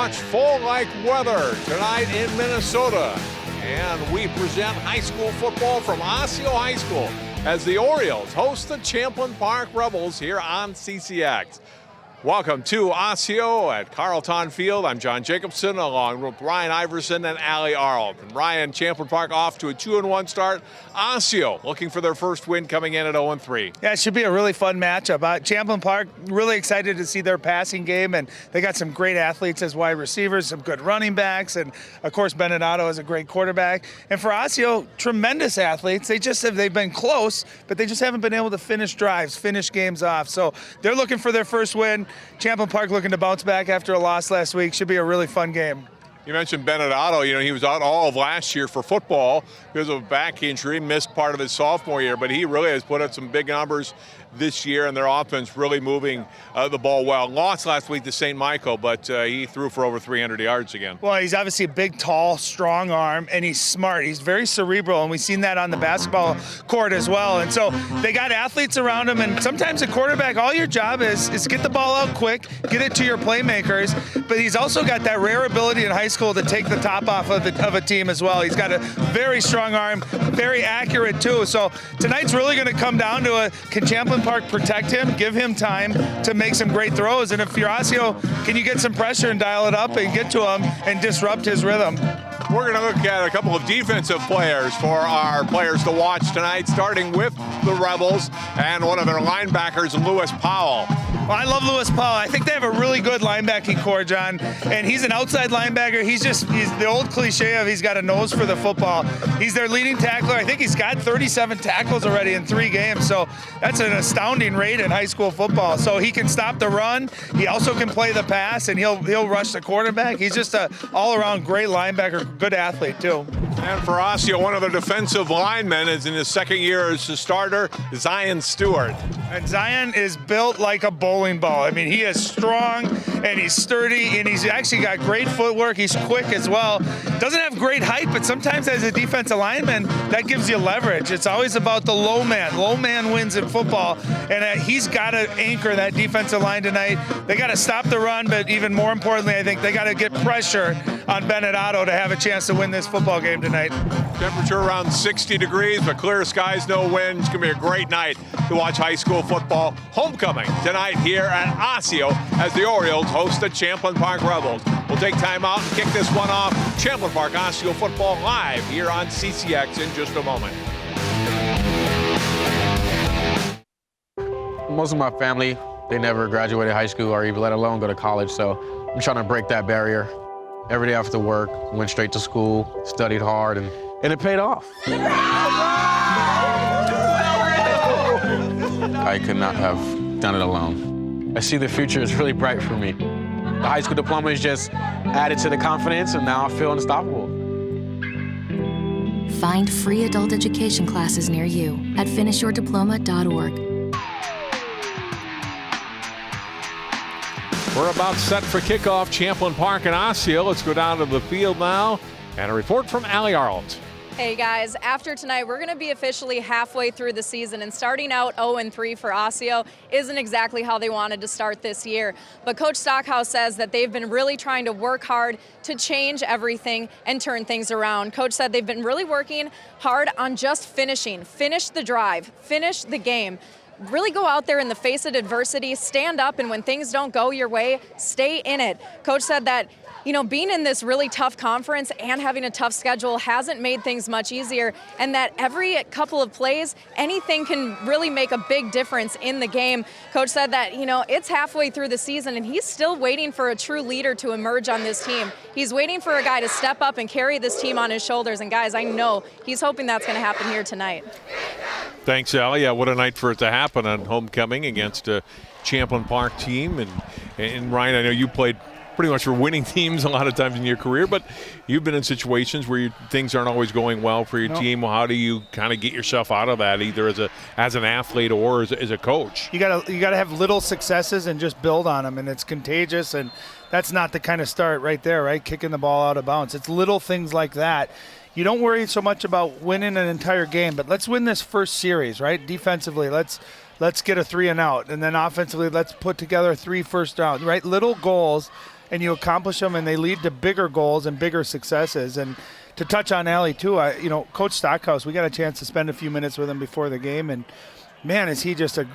watch fall-like weather tonight in Minnesota. And we present high school football from Osseo High School as the Orioles host the Champlin Park Rebels here on CCX. Welcome to Osseo at Carlton Field. I'm John Jacobson along with Ryan Iverson and Allie Arlt. And Ryan, Champlin Park off to a 2-1 start. Osseo looking for their first win coming in at 0-3. Yeah, it should be a really fun matchup. Champlin Park, really excited to see their passing game, and they got some great athletes as wide receivers, some good running backs, and of course Benedetto is a great quarterback. And for Osseo, tremendous athletes. They've been close, but they just haven't been able to finish drives, finish games off. So they're looking for their first win. Champlin Park looking to bounce back after a loss last week. Should be a really fun game. You mentioned Benedetto. He was out all of last year for football because of a back injury, missed part of his sophomore year, but he really has put up some big numbers this year, and their offense really moving the ball well. Lost last week to St. Michael, but he threw for over 300 yards again. Well, he's obviously a big, tall, strong arm, and he's smart. He's very cerebral, and we've seen that on the basketball court as well. And so they got athletes around him, and sometimes a quarterback, all your job is get the ball out quick, get it to your playmakers, but he's also got that rare ability in high school to take the top off of a team as well. He's got a very strong arm, very accurate too. So tonight's really going to come down to can Champlin Park protect him, give him time to make some great throws, and if you're Osseo, can you get some pressure and dial it up and get to him and disrupt his rhythm? We're going to look at a couple of defensive players for our players to watch tonight, starting with the Rebels and one of their linebackers, Lewis Powell. Well, I love Lewis Powell. I think they have a really good linebacking core, John, and he's an outside linebacker. He's the old cliche of he's got a nose for the football. He's their leading tackler. I think he's got 37 tackles already in 3 games, so that's an astounding rate in high school football. So he can stop the run. He also can play the pass, and he'll rush the quarterback. He's just an all-around great linebacker, good athlete too. And for Osseo, one of their defensive linemen is in his second year as a starter, Zion Stewart. And Zion is built like a bowling ball. I mean, he is strong and he's sturdy and he's actually got great footwork. He's quick as well. Doesn't have great height, but sometimes as a defensive lineman, that gives you leverage. It's always about the low man. Low man wins in football, and he's got to anchor that defensive line tonight. They got to stop the run, but even more importantly, I think they got to get pressure on Benedetto to have a chance to win this football game tonight. Temperature around 60 degrees, but clear skies, no wind. It's going to be a great night to watch high school football. Homecoming tonight here at Osseo as the Orioles host the Champlin Park Rebels. We'll take time out and kick this one off. Champlin Park Osseo football live here on CCX in just a moment. Most of my family, they never graduated high school or even let alone go to college, so I'm trying to break that barrier. Every day after work, went straight to school, studied hard, and it paid off. I could not have done it alone. I see the future is really bright for me. The high school diploma is just added to the confidence, and now I feel unstoppable. Find free adult education classes near you at finishyourdiploma.org. We're about set for kickoff, Champlin Park and Osseo. Let's go down to the field now and a report from Allie Arlt. Hey guys, after tonight, we're going to be officially halfway through the season, and starting out 0-3 for Osseo isn't exactly how they wanted to start this year. But Coach Stockhouse says that they've been really trying to work hard to change everything and turn things around. Coach said they've been really working hard on just finish the drive, finish the game. Really go out there in the face of adversity, stand up, and when things don't go your way, stay in it. Coach said that, being in this really tough conference and having a tough schedule hasn't made things much easier, and that every couple of plays, anything can really make a big difference in the game. Coach said that, it's halfway through the season, and he's still waiting for a true leader to emerge on this team. He's waiting for a guy to step up and carry this team on his shoulders, and guys, I know he's hoping that's going to happen here tonight. Thanks, Allie. Yeah, what a night for it to happen on homecoming against a Champlin Park team. And Ryan, I know you played pretty much for winning teams a lot of times in your career, but you've been in situations where things aren't always going well for your team. Well, how do you kind of get yourself out of that, either as an athlete or as a coach? You gotta have little successes and just build on them, and it's contagious. And that's not the kind of start right there, right? Kicking the ball out of bounds. It's little things like that. You don't worry so much about winning an entire game, but let's win this first series, right? Defensively, let's get a 3 and out, and then offensively, let's put together 3 first downs, right? Little goals and you accomplish them, and they lead to bigger goals and bigger successes. And to touch on Allie too, Coach Stockhouse, we got a chance to spend a few minutes with him before the game, and man, is he just a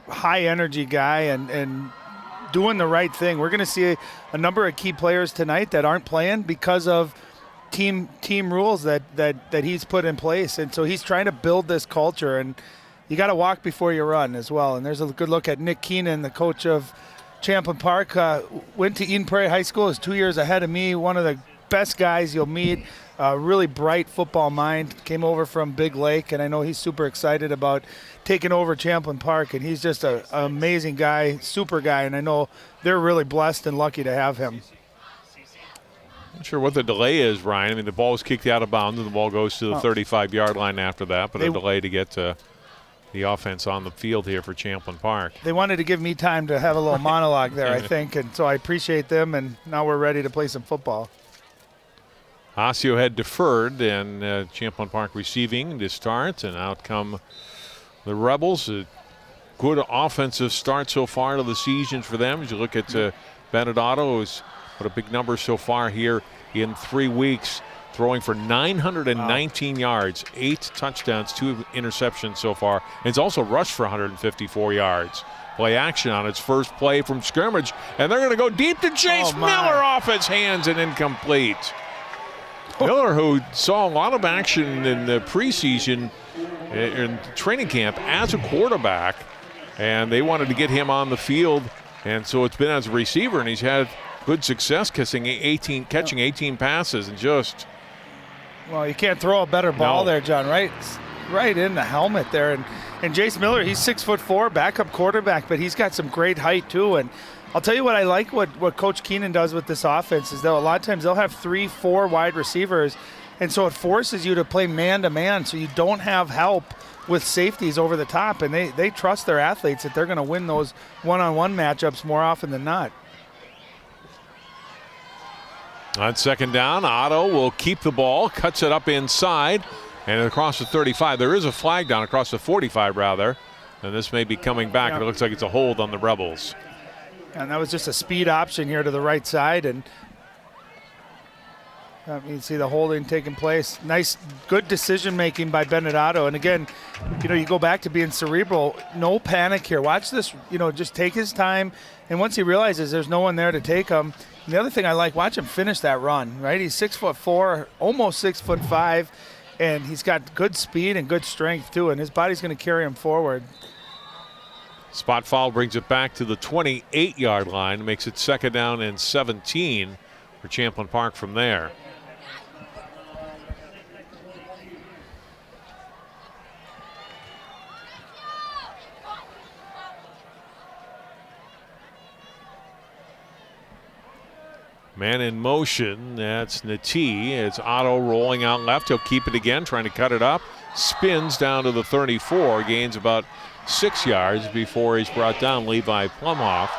high energy guy and doing the right thing. We're going to see a number of key players tonight that aren't playing because of team rules that he's put in place, and so he's trying to build this culture. And you got to walk before you run as well. And there's a good look at Nick Keenan, the coach of Champlin Park. Went to Eden Prairie High School, is 2 years ahead of me. One of the best guys you'll meet. Really bright football mind. Came over from Big Lake, and I know he's super excited about taking over Champlin Park. And he's just an amazing guy, super guy, and I know they're really blessed and lucky to have him. Not sure what the delay is, Ryan. I mean, the ball was kicked out of bounds, and the ball goes to the 35-yard line after that, but a delay to get to the offense on the field here for Champlin Park. They wanted to give me time to have a little monologue there, I think, and so I appreciate them, and now we're ready to play some football. Osseo had deferred, and Champlin Park receiving to start, and out come the Rebels. A good offensive start so far to the season for them. As you look at Benedetto, who's put a big number so far here in 3 weeks, throwing for 919 yards, 8 touchdowns, 2 interceptions so far. And it's also rushed for 154 yards. Play action on its first play from scrimmage, and they're going to go deep to Chase Miller off his hands and incomplete. Miller, who saw a lot of action in the preseason in training camp as a quarterback, and they wanted to get him on the field, and so it's been as a receiver, and he's had good success catching 18 passes and just. Well, you can't throw a better ball there, John. Right in the helmet there, and Jace Miller, he's 6'4", backup quarterback, but he's got some great height too. And I'll tell you what I like what Coach Keenan does with this offense is that a lot of times they'll have 3-4 wide receivers, and so it forces you to play man-to-man, so you don't have help with safeties over the top, and they trust their athletes that they're going to win those one-on-one matchups more often than not. On second down, Otto will keep the ball, cuts it up inside, and across the 35. There is a flag down across the 45, rather, and this may be coming back. It looks like it's a hold on the Rebels. And that was just a speed option here to the right side, and you can see the holding taking place. Nice, good decision-making by Benedetto. And again, you go back to being cerebral. No panic here. Watch this, just take his time. And once he realizes there's no one there to take him, and the other thing I like, watch him finish that run, right? He's 6'4", almost 6'5", and he's got good speed and good strength too, and his body's going to carry him forward. Spot foul brings it back to the 28-yard line, makes it second down and 17 for Champlin Park from there. Man in motion, that's Nati. It's Otto rolling out left. He'll keep it again, trying to cut it up. Spins down to the 34, gains about 6 yards before he's brought down. Levi Plumhoff,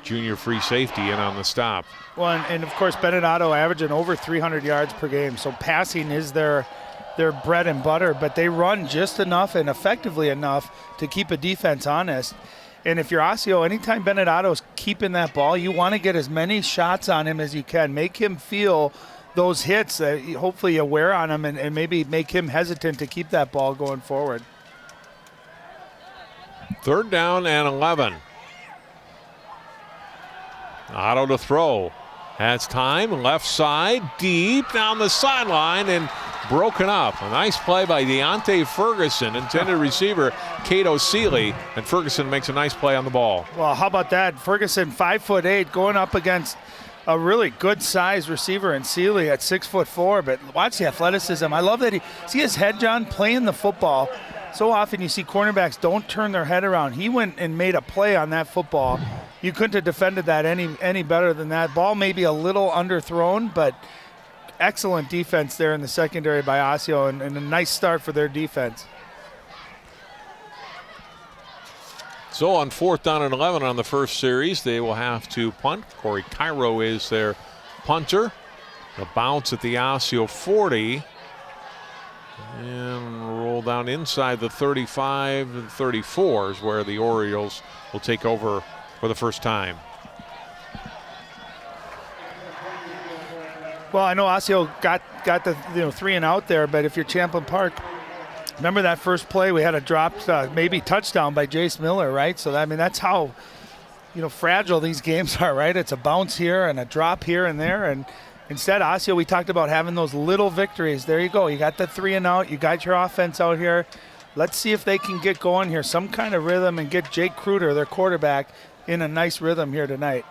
junior free safety, in on the stop. Well, and of course, Benedetto averaging over 300 yards per game, so passing is their bread and butter, but they run just enough and effectively enough to keep a defense honest. And if you're Osseo, anytime Benedetto's keeping that ball, you want to get as many shots on him as you can. Make him feel those hits that hopefully you wear on him and maybe make him hesitant to keep that ball going forward. Third down and 11. Otto to throw. Has time, left side, deep down the sideline, and broken up. A nice play by Deontay Ferguson, intended receiver Cato Seeley, and Ferguson makes a nice play on the ball. Well, how about that? Ferguson, 5'8", going up against a really good-sized receiver in Seeley at 6'4", but watch the athleticism. I love that see his head, John, playing the football. So often you see cornerbacks don't turn their head around. He went and made a play on that football. You couldn't have defended that any better than that. Ball may be a little underthrown, but excellent defense there in the secondary by Osseo, and a nice start for their defense. So on fourth down and 11 on the first series, they will have to punt. Corey Cairo is their punter. A bounce at the Osseo 40. And roll down inside the 35 and 34 is where the Orioles will take over for the first time. Well, I know Osseo got the 3 and out there, but if you're Champlin Park, remember that first play we had a dropped maybe touchdown by Jace Miller, right? So that's how fragile these games are, right? It's a bounce here and a drop here and there, and instead Osseo, we talked about having those little victories. There you go. You got the 3 and out. You got your offense out here. Let's see if they can get going here, some kind of rhythm, and get Jake Kruder, their quarterback, in a nice rhythm here tonight.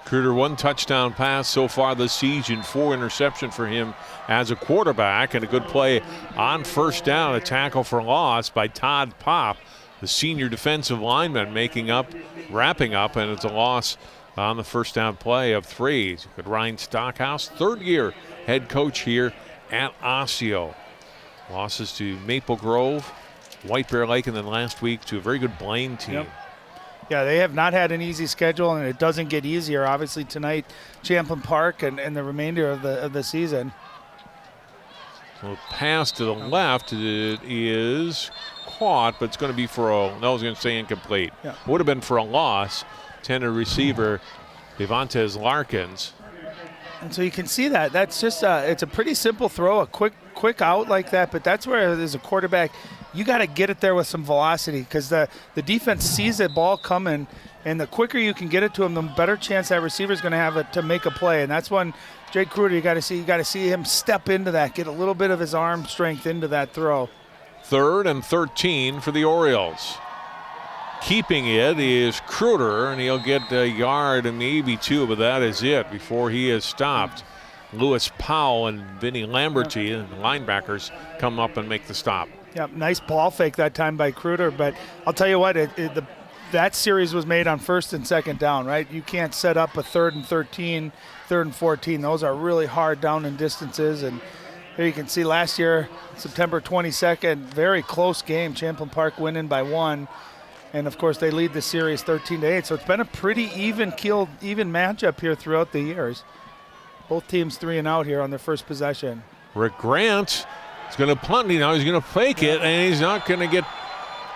Kruder, 1 touchdown pass so far this season, 4 interception for him as a quarterback, and a good play on first down, a tackle for loss by Todd Pop, the senior defensive lineman, wrapping up, and it's a loss on the first down play of 3. Good Ryan Stockhouse, 3rd-year head coach here at Osseo. Losses to Maple Grove, White Bear Lake, and then last week to a very good Blaine team. Yep. Yeah, they have not had an easy schedule, and it doesn't get easier. Obviously tonight, Champlin Park and the remainder of the season. So pass to the left, it is caught, but it's going to be for I was going to say incomplete. Yeah. Would have been for a loss. Tender receiver, Devontae Larkins. And so you can see that. That's just it's a pretty simple throw, a quick out like that, but that's where as a quarterback, you got to get it there with some velocity because the defense sees the ball coming, and the quicker you can get it to him, the better chance that receiver is going to have to make a play. And that's when Jake Kruder, you got to see him step into that, get a little bit of his arm strength into that throw. 3rd and 13 for the Orioles. Keeping it is Kruder, and he'll get a yard and maybe 2, but that is it before he is stopped. Lewis Powell and Vinny Lamberty, and the linebackers, come up and make the stop. Yep, nice ball fake that time by Kruder, but I'll tell you what, that series was made on 1st and 2nd down, right? You can't set up a 3rd and 13, 3rd and 14. Those are really hard down and distances, and here you can see last year, September 22nd, very close game. Champlin Park winning by 1. And, of course, they lead the series 13-8. So it's been a pretty even matchup here throughout the years. Both teams 3 and out here on their first possession. Rick Grant is going to punt. He's going to fake it, and he's not going to get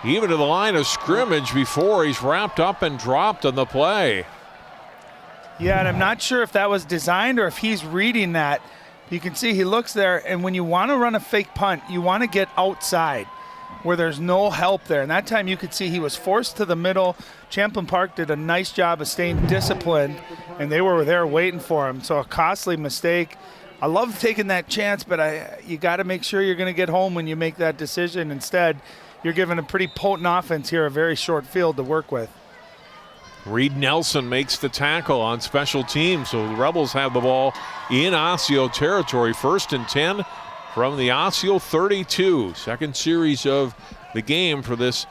even to the line of scrimmage before he's wrapped up and dropped on the play. Yeah, and I'm not sure if that was designed or if he's reading that. You can see he looks there, and when you want to run a fake punt, you want to get outside where there's no help there. And that time you could see he was forced to the middle. Champlin Park did a nice job of staying disciplined, and they were there waiting for him. So a costly mistake. I love taking that chance, but you got to make sure you're going to get home when you make that decision. Instead, you're given a pretty potent offense here, a very short field to work with. Reed Nelson makes the tackle on special teams, so the Rebels have the ball in Osseo territory. 1st and 10 from the Osseo 32. 2nd series of the game for this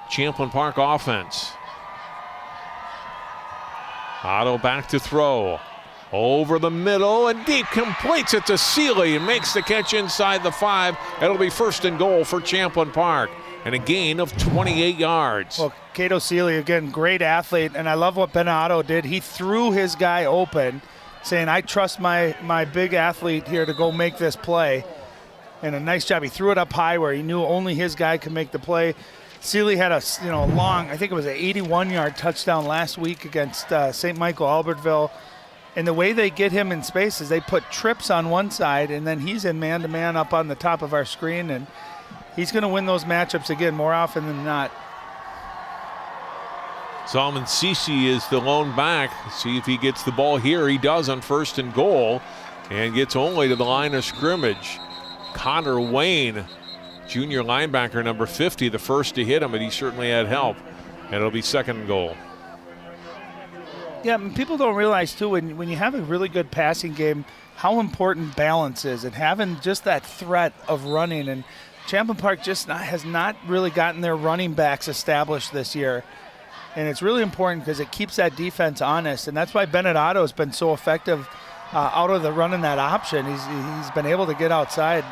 Champlin Park offense. Otto back to throw. Over the middle and deep, completes it to Seeley and makes the catch inside the 5. It'll be 1st and goal for Champlin Park, and a gain of 28 yards. Well, Cato Seeley, again, great athlete, and I love what Ben Otto did. He threw his guy open, saying, I trust my big athlete here to go make this play. And a nice job. He threw it up high where he knew only his guy could make the play. Seeley had a long, I think it was an 81-yard touchdown last week against St. Michael Albertville. And the way they get him in space is they put trips on one side, and then he's in man-to-man up on the top of our screen, and he's going to win those matchups again more often than not. Solomon Cece is the lone back. See if he gets the ball here. He does on 1st and goal and gets only to the line of scrimmage. Connor Wayne, junior linebacker, number 50, the first to hit him, but he certainly had help. And it'll be 2nd and goal. Yeah, people don't realize, too, when you have a really good passing game, how important balance is and having just that threat of running. And Champlin Park has not really gotten their running backs established this year. And it's really important because it keeps that defense honest. And that's why Bennett Otto has been so effective out of the running that option. He's been able to get outside.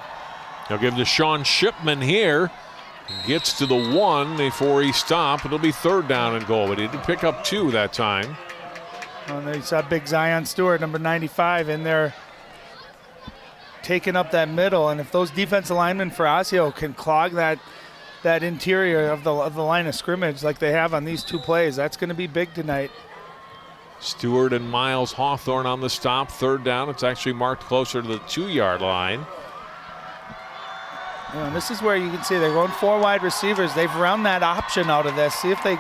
They'll give to Sean Shipman here. Gets to the 1 before he stopped. It'll be 3rd down and goal, but he did pick up 2 that time. And there you saw big Zion Stewart, number 95, in there taking up that middle. And if those defensive linemen for Osseo can clog that interior of the line of scrimmage like they have on these 2 plays, that's going to be big tonight. Stewart and Miles Hawthorne on the stop. Third down. It's actually marked closer to the 2-yard line. You know, this is where you can see they're going 4 wide receivers. They've run that option out of this. See if they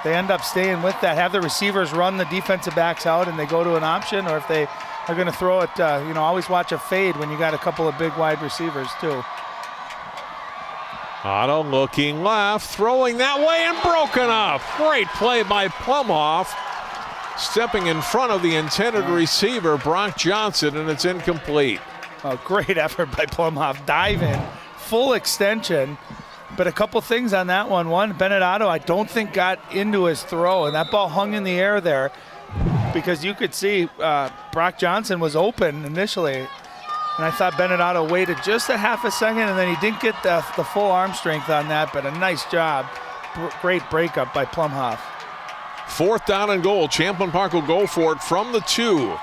end up staying with that. Have the receivers run the defensive backs out and they go to an option, or if they are going to throw it, you know, always watch a fade when you got a couple of big wide receivers too. Otto looking left, throwing that way and broken up. Great play by Plymouth. Stepping in front of the intended receiver, Brock Johnson, and it's incomplete. Oh, great effort by Plymouth. Diving, full extension. But a couple things on that one. One, Bennett Otto, I don't think got into his throw, and that ball hung in the air there because you could see Brock Johnson was open initially. And I thought Bennett Otto waited just a half a second, and then he didn't get the full arm strength on that, but a nice job. Great breakup by Plymouth. 4th down and goal. Champlin Park will go for it from the 2.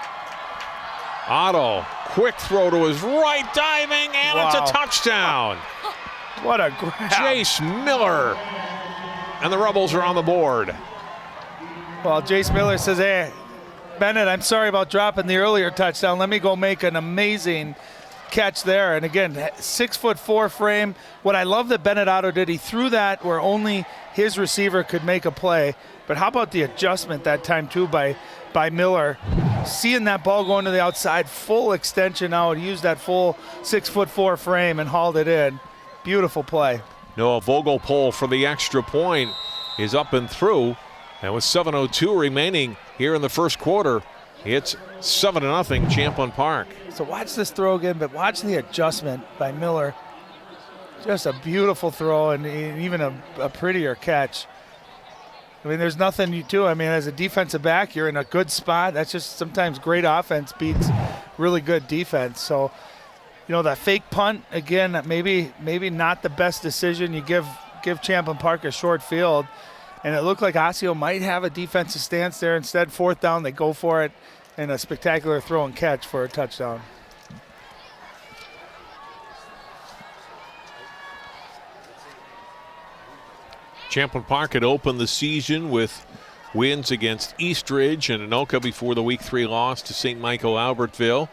Otto, quick throw to his right, diving, and It's a touchdown. What a grab. Jace Miller. And the Rebels are on the board. Well, Jace Miller says, hey, Bennett, I'm sorry about dropping the earlier touchdown. Let me go make an amazing catch there. And again, 6'4" frame. What I love that Bennett Otto did, he threw that where only his receiver could make a play. But how about the adjustment that time too by Miller? Seeing that ball going to the outside, full extension out, used that full 6'4" frame and hauled it in. Beautiful play. Noah Vogelpohl for the extra point is up and through. And with 7:02 remaining here in the first quarter, it's 7-0 Champlin Park. So watch this throw again, but watch the adjustment by Miller. Just a beautiful throw and even a prettier catch. I mean, there's nothing you do. I mean, as a defensive back, you're in a good spot. That's just sometimes great offense beats really good defense. So, you know, that fake punt, again, maybe not the best decision. You give Champlin Park a short field, and it looked like Osseo might have a defensive stance there. Instead, 4th down, they go for it, and a spectacular throw and catch for a touchdown. Champlin Park had opened the season with wins against Eastridge and Anoka before the Week 3 loss to St. Michael Albertville.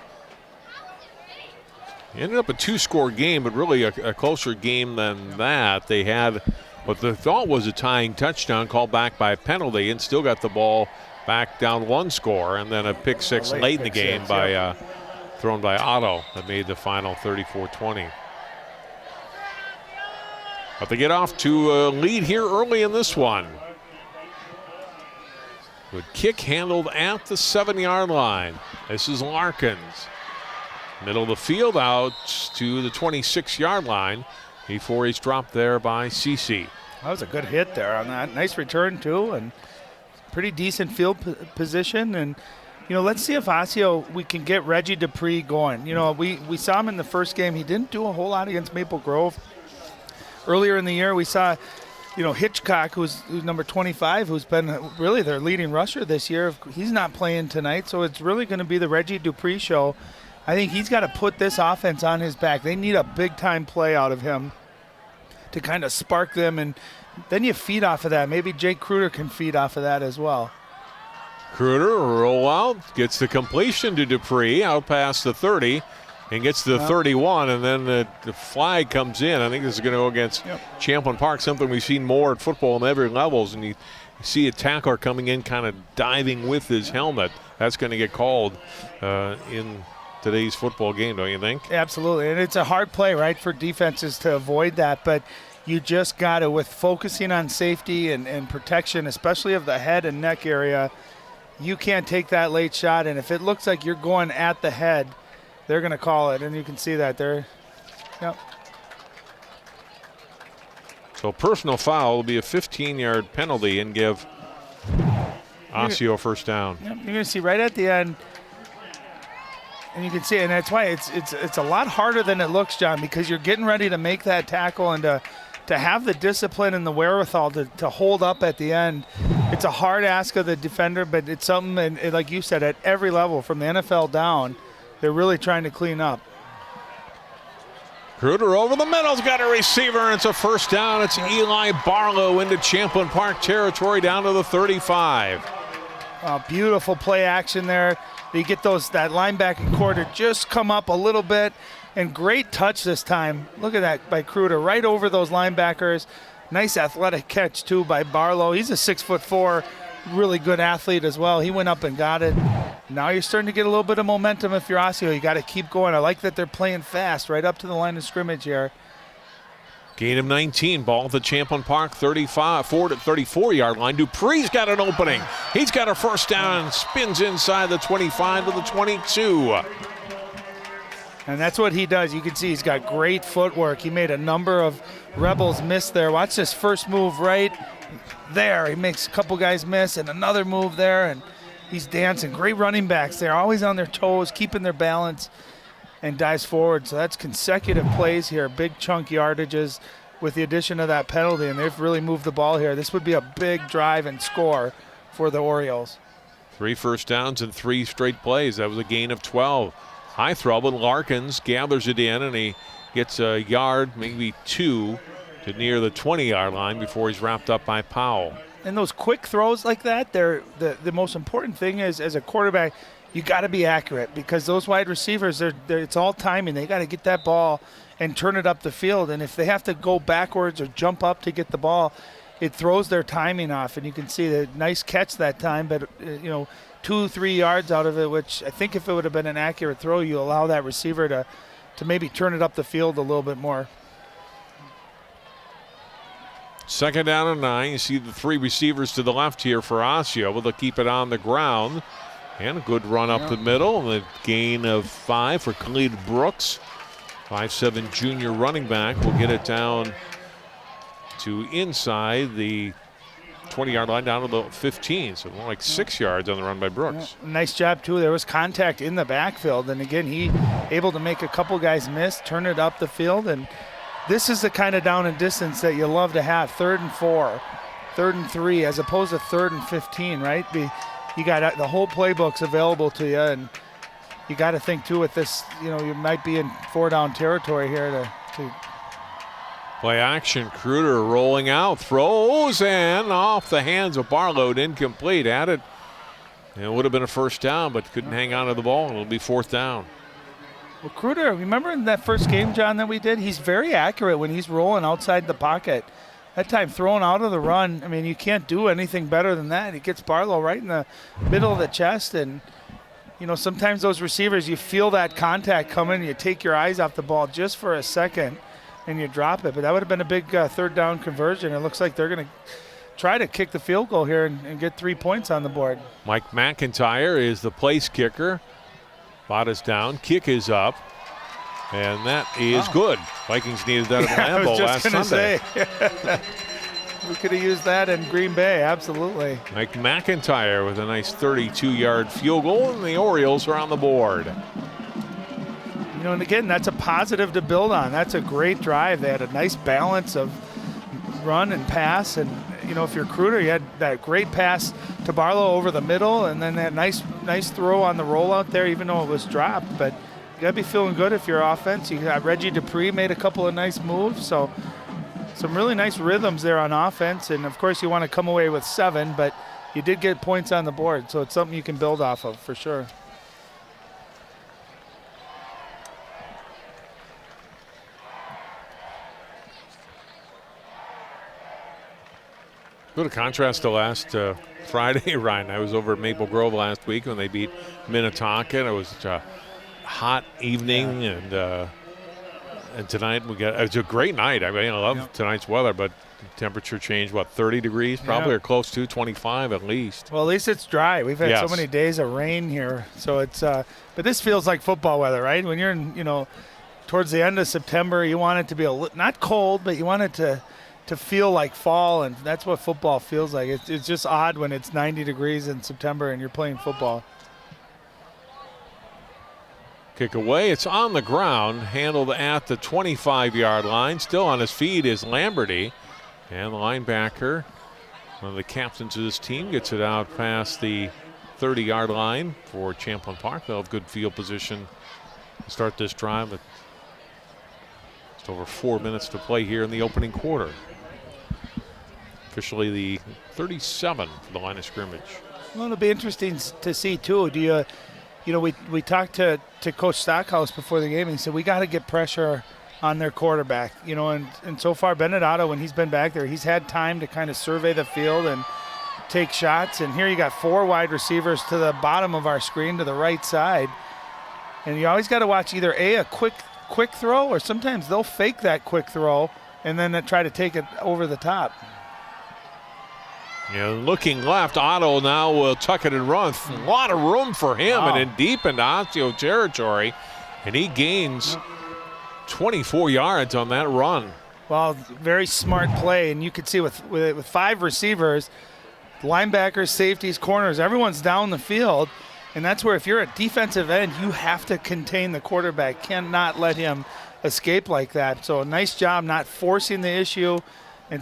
It ended up a 2-score game, but really a closer game than that. They had what they thought was a tying touchdown called back by a penalty and still got the ball back down 1 score, and then a pick six late in the game thrown by Otto that made the final 34-20. But they get off to a lead here early in this one. Good kick handled at the 7-yard line. This is Larkins. Middle of the field out to the 26-yard line before he's dropped there by Cece. That was a good hit there on that. Nice return too, and pretty decent field position. And, you know, let's see if Osseo, we can get Reggie Dupree going. You know, we saw him in the first game. He didn't do a whole lot against Maple Grove. Earlier in the year, we saw, you know, Hitchcock, who's number 25, who's been really their leading rusher this year. He's not playing tonight, so it's really going to be the Reggie Dupree show. I think he's got to put this offense on his back. They need a big-time play out of him to kind of spark them, and then you feed off of that. Maybe Jake Kruder can feed off of that as well. Kruder roll out, gets the completion to Dupree out past the 30. And gets to the 31, and then the flag comes in. I think this is going to go against Champlin Park, something we've seen more at football on every levels. And you see a tackler coming in kind of diving with his helmet. That's going to get called in today's football game, don't you think? Absolutely, and it's a hard play, right, for defenses to avoid that. But you just got to, with focusing on safety and protection, especially of the head and neck area, you can't take that late shot. And if it looks like you're going at the head, they're going to call it, and you can see that there. Yep. So personal foul will be a 15-yard penalty and give Osseo first down. Yep. You're going to see right at the end, and you can see, and that's why it's a lot harder than it looks, John, because you're getting ready to make that tackle and to have the discipline and the wherewithal to hold up at the end. It's a hard ask of the defender, but it's something, and like you said, at every level from the NFL down, they're really trying to clean up. Kruder over the middle's got a receiver, and it's a first down. It's Eli Barlow into Champlin Park territory down to the 35. Beautiful play action there. You get that linebacking quarter just come up a little bit, and great touch this time. Look at that by Kruder, right over those linebackers. Nice athletic catch too by Barlow. He's a 6'4", really good athlete as well. He went up and got it. Now you're starting to get a little bit of momentum if you're Osseo. You got to keep going. I like that they're playing fast right up to the line of scrimmage here. Gain of 19, ball at the Champlin Park 34-yard line. Dupree's got an opening. He's got a first down and spins inside the 25 to the 22. And that's what he does. You can see he's got great footwork. He made a number of Rebels miss there. Watch this first move right there. He makes a couple guys miss, and another move there, and he's dancing. Great running backs there, always on their toes, keeping their balance, and dives forward. So that's consecutive plays here, big chunk yardages with the addition of that penalty, and they've really moved the ball here. This would be a big drive and score for the Orioles. 3 first downs in 3 straight plays. That was a gain of 12. High throw, but Larkins gathers it in, and he gets a yard, maybe 2, to near the 20-yard line before he's wrapped up by Powell. And those quick throws like that, they're the most important thing is, as a quarterback, you got to be accurate, because those wide receivers, it's all timing. They got to get that ball and turn it up the field. And if they have to go backwards or jump up to get the ball, it throws their timing off. And you can see the nice catch that time, but 2-3 yards out of it, which I think if it would have been an accurate throw, you allow that receiver to maybe turn it up the field a little bit more. 2nd down and 9. You see the 3 receivers to the left here for Osseo. They'll keep it on the ground. And a good run up the middle. The gain of 5 for Khalid Brooks. 5'7" junior running back will get it down to inside the 20-yard line, down to the 15. So more like 6 yards on the run by Brooks. Yeah, nice job, too. There was contact in the backfield. And, again, he able to make a couple guys miss, turn it up the field. And this is the kind of down and distance that you love to have. 3rd and 4, 3rd and 3, as opposed to 3rd and 15, right? You got the whole playbook's available to you, and you got to think too with this. You might be in 4-down territory here to play action. Kruder rolling out, throws, and off the hands of Barlow, incomplete. At it, and it would have been a first down, but couldn't hang on to the ball, and it'll be 4th down. Well, Kruder, remember in that first game, John, that we did? He's very accurate when he's rolling outside the pocket. That time throwing out of the run, I mean, you can't do anything better than that. He gets Barlow right in the middle of the chest, and, sometimes those receivers, you feel that contact coming, you take your eyes off the ball just for a second, and you drop it. But that would have been a big 3rd down conversion. It looks like they're going to try to kick the field goal here and get 3 points on the board. Mike McIntyre is the place kicker. Bot is down, kick is up. And that is good. Vikings needed that at Lambeau last Sunday. We could have used that in Green Bay, absolutely. Mike McIntyre with a nice 32-yard field goal, and the Orioles are on the board. And again, that's a positive to build on. That's a great drive. They had a nice balance of run and pass. And, if you're Kruder, you had that great pass to Barlow over the middle, and then that nice throw on the rollout there, even though it was dropped. But you got to be feeling good if you're offense. You got Reggie Dupree made a couple of nice moves. So some really nice rhythms there on offense. And, of course, you want to come away with 7, but you did get points on the board. So it's something you can build off of for sure. Good contrast to last Friday, Ryan. I was over at Maple Grove last week when they beat Minnetonka. And it was such a hot evening, and tonight it's a great night. I mean, I love tonight's weather, but temperature changed, 30 degrees probably, or close to 25 at least. Well, at least it's dry. We've had so many days of rain here, so it's but this feels like football weather, right? When you're in, towards the end of September, you want it to be not cold, but you want it to feel like fall, and that's what football feels like. It's just odd when it's 90 degrees in September and you're playing football. Kick away. It's on the ground, handled at the 25-yard line. Still on his feet is Lamberty, and the linebacker, one of the captains of this team, gets it out past the 30-yard line for Champlin Park. They'll have good field position to start this drive. Just over 4 minutes to play here in the opening quarter. Officially the 37 for the line of scrimmage. Well, it'll be interesting to see too. Do you know, we talked to Coach Stockhouse before the game, and he said we got to get pressure on their quarterback. You know, and so far Bennett Otto, when he's been back there, he's had time to kind of survey the field and take shots. And here you got 4 wide receivers to the bottom of our screen to the right side, and you always got to watch either a quick throw, or sometimes they'll fake that quick throw and then they try to take it over the top. Looking left, Otto now will tuck it and run. A lot of room for him, and then deep into Osseo territory, and he gains 24 yards on that run. Well, very smart play, and you could see with 5 receivers, linebackers, safeties, corners, everyone's down the field, and that's where if you're a defensive end, you have to contain the quarterback, cannot let him escape like that. So a nice job not forcing the issue, and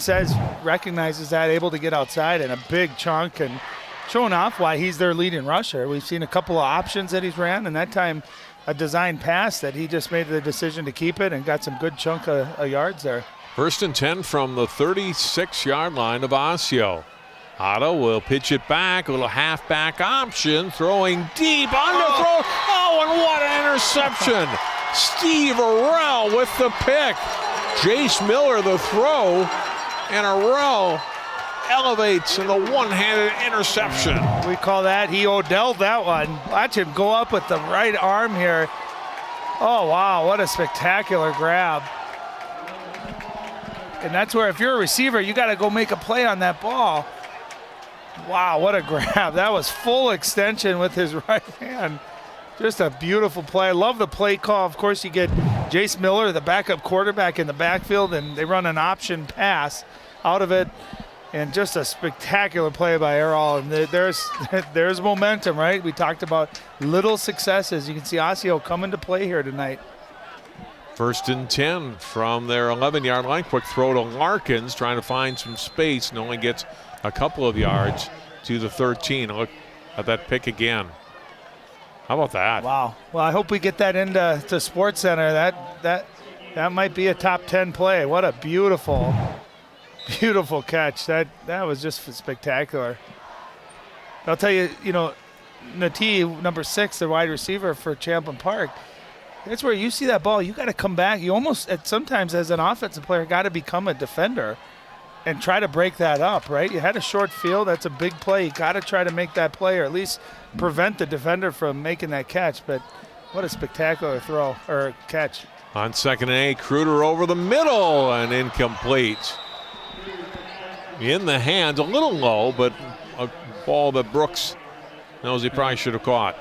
recognizes that, able to get outside in a big chunk and showing off why he's their leading rusher. We've seen a couple of options that he's ran, and that time a design pass that he just made the decision to keep it and got some good chunk of yards there. 1st and 10 from the 36-yard line of Osseo. Otto will pitch it back, a little halfback option, throwing deep, underthrow. Oh, and what an interception. Steve Arell with the pick. Jace Miller the throw, and Arell elevates in the one-handed interception. We call that, he Odell'd that one. Watch him go up with the right arm here. Oh, wow, what a spectacular grab. And that's where if you're a receiver, you got to go make a play on that ball. Wow, what a grab. That was full extension with his right hand. Just a beautiful play. I love the play call. Of course, you get Jace Miller, the backup quarterback, in the backfield, and they run an option pass out of it. And just a spectacular play by Errol. And there's momentum, right? We talked about little successes. You can see Osseo come into play here tonight. 1st and 10 from their 11-yard line. Quick throw to Larkins, trying to find some space, and only gets a couple of yards to the 13. Look at that pick again. How about that? Wow. Well, I hope we get that into Sports Center. That might be a top 10 play. What a beautiful catch. That was just spectacular. I'll tell you, Nati, number 6, the wide receiver for Champlin Park, that's where you see that ball, you got to come back. You almost, sometimes as an offensive player, got to become a defender and try to break that up, right? You had a short field. That's a big play. You got to try to make that play, or at least prevent the defender from making that catch. But what a spectacular throw or catch. On 2nd and 8, Kruder over the middle and incomplete. In the hands, a little low, but a ball that Brooks knows he probably should have caught.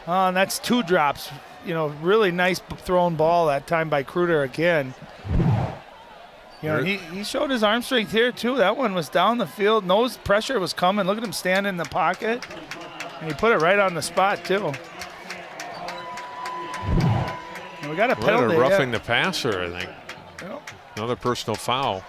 And that's 2 drops. Really nice thrown ball that time by Kruder again. He showed his arm strength here too. That one was down the field. Nose pressure was coming. Look at him stand in the pocket. And he put it right on the spot too. And we got a penalty. Roughing the passer, I think. Yep. Another personal foul.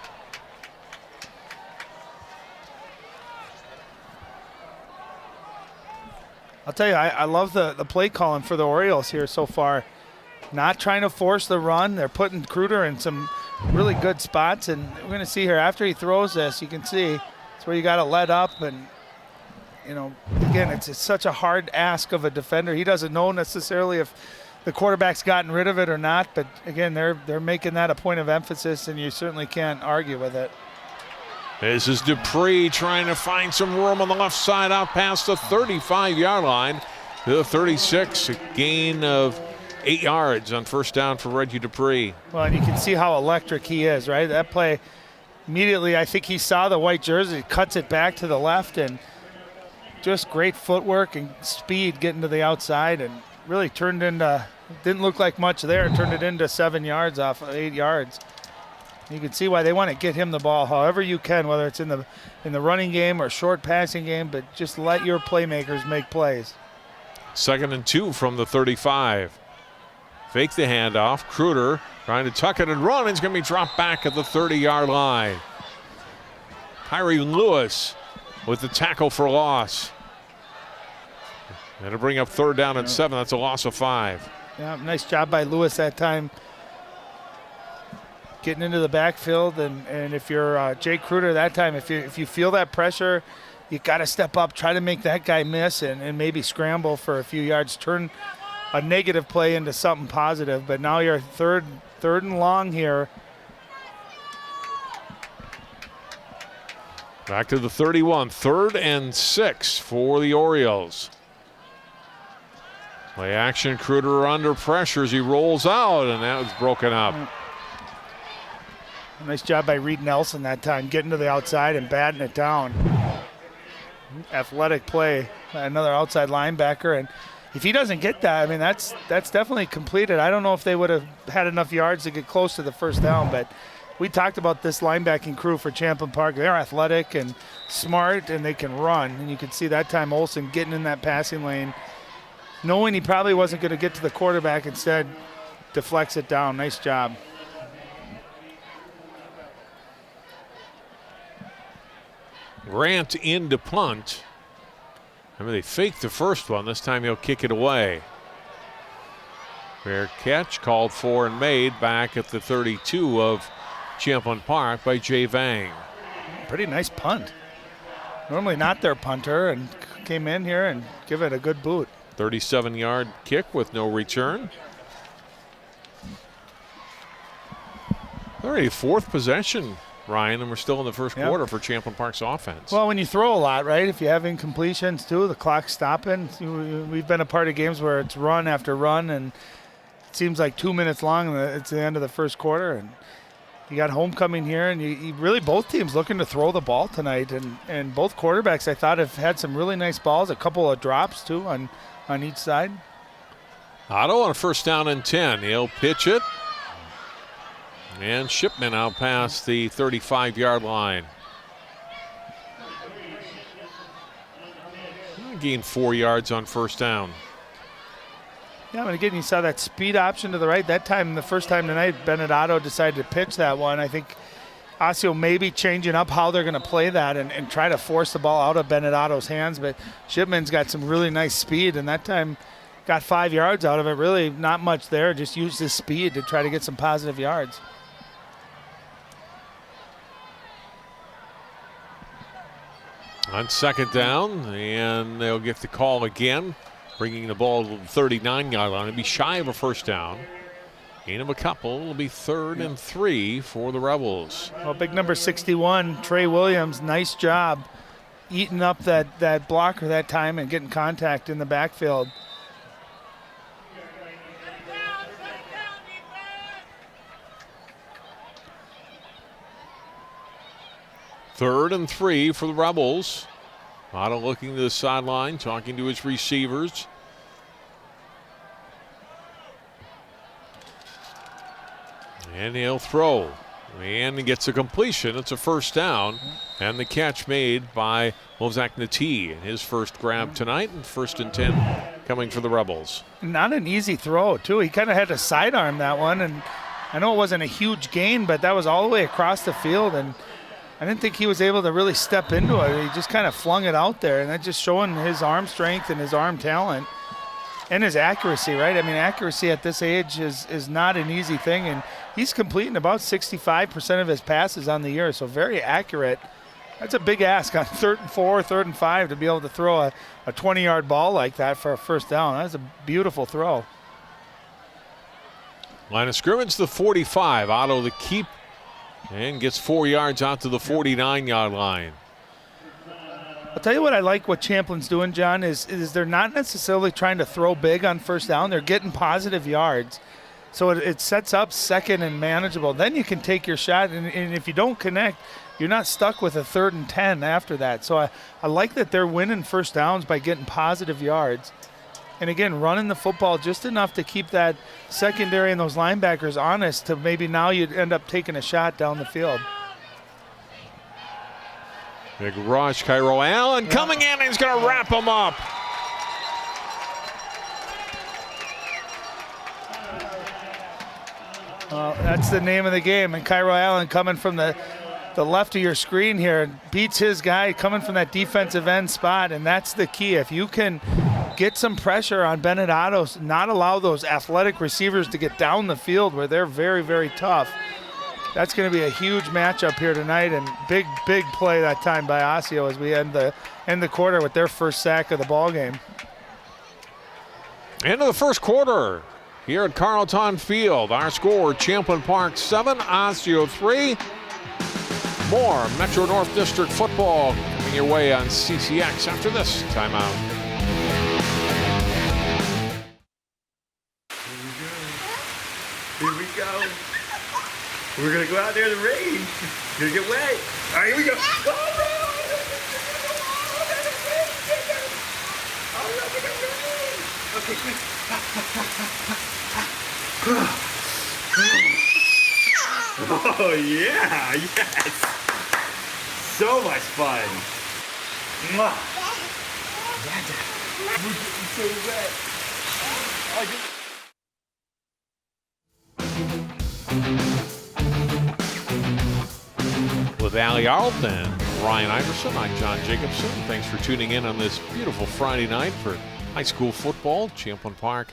I'll tell you, I love the play calling for the Orioles here so far. Not trying to force the run. They're putting Kruder in some really good spots, and we're going to see here after he throws this, you can see it's where you got to let up, and again, it's such a hard ask of a defender. He doesn't know necessarily if the quarterback's gotten rid of it or not, but again, they're making that a point of emphasis, and you certainly can't argue with it. This is Dupree trying to find some room on the left side out past the 35-yard line to the 36. A gain of 8 yards on 1st down for Reggie Dupree. Well, and you can see how electric he is, right? That play, immediately I think he saw the white jersey, cuts it back to the left, and just great footwork and speed getting to the outside, and really didn't look like much there, turned it into 7 yards off of 8 yards. You can see why they want to get him the ball however you can, whether it's in the running game or short passing game, but just let your playmakers make plays. 2nd and 2 from the 35. Fake the handoff. Kruder trying to tuck it and run. He's going to be dropped back at the 30-yard line. Kyrie Lewis with the tackle for loss. That'll bring up 3rd down and 7. That's a loss of 5. Yeah, nice job by Lewis that time, getting into the backfield. And if you're Jake Kruder that time, if you feel that pressure you got to step up, try to make that guy miss, and maybe scramble for a few yards, turn a negative play into something positive. But now you're third and long here. Back to the 31, 3rd and 6 for the Orioles. Play action, Kruder under pressure as he rolls out, and that was broken up. Nice job by Reed Nelson that time, getting to the outside and batting it down. Athletic play by another outside linebacker, and if he doesn't get that, I mean, that's definitely completed. I don't know if they would have had enough yards to get close to the first down, but we talked about this linebacking crew for Champlin Park. They're athletic and smart, and they can run. And you can see that time Olsen getting in that passing lane, knowing he probably wasn't going to get to the quarterback, instead deflects it down. Nice job. Grant in to punt. I mean, they faked the first one. This time he'll kick it away. Fair catch called for and made back at the 32 of Champlin Park by Jay Vang. Pretty nice punt. Normally not their punter, and came in here and give it a good boot. 37-yard kick with no return. Already 4th possession, Ryan, and we're still in the first quarter for Champlin Park's offense. Well, when you throw a lot, right, if you have incompletions too, the clock's stopping. We've been a part of games where it's run after run, and it seems like 2 minutes long, and it's the end of the first quarter. And you got homecoming here, and you really both teams looking to throw the ball tonight. And both quarterbacks, I thought, have had some really nice balls, a couple of drops too on each side. Otto on 1st down and 10. He'll pitch it. And Shipman out past the 35-yard line. Gained 4 yards on 1st down. Yeah, and again, you saw that speed option to the right. That time, the first time tonight, Bennett Otto decided to pitch that one. I think Osseo may be changing up how they're going to play that and try to force the ball out of Bennett Otto's hands. But Shipman's got some really nice speed, and that time got 5 yards out of it. Really not much there. Just used his speed to try to get some positive yards. On 2nd down, and they'll get the call again, bringing the ball to the 39-yard line. It'll be shy of a 1st down. Gain of a couple. It'll be 3rd and 3 for the Rebels. Well, big number 61, Trey Williams, nice job eating up that blocker that time and getting contact in the backfield. Third and 3 for the Rebels. Otto looking to the sideline, talking to his receivers. And he'll throw. And he gets a completion. It's a 1st down. And the catch made by Wozak Nati in his first grab tonight. And 1st and 10 coming for the Rebels. Not an easy throw, too. He kind of had to sidearm that one. And I know it wasn't a huge gain, but that was all the way across the field. And I didn't think he was able to really step into it. He just kind of flung it out there, and that's just showing his arm strength and his arm talent and his accuracy, right? I mean, accuracy at this age is not an easy thing, and he's completing about 65% of his passes on the year, so very accurate. That's a big ask on 3rd and 4, 3rd and 5 to be able to throw a 20-yard ball like that for a 1st down. That's a beautiful throw. Line of scrimmage, the 45. Otto the keep. And gets 4 yards out to the 49-yard line. I'll tell you what I like what Champlin's doing, John, is they're not necessarily trying to throw big on 1st down. They're getting positive yards. So it sets up 2nd and manageable. Then you can take your shot, and if you don't connect, you're not stuck with a 3rd and 10 after that. So I like that they're winning 1st downs by getting positive yards. And again, running the football just enough to keep that secondary and those linebackers honest to maybe now you'd end up taking a shot down the field. Big rush, Cairo Allen coming in, and he's going to wrap him up. Well, that's the name of the game. And Cairo Allen coming from the left of your screen here beats his guy coming from that defensive end spot, and that's the key. If you can get some pressure on Bennett Otto, not allow those athletic receivers to get down the field where they're very, very tough. that's going to be a huge matchup here tonight, and big play that time by Osseo as we end the quarter with their first sack of the ball game. End of the first quarter here at Carleton Field. Our score, Champlin Park 7, Osseo 3. More Metro North District football coming your way on CCX after this timeout. Here we go. We're going to go out there in the rain. Going to get wet. All right, here we go. Okay, quick. Oh, yeah. Yes. So much fun. Mwah. Yeah, we're getting so wet. With Allie Arlt and Ryan Iverson, I'm John Jacobson. Thanks for tuning in on this beautiful Friday night for high school football, Champlin Park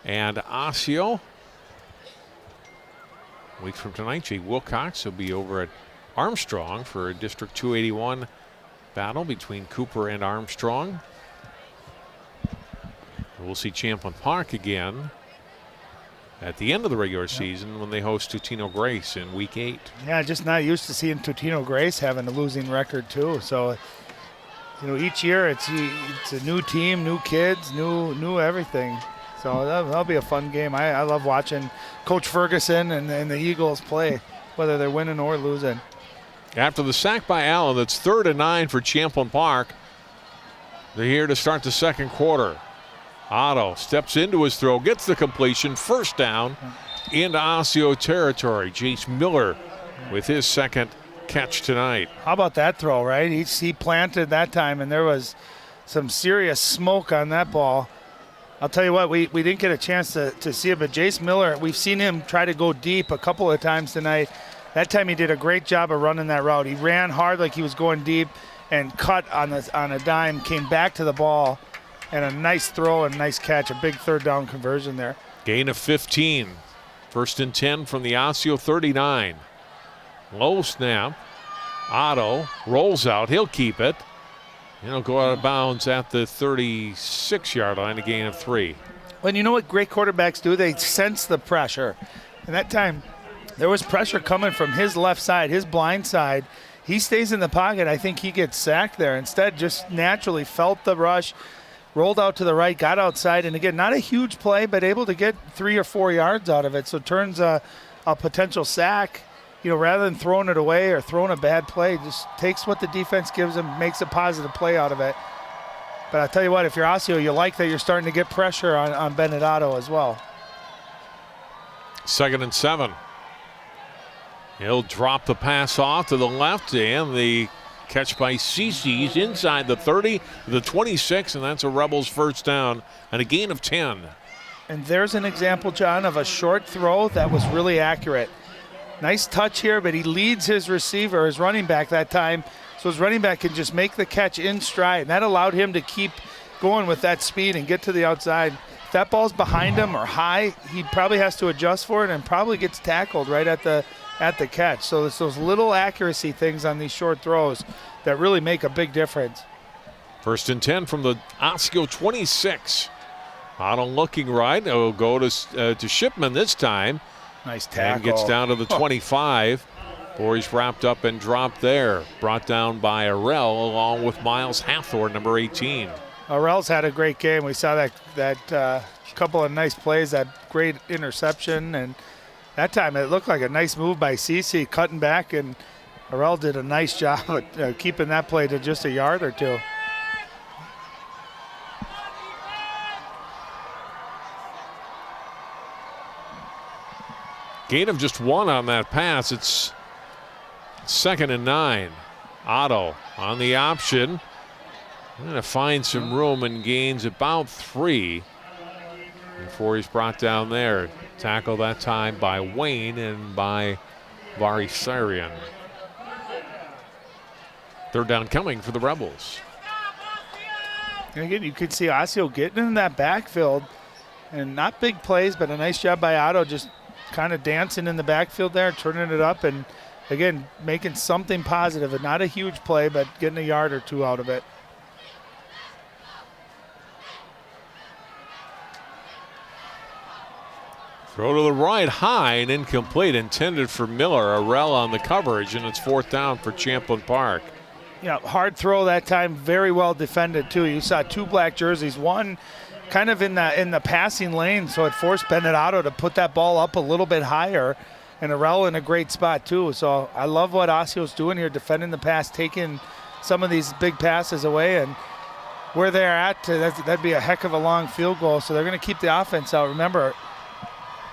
and Osseo. A week from tonight, Jay Wilcox will be over at Armstrong for a District 281 battle between Cooper and Armstrong. We'll see Champlin Park again at the end of the regular season when they host Totino Grace in Week 8. Yeah, just not used to seeing Totino Grace having a losing record too. So, each year it's a new team, new kids, new everything. So that'll be a fun game. I love watching Coach Ferguson and the Eagles play, whether they're winning or losing. After the sack by Allen, that's 3rd and 9 for Champlin Park. They're here to start the second quarter. Otto steps into his throw, gets the completion, first down into Osseo territory. Jace Miller with his second catch tonight. How about that throw, right? He planted that time, and there was some serious smoke on that ball. I'll tell you what, we didn't get a chance to see it, but Jace Miller, we've seen him try to go deep a couple of times tonight. That time he did a great job of running that route. He ran hard like he was going deep and cut on a dime, came back to the ball, and a nice throw and nice catch, a big third down conversion there. Gain of 15. 1st and 10 from the Osseo 39. Low snap. Otto rolls out. He'll keep it. And he'll go out of bounds at the 36-yard line, a gain of 3. Well, you know what great quarterbacks do? They sense the pressure. And that time, there was pressure coming from his left side, his blind side. He stays in the pocket. I think he gets sacked there. Instead, just naturally felt the rush, rolled out to the right, got outside. And again, not a huge play, but able to get 3 or 4 yards out of it. So turns a potential sack, rather than throwing it away or throwing a bad play, just takes what the defense gives him, makes a positive play out of it. But I'll tell you what, if you're Osseo, you like that you're starting to get pressure on Bennett Otto as well. 2nd and 7. He'll drop the pass off to the left, and the catch by Cece's inside the 30, the 26, and that's a Rebels first down and a gain of 10. And there's an example, John, of a short throw that was really accurate. Nice touch here, but he leads his receiver, his running back that time, so his running back can just make the catch in stride, and that allowed him to keep going with that speed and get to the outside. If that ball's behind him or high, he probably has to adjust for it and probably gets tackled right at the catch. So it's those little accuracy things on these short throws that really make a big difference. 1st and 10 from the Osseo 26. Otto looking right. It'll go to Shipman this time. Nice tackle. And gets down to the 25. Boys wrapped up and dropped there. Brought down by Arell along with Miles Hathor, number 18. Arell's had a great game. We saw that couple of nice plays, that great interception, and that time it looked like a nice move by Cece, cutting back, and Arell did a nice job at keeping that play to just a yard or two. Gain of just 1 on that pass. It's 2nd and 9. Otto on the option. Going to find some room and gains about 3 before he's brought down there. Tackle that time by Wayne and by Varisarian. 3rd down coming for the Rebels. And again, you could see Osseo getting in that backfield, and not big plays, but a nice job by Otto just kind of dancing in the backfield there, turning it up, and again, making something positive. And not a huge play, but getting a yard or two out of it. Throw to the right, high and incomplete, intended for Miller. Arell on the coverage, and it's 4th down for Champlin Park. Yeah, hard throw that time, very well defended too. You saw 2 black jerseys, one kind of in the passing lane, so it forced Benedetto to put that ball up a little bit higher, and Arell in a great spot too. So I love what Osseo's doing here, defending the pass, taking some of these big passes away, and where they're at, that'd be a heck of a long field goal. So they're going to keep the offense out. Remember,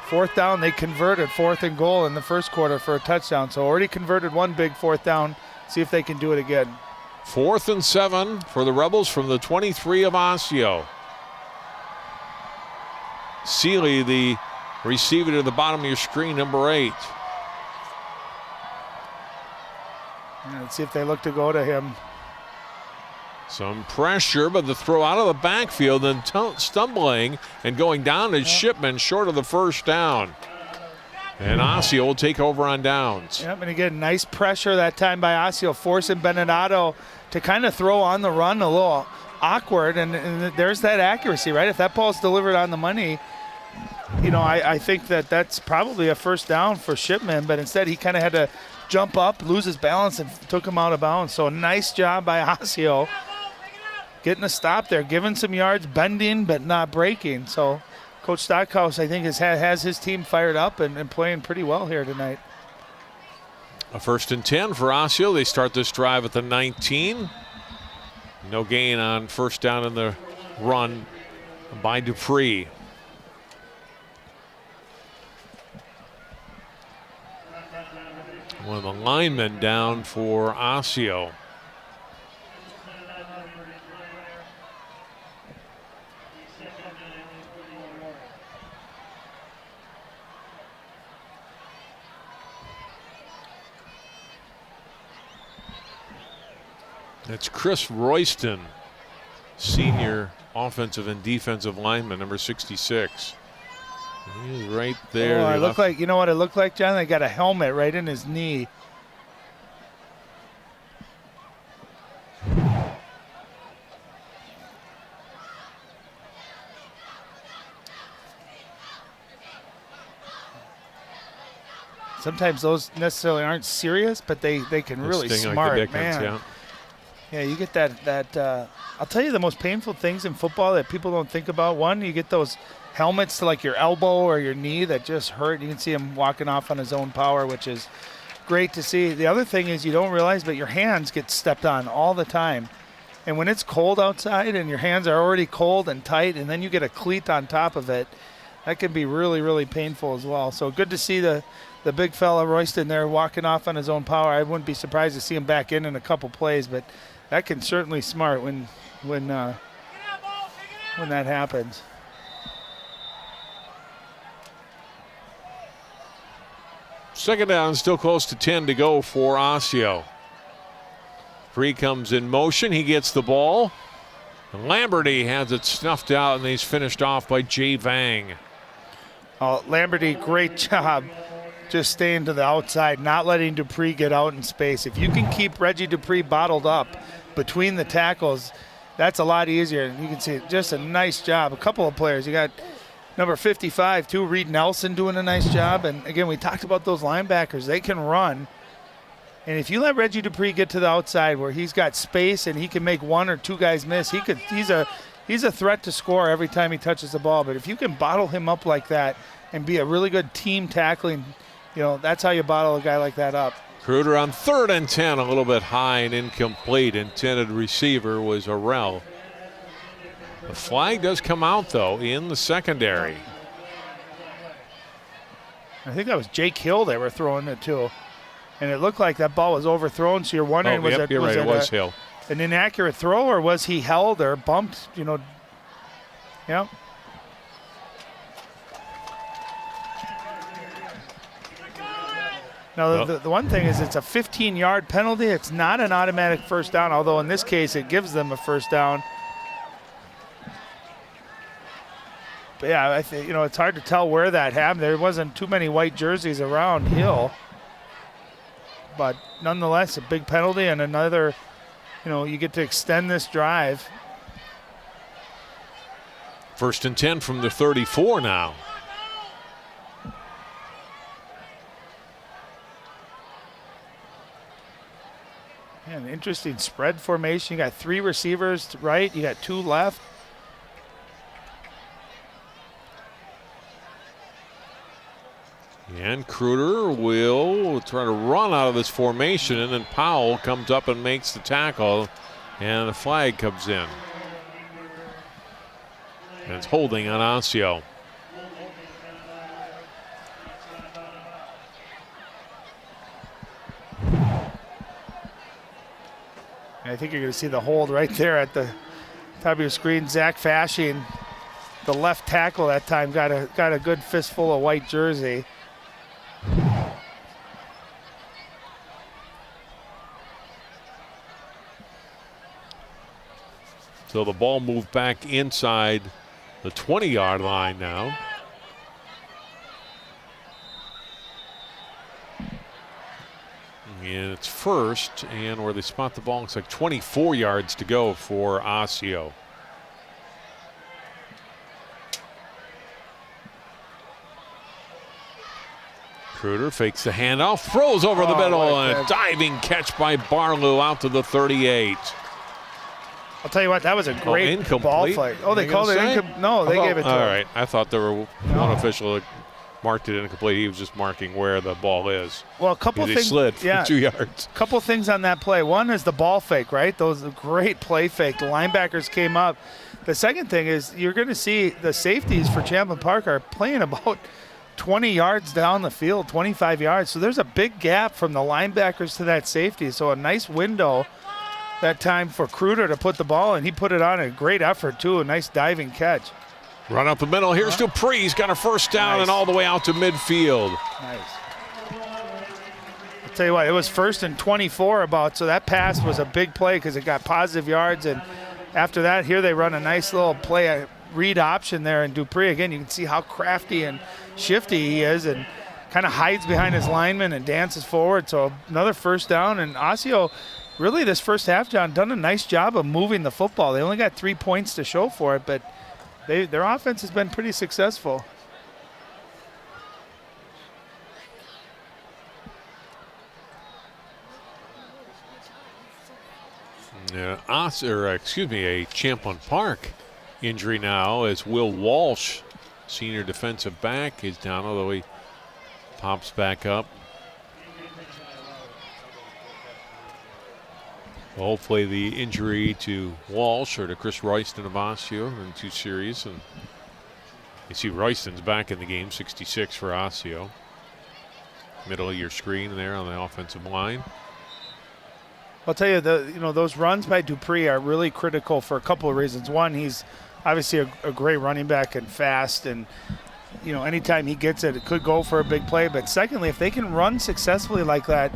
4th down, they converted 4th and goal in the first quarter for a touchdown. So already converted one big 4th down. See if they can do it again. 4th and 7 for the Rebels from the 23 of Osseo. Seeley, the receiver to the bottom of your screen, number 8. Let's see if they look to go to him. Some pressure, but the throw out of the backfield, then stumbling and going down is Shipman, short of the 1st down. And Osseo will take over on downs. Yep, and again, nice pressure that time by Osseo, forcing Benedetto to kind of throw on the run a little awkward, and there's that accuracy, right? If that ball's delivered on the money, you know, I think that's probably a 1st down for Shipman, but instead he kind of had to jump up, lose his balance, and took him out of bounds. So nice job by Osseo. Getting a stop there, giving some yards, bending but not breaking. So Coach Stockhouse, I think, has his team fired up and playing pretty well here tonight. A 1st and 10 for Osseo. They start this drive at the 19. No gain on 1st down in the run by Dupree. One of the linemen down for Osseo. That's Chris Royston, senior offensive and defensive lineman, number 66. He's right there. Oh, it looked like, you know what it looked like, John? They got a helmet right in his knee. Sometimes those necessarily aren't serious, but they can really smart, like man. Yeah. Yeah, you get that I'll tell you the most painful things in football that people don't think about. One, you get those helmets to like your elbow or your knee that just hurt. You can see him walking off on his own power, which is great to see. The other thing is you don't realize, but your hands get stepped on all the time. And when it's cold outside and your hands are already cold and tight, and then you get a cleat on top of it, that can be really, really painful as well. So good to see the big fella Royston there walking off on his own power. I wouldn't be surprised to see him back in a couple plays, but that can certainly smart when that happens. Second down, still close to 10 to go for Osseo. Free comes in motion. He gets the ball. Lamberty has it snuffed out, and he's finished off by Jay Vang. Lamberty, great job just staying to the outside, not letting Dupree get out in space. If you can keep Reggie Dupree bottled up between the tackles, that's a lot easier. And you can see just a nice job. A couple of players. You got number 55, too, Reed Nelson doing a nice job. And, again, we talked about those linebackers. They can run. And if you let Reggie Dupree get to the outside where he's got space and he can make one or two guys miss, he's a threat to score every time he touches the ball. But if you can bottle him up like that and be a really good team tackling, you know, that's how you bottle a guy like that up. Kruger on 3rd and 10, a little bit high and incomplete. Intended receiver was Arell. The flag does come out, though, in the secondary. I think that was Jake Hill they were throwing it to. And it looked like that ball was overthrown, so you're wondering, it was Hill. An inaccurate throw, or was he held or bumped, you know? Yeah. Now, the one thing is it's a 15-yard penalty. It's not an automatic first down, although in this case it gives them a first down. But yeah, I think, it's hard to tell where that happened. There wasn't too many white jerseys around Hill. But nonetheless, a big penalty and another, you get to extend this drive. 1st and 10 from the 34 now. Yeah, an interesting spread formation. You got 3 receivers to right, you got 2 left. And Kruder will try to run out of this formation, and then Powell comes up and makes the tackle, and the flag comes in. And it's holding on Osseo. I think you're going to see the hold right there at the top of your screen. Zach Fashing, the left tackle that time, got a good fistful of white jersey. So the ball moved back inside the 20-yard line now. And it's first, and where they spot the ball, looks like 24 yards to go for Osseo. Kruder fakes the handoff, throws over the middle, and a diving catch by Barlow out to the 38. I'll tell you what, that was a great ball flight. Oh, they called it incomplete. No, they gave it to him. All right, I thought there were one official that marked it incomplete. He was just marking where the ball is. Well, a couple things. He slid for 2 yards. A couple things on that play. One is the ball fake, right? Those are great play fake. The linebackers came up. The second thing is you're going to see the safeties for Champlin Park are playing about 20 yards down the field, 25 yards. So there's a big gap from the linebackers to that safety. So a nice window that time for Kruder to put the ball, and he put it on. A great effort, too. A nice diving catch. Run up the middle. Here's Dupree. He's got a first down and all the way out to midfield. Nice. I'll tell you what, it was 1st and 24 about, so that pass was a big play because it got positive yards. And after that, here they run a nice little play, read option there. And Dupree, again, you can see how crafty and shifty he is and kind of hides behind his lineman and dances forward. So another first down. And Osseo, really this first half, John, done a nice job of moving the football. They only got 3 points to show for it, but their offense has been pretty successful. A Champlin Park injury now as Will Walsh, senior defensive back, is down, although he pops back up. Hopefully the injury to Walsh or to Chris Royston of Osseo in 2 series. And you see Royston's back in the game, 66 for Osseo. Middle of your screen there on the offensive line. I'll tell you, those runs by Dupree are really critical for a couple of reasons. One, he's obviously a great running back and fast, and anytime he gets it, it could go for a big play. But secondly, if they can run successfully like that,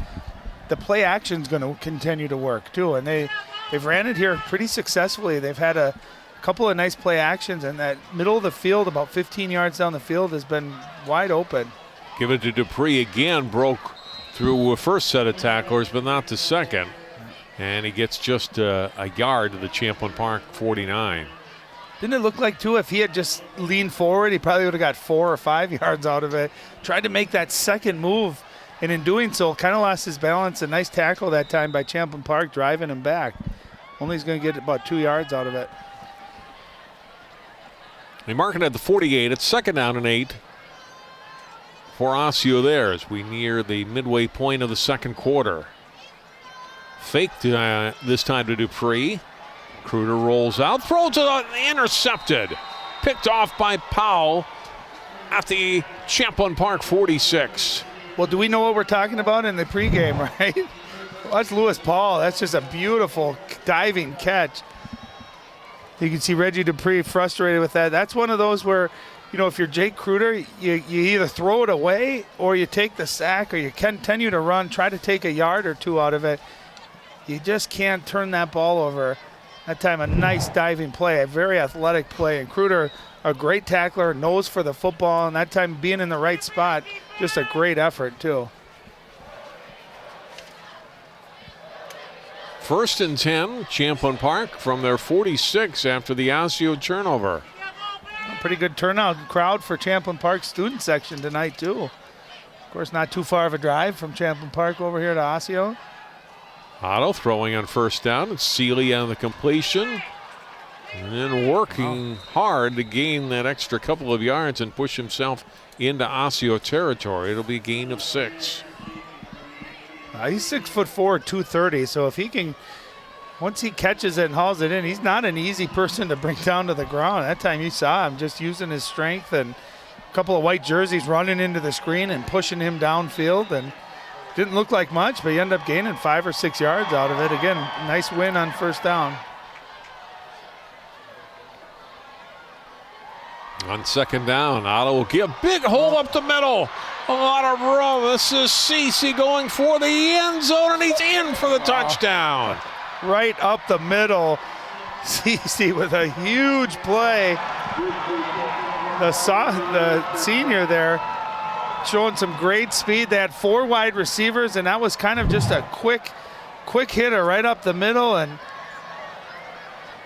the play action is going to continue to work too. And they've ran it here pretty successfully. They've had a couple of nice play actions, and that middle of the field, about 15 yards down the field, has been wide open. Give it to Dupree again, broke through a first set of tacklers, but not the second. And he gets just a yard to the Champlin Park 49. Didn't it look like, too, if he had just leaned forward, he probably would have got 4 or 5 yards out of it. Tried to make that second move, and in doing so, kind of lost his balance. A nice tackle that time by Champlin Park, driving him back. Only he's going to get about 2 yards out of it. They mark it at the 48. It's 2nd down and 8 for Osseo there as we near the midway point of the second quarter. Faked this time to Dupree. Kruder rolls out, throws it, intercepted. Picked off by Powell at the Champlin Park 46. Well, do we know what we're talking about in the pregame, right? Well, that's Lewis Paul. That's just a beautiful diving catch. You can see Reggie Dupree frustrated with that. That's one of those where, if you're Jake Kruder, you either throw it away or you take the sack or you continue to run, try to take a yard or 2 out of it. You just can't turn that ball over. That time a nice diving play, a very athletic play. And Kruder, a great tackler, nose for the football, and that time being in the right spot, just a great effort too. 1st and 10, Champlin Park from their 46 after the Osseo turnover. A pretty good turnout crowd for Champlin Park student section tonight too. Of course, not too far of a drive from Champlin Park over here to Osseo. Otto throwing on 1st down. It's Seeley on the completion. And then working hard to gain that extra couple of yards and push himself into Osseo territory. It'll be a gain of 6. He's 6'4", 230, so if he can, once he catches it and hauls it in, he's not an easy person to bring down to the ground. That time you saw him just using his strength and a couple of white jerseys running into the screen and pushing him downfield, and didn't look like much, but he ended up gaining 5 or 6 yards out of it. Again, nice win on 1st down. On 2nd down, Otto will give big hole up the middle. A lot of room. This is Cece going for the end zone, and he's in for the touchdown. Right up the middle. Cece with a huge play. The senior there showing some great speed. They had 4 wide receivers, and that was kind of just a quick hitter right up the middle, and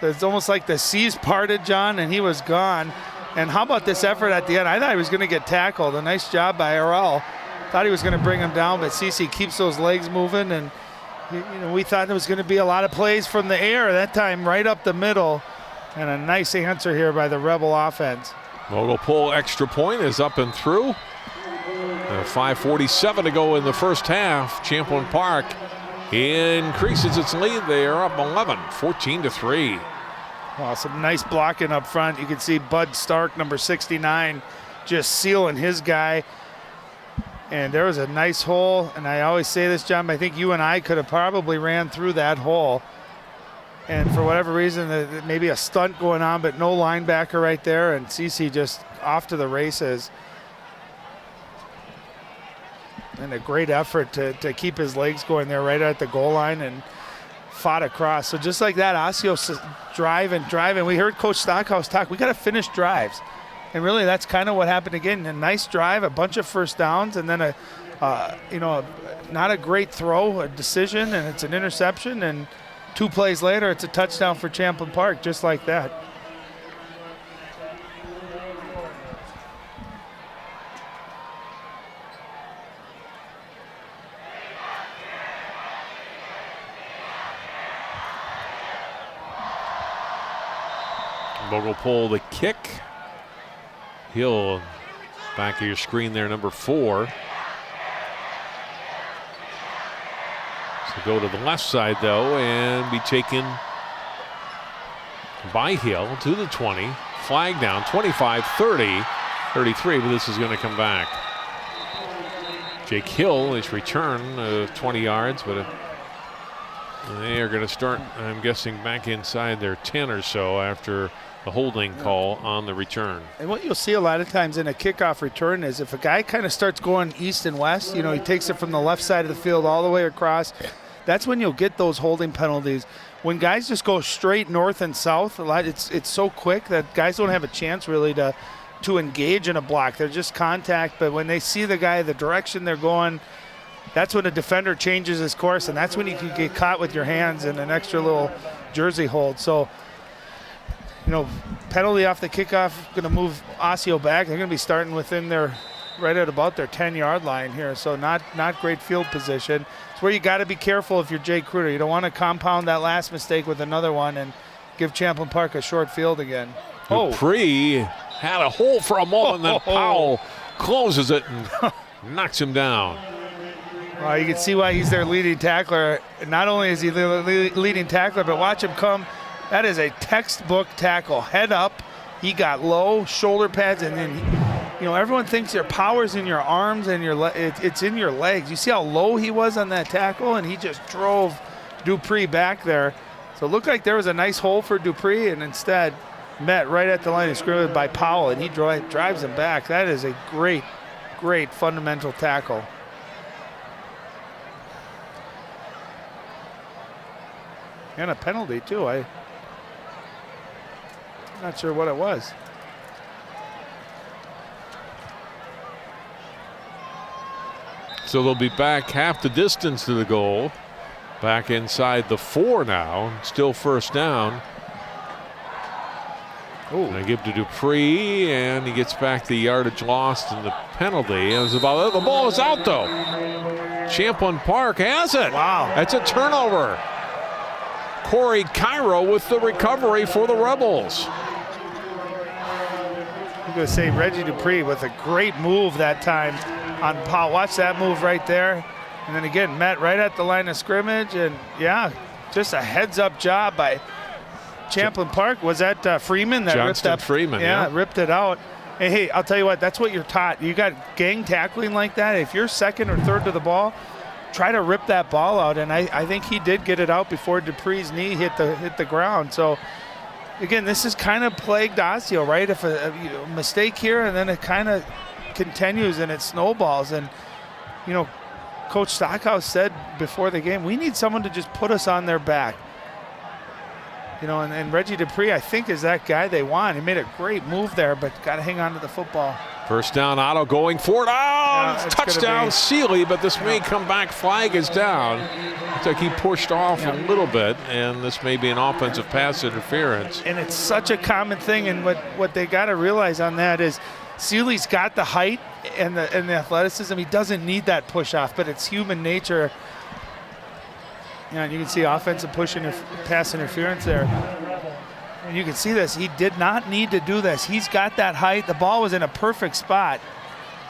it's almost like the seas parted, John, and he was gone. And how about this effort at the end? I thought he was going to get tackled. A nice job by RL. Thought he was going to bring him down, but Cece keeps those legs moving, and we thought there was going to be a lot of plays from the air. That time right up the middle, and a nice answer here by the Rebel offense. Mogul pull extra point is up and through. 5:47 to go in the 1st half. Champlin Park increases its lead. They are up 11, 14-3. Well, some nice blocking up front. You can see Bud Stark, number 69, just sealing his guy. And there was a nice hole. And I always say this, John, but I think you and I could have probably ran through that hole. And for whatever reason, maybe a stunt going on, but no linebacker right there. And CC just off to the races. And a great effort to keep his legs going there right at the goal line and fought across. So just like that, Osseo drive. And we heard Coach Stockhouse talk, we got to finish drives. And really that's kind of what happened again. A nice drive, a bunch of 1st downs, and then not a great throw, a decision, and it's an interception. And 2 plays later, it's a touchdown for Champlin Park, just like that. Bogle pull the kick. Hill, back of your screen there, number 4. So go to the left side though and be taken by Hill to the 20. Flag down, 25, 30, 33, but this is going to come back. Jake Hill is return of 20 yards, but they are going to start, I'm guessing, back inside their 10 or so after the holding call on the return. And what you'll see a lot of times in a kickoff return is if a guy kind of starts going east and west, he takes it from the left side of the field all the way across, that's when you'll get those holding penalties. When guys just go straight north and south, it's so quick that guys don't have a chance really to engage in a block. They're just contact, but when they see the guy, the direction they're going, that's when a defender changes his course, and that's when you can get caught with your hands in an extra little jersey hold. So, penalty off the kickoff, going to move Osseo back. They're going to be starting within right at about their 10-yard line here. So not great field position. It's where you got to be careful if you're Jay Kruder. You don't want to compound that last mistake with another one and give Champlin Park a short field again. Dupree had a hole for a moment, then Powell closes it and knocks him down. Well, you can see why he's their leading tackler. Not only is he the leading tackler, but watch him come. That is a textbook tackle. Head up. He got low, shoulder pads, and then, everyone thinks your power's in your arms and it's in your legs. You see how low he was on that tackle, and he just drove Dupree back there. So it looked like there was a nice hole for Dupree, and instead met right at the line of scrimmage by Powell, and he drives him back. That is a great, great fundamental tackle. And a penalty, too. Not sure what it was. So they'll be back half the distance to the goal. Back inside the 4 now. Still first down. And they give to Dupree, and he gets back the yardage lost in the penalty. It was about, the ball is out though. Champlin Park has it. Wow. That's a turnover. Corey Cairo with the recovery for the Rebels. I'm going to say Reggie Dupree with a great move that time on Paul. Watch that move right there. And then again, met right at the line of scrimmage. And yeah, just a heads up job by Champlin Park. Was that Freeman that Johnston ripped that? Freeman, yeah, ripped it out. Hey, I'll tell you what, that's what you're taught. You got gang tackling like that. If you're second or third to the ball, try to rip that ball out. And I think he did get it out before Dupree's knee hit the ground. So again, this is kind of plagued Osseo, right? If a mistake here, and then it kind of continues and it snowballs. And you know, Coach Stockhouse said before the game, we need someone to just put us on their back. You know, and Reggie Dupree, I think, is that guy they want. He made a great move there, but got to hang on to the football. First down, Otto going for it. It's Touchdown, Seeley, but this may come back. Flag is down. Looks like he pushed off a little bit, and this may be an offensive pass interference. And it's such a common thing, and what they got to realize on that is Seeley's got the height and the athleticism. He doesn't need that push off, but it's human nature. And you can see offensive pass interference there. And you can see this. He did not need to do this. He's got that height. The ball was in a perfect spot.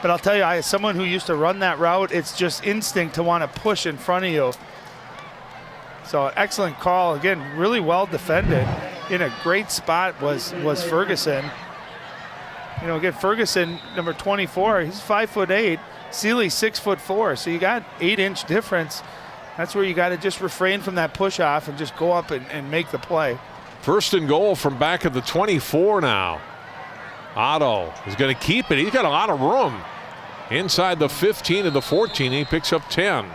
But I'll tell you, as someone who used to run that route, it's just instinct to want to push in front of you. So excellent call. Again, really well defended. In a great spot was Ferguson. You know, again, Ferguson, number 24, he's 5'8". Seeley, 6'4". So you got 8-inch difference. That's where you got to just refrain from that push off and just go up and make the play. First and goal from back at the 24 now. Otto is going to keep it. He's got a lot of room. Inside the 15 to the 14, he picks up 10.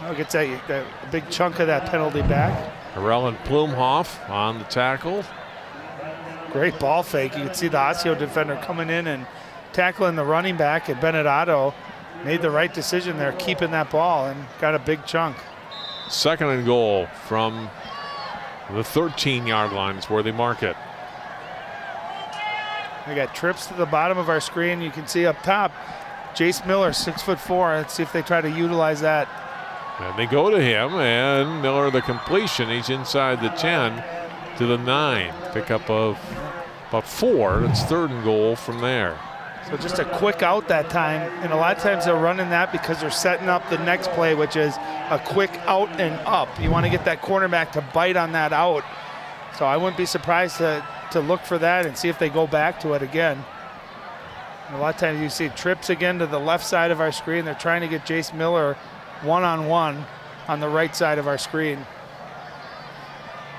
Oh, gets that big chunk of that penalty back. Harrell and Plumhoff on the tackle. Great ball fake. You can see the Osseo defender coming in and tackling the running back, and Bennett Otto made the right decision there, keeping that ball, and got a big chunk. Second and goal from the 13-yard line is where they mark it. We got trips to the bottom of our screen. You can see up top, Jace Miller, 6'4". Let's see if they try to utilize that. And they go to him, and Miller the completion. He's inside the 10 to the 9. Pickup of about 4. It's third and goal from there. So just a quick out that time, and a lot of times they're running that because they're setting up the next play, which is a quick out and up. You want to get that cornerback to bite on that out. So I wouldn't be surprised to look for that and see if they go back to it again. And a lot of times you see trips again to the left side of our screen. They're trying to get Jace Miller one-on-one on the right side of our screen.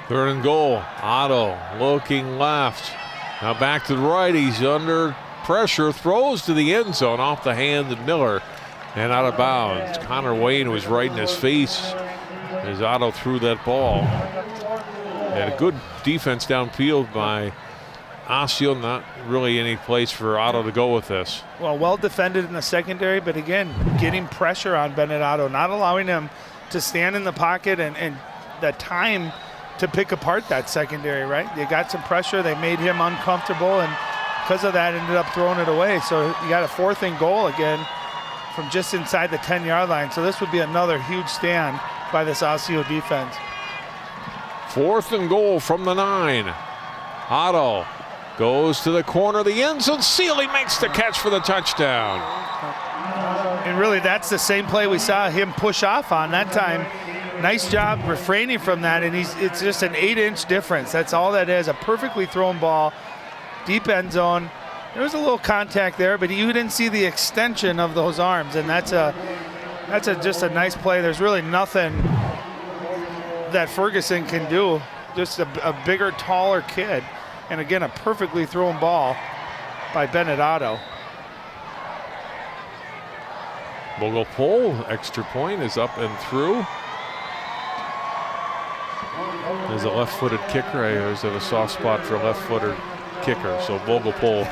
Third and goal. Otto looking left. Now back to the right. He's under pressure, throws to the end zone off the hand of Miller and out of bounds. Connor Wayne was right in his face as Otto threw that ball. And a good defense downfield by Osseo. Not really any place for Otto to go with this. Well defended in the secondary, but again, getting pressure on Bennett Otto, not allowing him to stand in the pocket and the time to pick apart that secondary, right? They got some pressure, they made him uncomfortable, and because of that, ended up throwing it away. So you got a 4th and goal again from just inside the 10-yard line. So this would be another huge stand by this Osseo defense. 4th and goal from the 9. Otto goes to the corner of the end zone. Seeley makes the catch for the touchdown. And really, that's the same play we saw him push off on that time. Nice job refraining from that, and it's just an 8-inch difference. That's all that is, a perfectly thrown ball. Deep end zone. There was a little contact there, but you didn't see the extension of those arms, and that's just a nice play. There's really nothing that Ferguson can do. Just a bigger, taller kid, and again, a perfectly thrown ball by Bennett Otto. Bogle pull, extra point is up and through. As a left-footed kicker, I always have a soft spot for a left-footed kicker. So Vogelpohl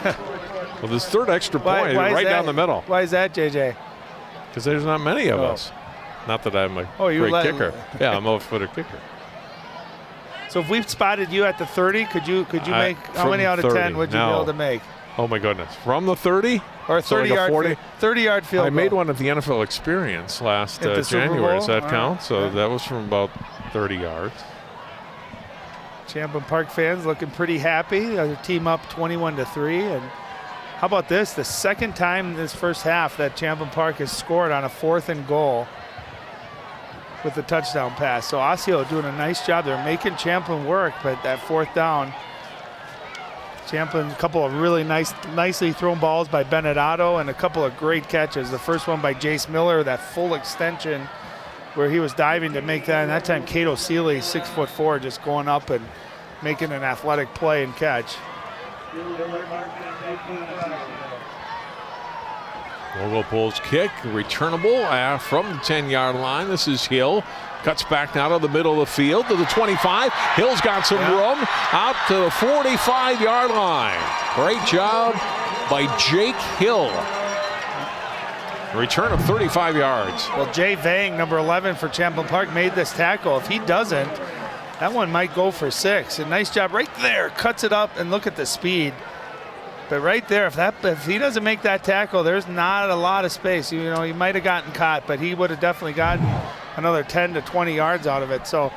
with his third extra point right down the middle. Why is that, JJ? Because there's not many of us. Not that I'm a great kicker. Yeah, I'm a left-footed kicker. So if we've spotted you at the 30, could you make, how many out of 10 would you be able to make? Oh my goodness. From the 30? Or a 30-yard field I goal. made one at the NFL Experience last January. Does that count? So that was from about 30 yards. Champlin Park fans looking pretty happy. The team up 21-3. And how about this? The second time this first half that Champlin Park has scored on a 4th and goal with the touchdown pass. So Osseo doing a nice job. They're making Champlin work, but that 4th down, Champlin, a couple of really nicely thrown balls by Bennett Otto and a couple of great catches. The first one by Jace Miller, that full extension where he was diving to make that. And that time, Cato Seeley, 6'4", just going up and making an athletic play and catch. Vogelpohl's kick, returnable from the 10-yard line. This is Hill. Cuts back now to the middle of the field to the 25. Hill's got some room out to the 45-yard line. Great job by Jake Hill. Return of 35 yards. Well, Jay Vang, number 11 for Champlin Park, made this tackle. If he doesn't, that one might go for 6. A nice job right there. Cuts it up, and look at the speed. But right there, if he doesn't make that tackle, there's not a lot of space. You know, he might have gotten caught, but he would have definitely gotten another 10 to 20 yards out of it. So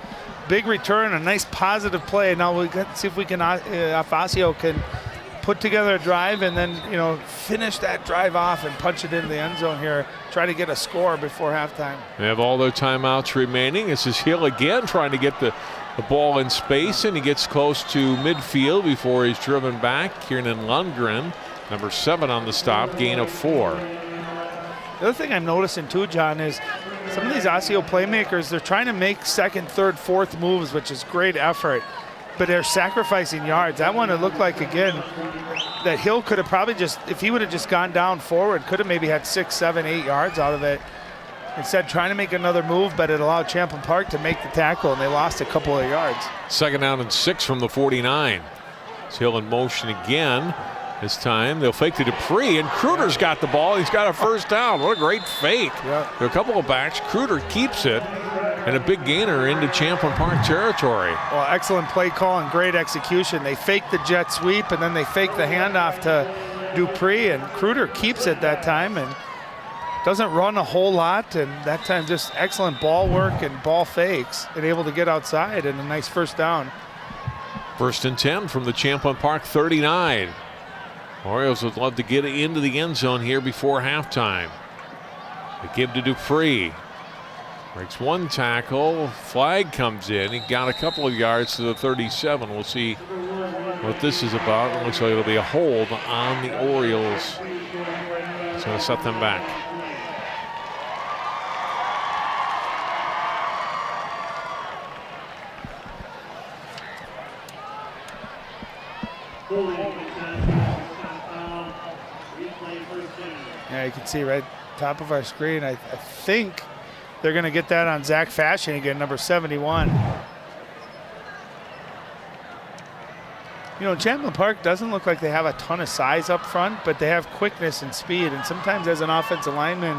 big return, a nice positive play. Now we can see if we can, if Osseo can put together a drive and then, you know, finish that drive off and punch it into the end zone here. Try to get a score before halftime. They have all their timeouts remaining. This is Hill again trying to get the ball in space, and he gets close to midfield before he's driven back. Kieran Lundgren, number 7 on the stop, gain of 4. The other thing I'm noticing too, John, is some of these Osseo playmakers, they're trying to make 2nd, 3rd, 4th moves, which is great effort, but they're sacrificing yards. That one, it looked like, again, that Hill could have probably just, if he would have just gone down forward, could have maybe had 6, 7, 8 yards out of it. Instead, trying to make another move, but it allowed Champlin Park to make the tackle, and they lost a couple of yards. 2nd down and 6 from the 49. It's Hill in motion again. This time they'll fake to Dupree, and Kruder's got the ball. He's got a 1st down. What a great fake. Yeah. There are a couple of backs. Kruder keeps it, and a big gainer into Champlin Park territory. Well, excellent play call and great execution. They fake the jet sweep, and then they fake the handoff to Dupree, and Kruder keeps it that time and doesn't run a whole lot, and that time just excellent ball work and ball fakes and able to get outside and a nice 1st down. 1st and 10 from the Champlin Park 39. Orioles would love to get into the end zone here before halftime. They give to Dupree. Breaks one tackle. Flag comes in. He got a couple of yards to the 37. We'll see what this is about. It looks like it'll be a hold on the Orioles. It's going to set them back. Yeah, you can see right top of our screen. I think they're going to get that on Zach Fashion again, number 71. You know, Champlin Park doesn't look like they have a ton of size up front, but they have quickness and speed. And sometimes as an offensive lineman,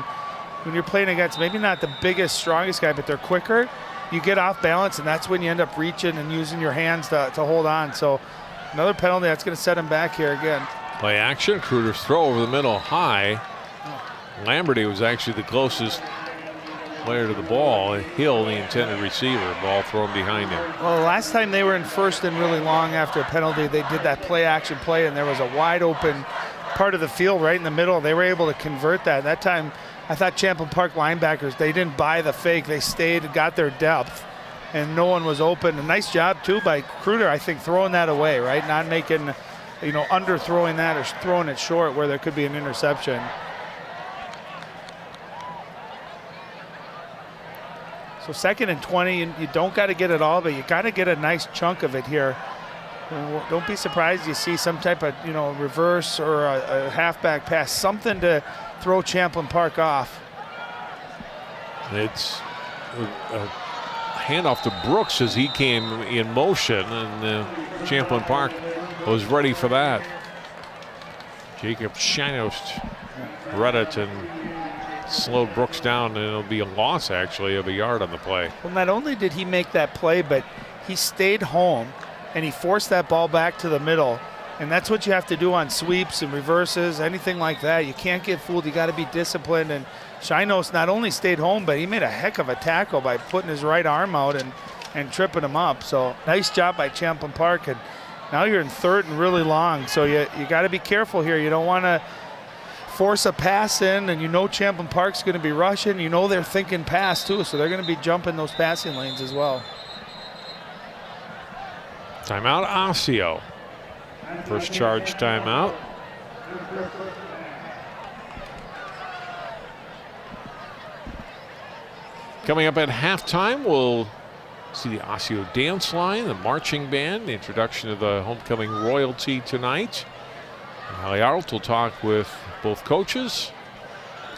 when you're playing against maybe not the biggest, strongest guy, but they're quicker, you get off balance, and that's when you end up reaching and using your hands to hold on. So another penalty that's going to set him back here again. Play action. Kruder's throw over the middle high. Lamberty was actually the closest player to the ball. Hill, the intended receiver, ball thrown behind him. Well, the last time they were in 1st and really long after a penalty, they did that play action play, and there was a wide open part of the field right in the middle. They were able to convert that. That time, I thought Champlin Park linebackers, they didn't buy the fake. They stayed and got their depth, and no one was open. A nice job, too, by Kruder, I think, throwing that away, right? Not making, you know, underthrowing that or throwing it short where there could be an interception. So 2nd and 20, you don't got to get it all, but you got to get a nice chunk of it here. Don't be surprised you see some type of, you know, reverse or a halfback pass, something to throw Champlin Park off. It's a handoff to Brooks as he came in motion, and Champlin Park was ready for that. Jacob Shinost read it and slowed Brooks down, and it'll be a loss actually of a yard on the play. Well, not only did he make that play, but he stayed home and he forced that ball back to the middle. And that's what you have to do on sweeps and reverses, anything like that. You can't get fooled. You got to be disciplined. And Shinos not only stayed home, but he made a heck of a tackle by putting his right arm out and tripping him up. So nice job by Champlin Park. And now you're in third and really long. So you got to be careful here. You don't want to force a pass in, and you know Champlin Park's going to be rushing. You know they're thinking pass too, so they're going to be jumping those passing lanes as well. Timeout, Osseo. First charge timeout. Coming up at halftime, we'll see the Osseo dance line, the marching band, the introduction of the homecoming royalty tonight. Hallie Arlt will talk with both coaches.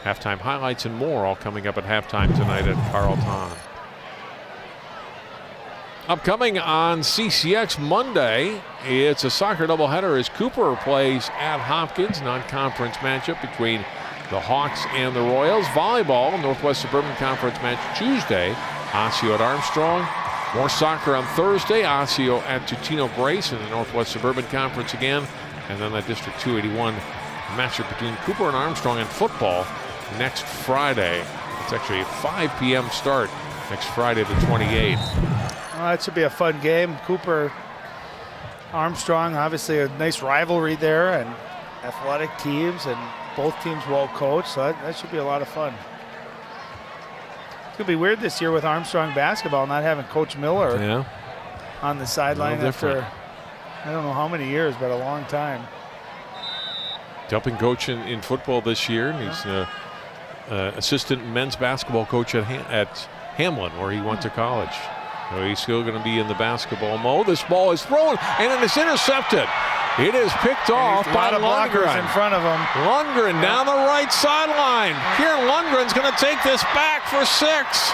Halftime highlights and more all coming up at halftime tonight at Carlton. Upcoming on CCX Monday, it's a soccer doubleheader as Cooper plays at Hopkins, non-conference matchup between the Hawks and the Royals. Volleyball, Northwest Suburban Conference match Tuesday, Osseo at Armstrong. More soccer on Thursday, Osseo at Tutino Grace in the Northwest Suburban Conference again. And then that District 281 matchup between Cooper and Armstrong in football next Friday. It's actually a 5 p.m. start next Friday the 28th. Well, that should be a fun game. Cooper, Armstrong, obviously a nice rivalry there, and athletic teams, and both teams well coached, so that should be a lot of fun. It's going to be weird this year with Armstrong basketball not having Coach Miller on the sideline after I don't know how many years, but a long time. Helping coach in football this year, and he's assistant men's basketball coach at Hamlin, where he went to college. So he's still going to be in the basketball mode. This ball is thrown, and it is intercepted. It is picked off by Lundgren. In front of him. Lundgren down the right sideline. Kieran Lundgren's going to take this back for 6.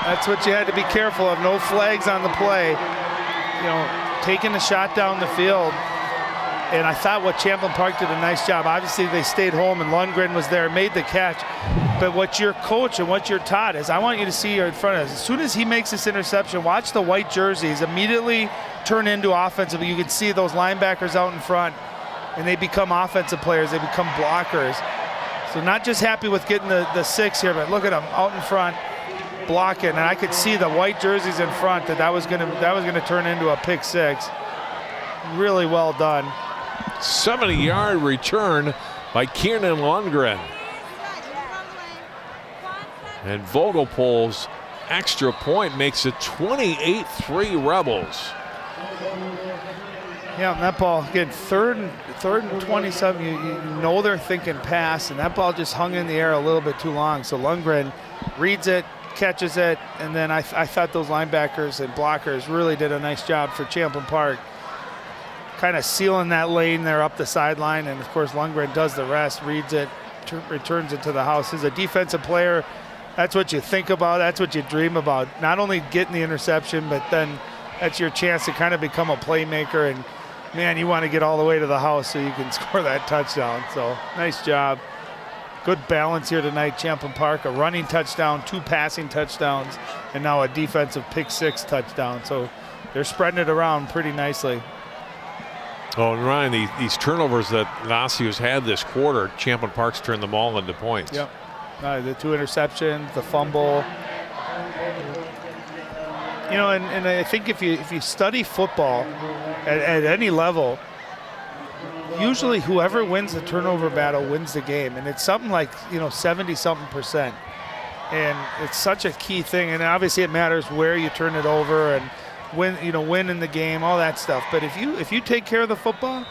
That's what you had to be careful of. No flags on the play. You know, taking the shot down the field. And I thought what Champlin Park did a nice job. Obviously, they stayed home, and Lundgren was there, made the catch. But what your coach and what you're taught is, I want you to see here in front of us. As soon as he makes this interception, watch the white jerseys immediately turn into offensive. You can see those linebackers out in front, and they become offensive players. They become blockers. So not just happy with getting the 6 here, but look at them out in front, blocking. And I could see the white jerseys in front that was gonna turn into a pick 6. Really well done. 70-yard return by Kieran Lundgren. And Vogelpohl's extra point makes it 28-3 Rebels. Yeah, and that ball, again, third and 27, you know they're thinking pass, and that ball just hung in the air a little bit too long. So Lundgren reads it, catches it, and then I thought those linebackers and blockers really did a nice job for Champlin Park, kind of sealing that lane there up the sideline. And of course Lundgren does the rest, reads it, returns it to the house. As a defensive player, that's what you think about, that's what you dream about. Not only getting the interception, but then that's your chance to kind of become a playmaker. And man, you want to get all the way to the house so you can score that touchdown. So nice job. Good balance here tonight, Champlin Park. A running touchdown, 2 passing touchdowns, and now a defensive pick 6 touchdown. So they're spreading it around pretty nicely. Oh, and Ryan, these turnovers that Osseo's had this quarter, Champlin Park's turned them all into points. Yep. The 2 interceptions, the fumble. You know, and I think if you study football at any level, usually whoever wins the turnover battle wins the game. And it's something like, 70-something%. And it's such a key thing. And obviously it matters where you turn it over and win in the game, all that stuff. But if you take care of the football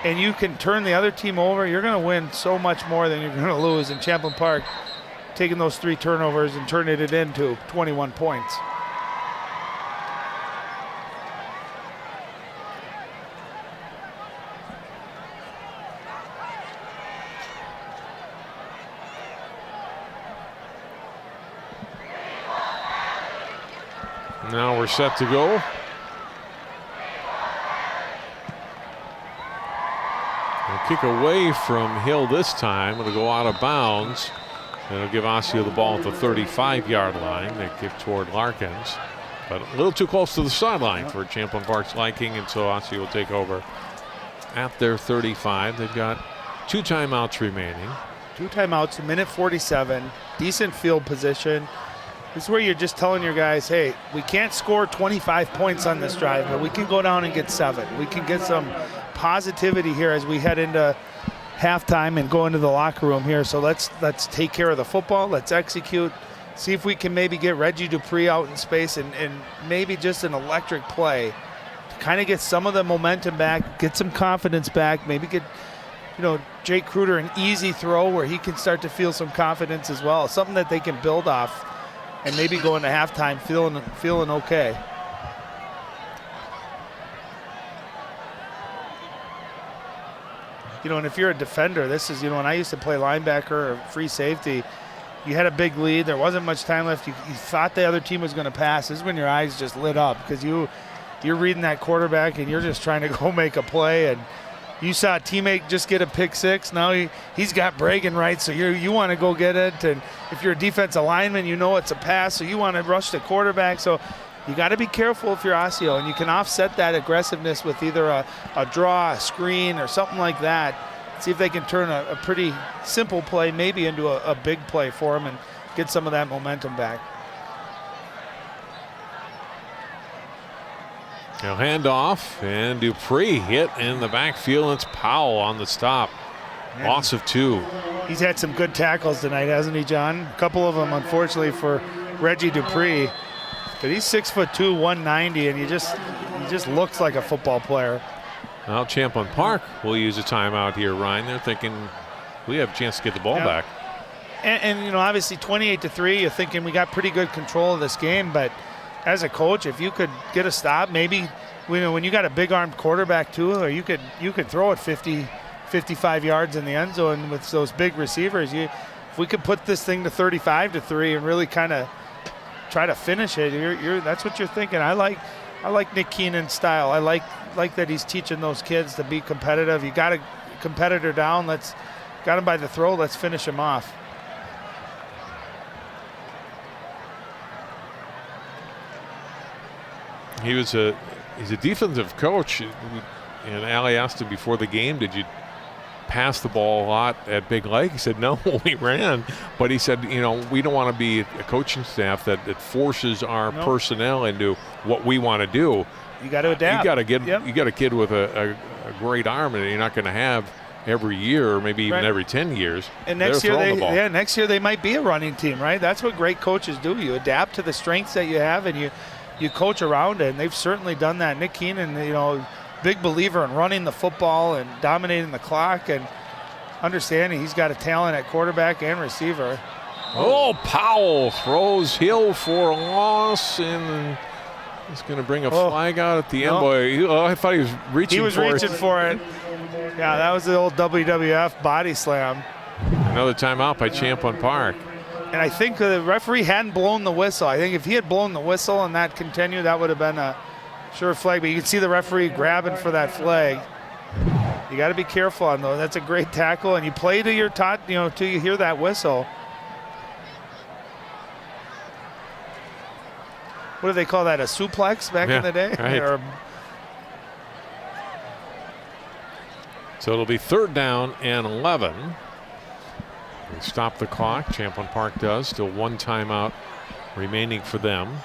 and you can turn the other team over, you're going to win so much more than you're going to lose. In Champlin Park, taking those 3 turnovers and turning it into 21 points. Now we're set to go. A kick away from Hill this time. It'll go out of bounds. It'll give Osseo the ball at the 35-yard line. They give toward Larkins, but a little too close to the sideline for Champlin Park's liking, and so Osseo will take over at their 35. They've got 2 timeouts remaining. 2 timeouts, a minute 47, decent field position. This is where you're just telling your guys, hey, we can't score 25 points on this drive, but we can go down and get 7. We can get some positivity here as we head into halftime and go into the locker room here. So let's take care of the football. Let's execute. See if we can maybe get Reggie Dupree out in space and maybe just an electric play to kind of get some of the momentum back, get some confidence back, maybe get, Jake Kruder an easy throw where he can start to feel some confidence as well. Something that they can build off and maybe go into halftime feeling okay. And if you're a defender, this is, when I used to play linebacker or free safety, you had a big lead. There wasn't much time left. You thought the other team was going to pass. This is when your eyes just lit up because you're reading that quarterback and you're just trying to go make a play. And you saw a teammate just get a pick 6. Now he's got bragging rights, so you want to go get it. And if you're a defensive lineman, it's a pass, so you want to rush the quarterback. So you got to be careful if you're Osseo, and you can offset that aggressiveness with either a draw, a screen, or something like that. See if they can turn a pretty simple play maybe into a big play for them and get some of that momentum back. Now handoff, and Dupree hit in the backfield. It's Powell on the stop. Loss of 2. He's had some good tackles tonight, hasn't he, John? A couple of them, unfortunately, for Reggie Dupree. But he's 6'2", 190, and he just looks like a football player. Now Champlin Park will use a timeout here, Ryan. They're thinking we have a chance to get the ball back. And obviously 28-3, you're thinking we got pretty good control of this game. But as a coach, if you could get a stop, maybe when you got a big-armed quarterback too, or you could throw it 50, 55 yards in the end zone with those big receivers. If we could put this thing to 35-3 and really kind of try to finish it, that's what you're thinking. I like Nick Keenan's style. I like that he's teaching those kids to be competitive. You got a competitor down. Got him by the throat. Let's finish him off. He's a defensive coach, and Allie asked him before the game, did you pass the ball a lot at Big Lake? He said, no, we ran. But he said, we don't want to be a coaching staff that forces our personnel into what we want to do. You got to adapt. You got a kid with a great arm, and you're not going to have every year, or maybe even every 10 years. And next year they might be a running team, right? That's what great coaches do. You adapt to the strengths that you have, and you coach around it. And they've certainly done that. Nick Keenan, big believer in running the football and dominating the clock, and understanding he's got a talent at quarterback and receiver. Oh, Powell throws Hill for a loss, and he's going to bring a flag out at the end. Boy, I thought he was reaching for it. He was reaching for it. Yeah, that was the old WWF body slam. Another timeout by Champlin Park. And I think the referee hadn't blown the whistle. I think if he had blown the whistle and that continued, that would have been a sure flag. But you can see the referee grabbing for that flag. You got to be careful on those. That's a great tackle, and you play to your till you hear that whistle. What do they call that? A suplex back in the day? Right. So it'll be 3rd down and 11. They stop the clock. Champlin Park does. Still 1 timeout remaining for them.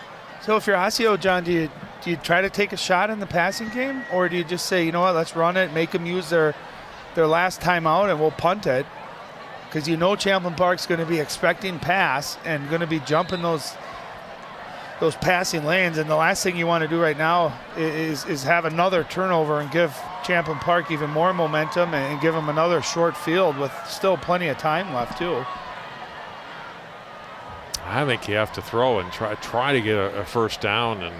So if you're Osseo, John, do you try to take a shot in the passing game, or do you just say, let's run it, make them use their last timeout, and we'll punt it? Because Champlin Park's going to be expecting pass and going to be jumping those passing lanes, and the last thing you want to do right now is have another turnover and give Champlin Park even more momentum and give them another short field with still plenty of time left too. I think you have to throw and try to get a first down and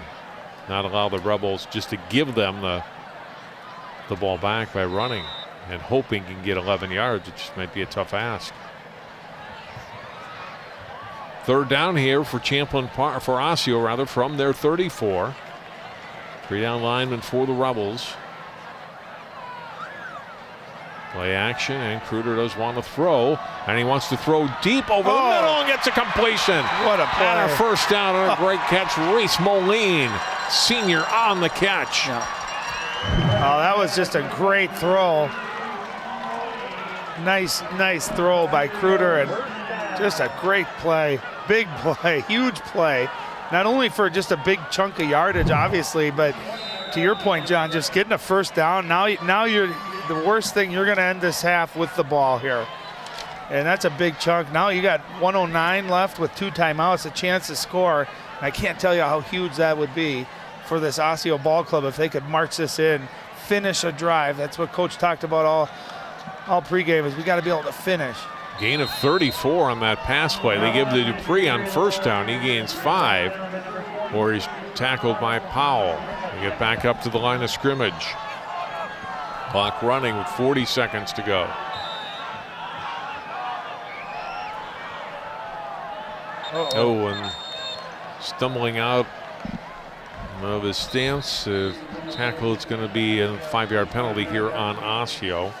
not allow the Rebels just to give them the ball back by running and hoping you can get 11 yards. It just might be a tough ask. Third down here for Champlin Park, for Osseo rather, from their 34. 3 down linemen for the Rebels. Play action, and Kruder does want to throw, and he wants to throw deep over the middle and gets a completion. What a play. And a first down and a great catch. Reese Moline, senior, on the catch. Yeah. Oh, that was just a great throw. Nice throw by Kruder, and just a great play. Big play, huge play. Not only for just a big chunk of yardage, obviously, but to your point, John, just getting a first down. Now you're the worst thing, you're going to end this half with the ball here. And that's a big chunk. Now you got 109 left with 2 timeouts, a chance to score. I can't tell you how huge that would be for this Osseo ball club if they could march this in, finish a drive. That's what Coach talked about all pregame, is we got to be able to finish. Gain of 34 on that pass play. They give to Dupree on first down. He gains 5, or he's tackled by Powell. They get back up to the line of scrimmage. Clock running with 40 seconds to go. Oh, and stumbling out of his stance. Tackle, it's going to be a 5-yard penalty here on Osseo.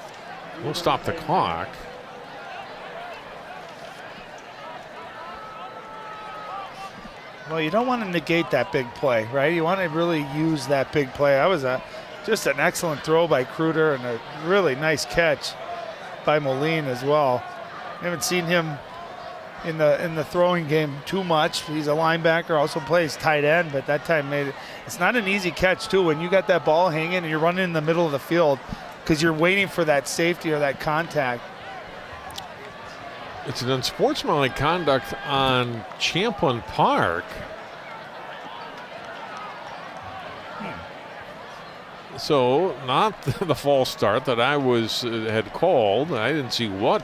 We'll stop the clock. Well, you don't want to negate that big play, right? You want to really use that big play. That was just an excellent throw by Kruder and a really nice catch by Moline as well. I haven't seen him in the throwing game too much. He's a linebacker, also plays tight end, but that time it's not an easy catch too when you got that ball hanging and you're running in the middle of the field because you're waiting for that safety or that contact. It's an unsportsmanlike conduct on Champlin Park. So not the false start that I had called. I didn't see what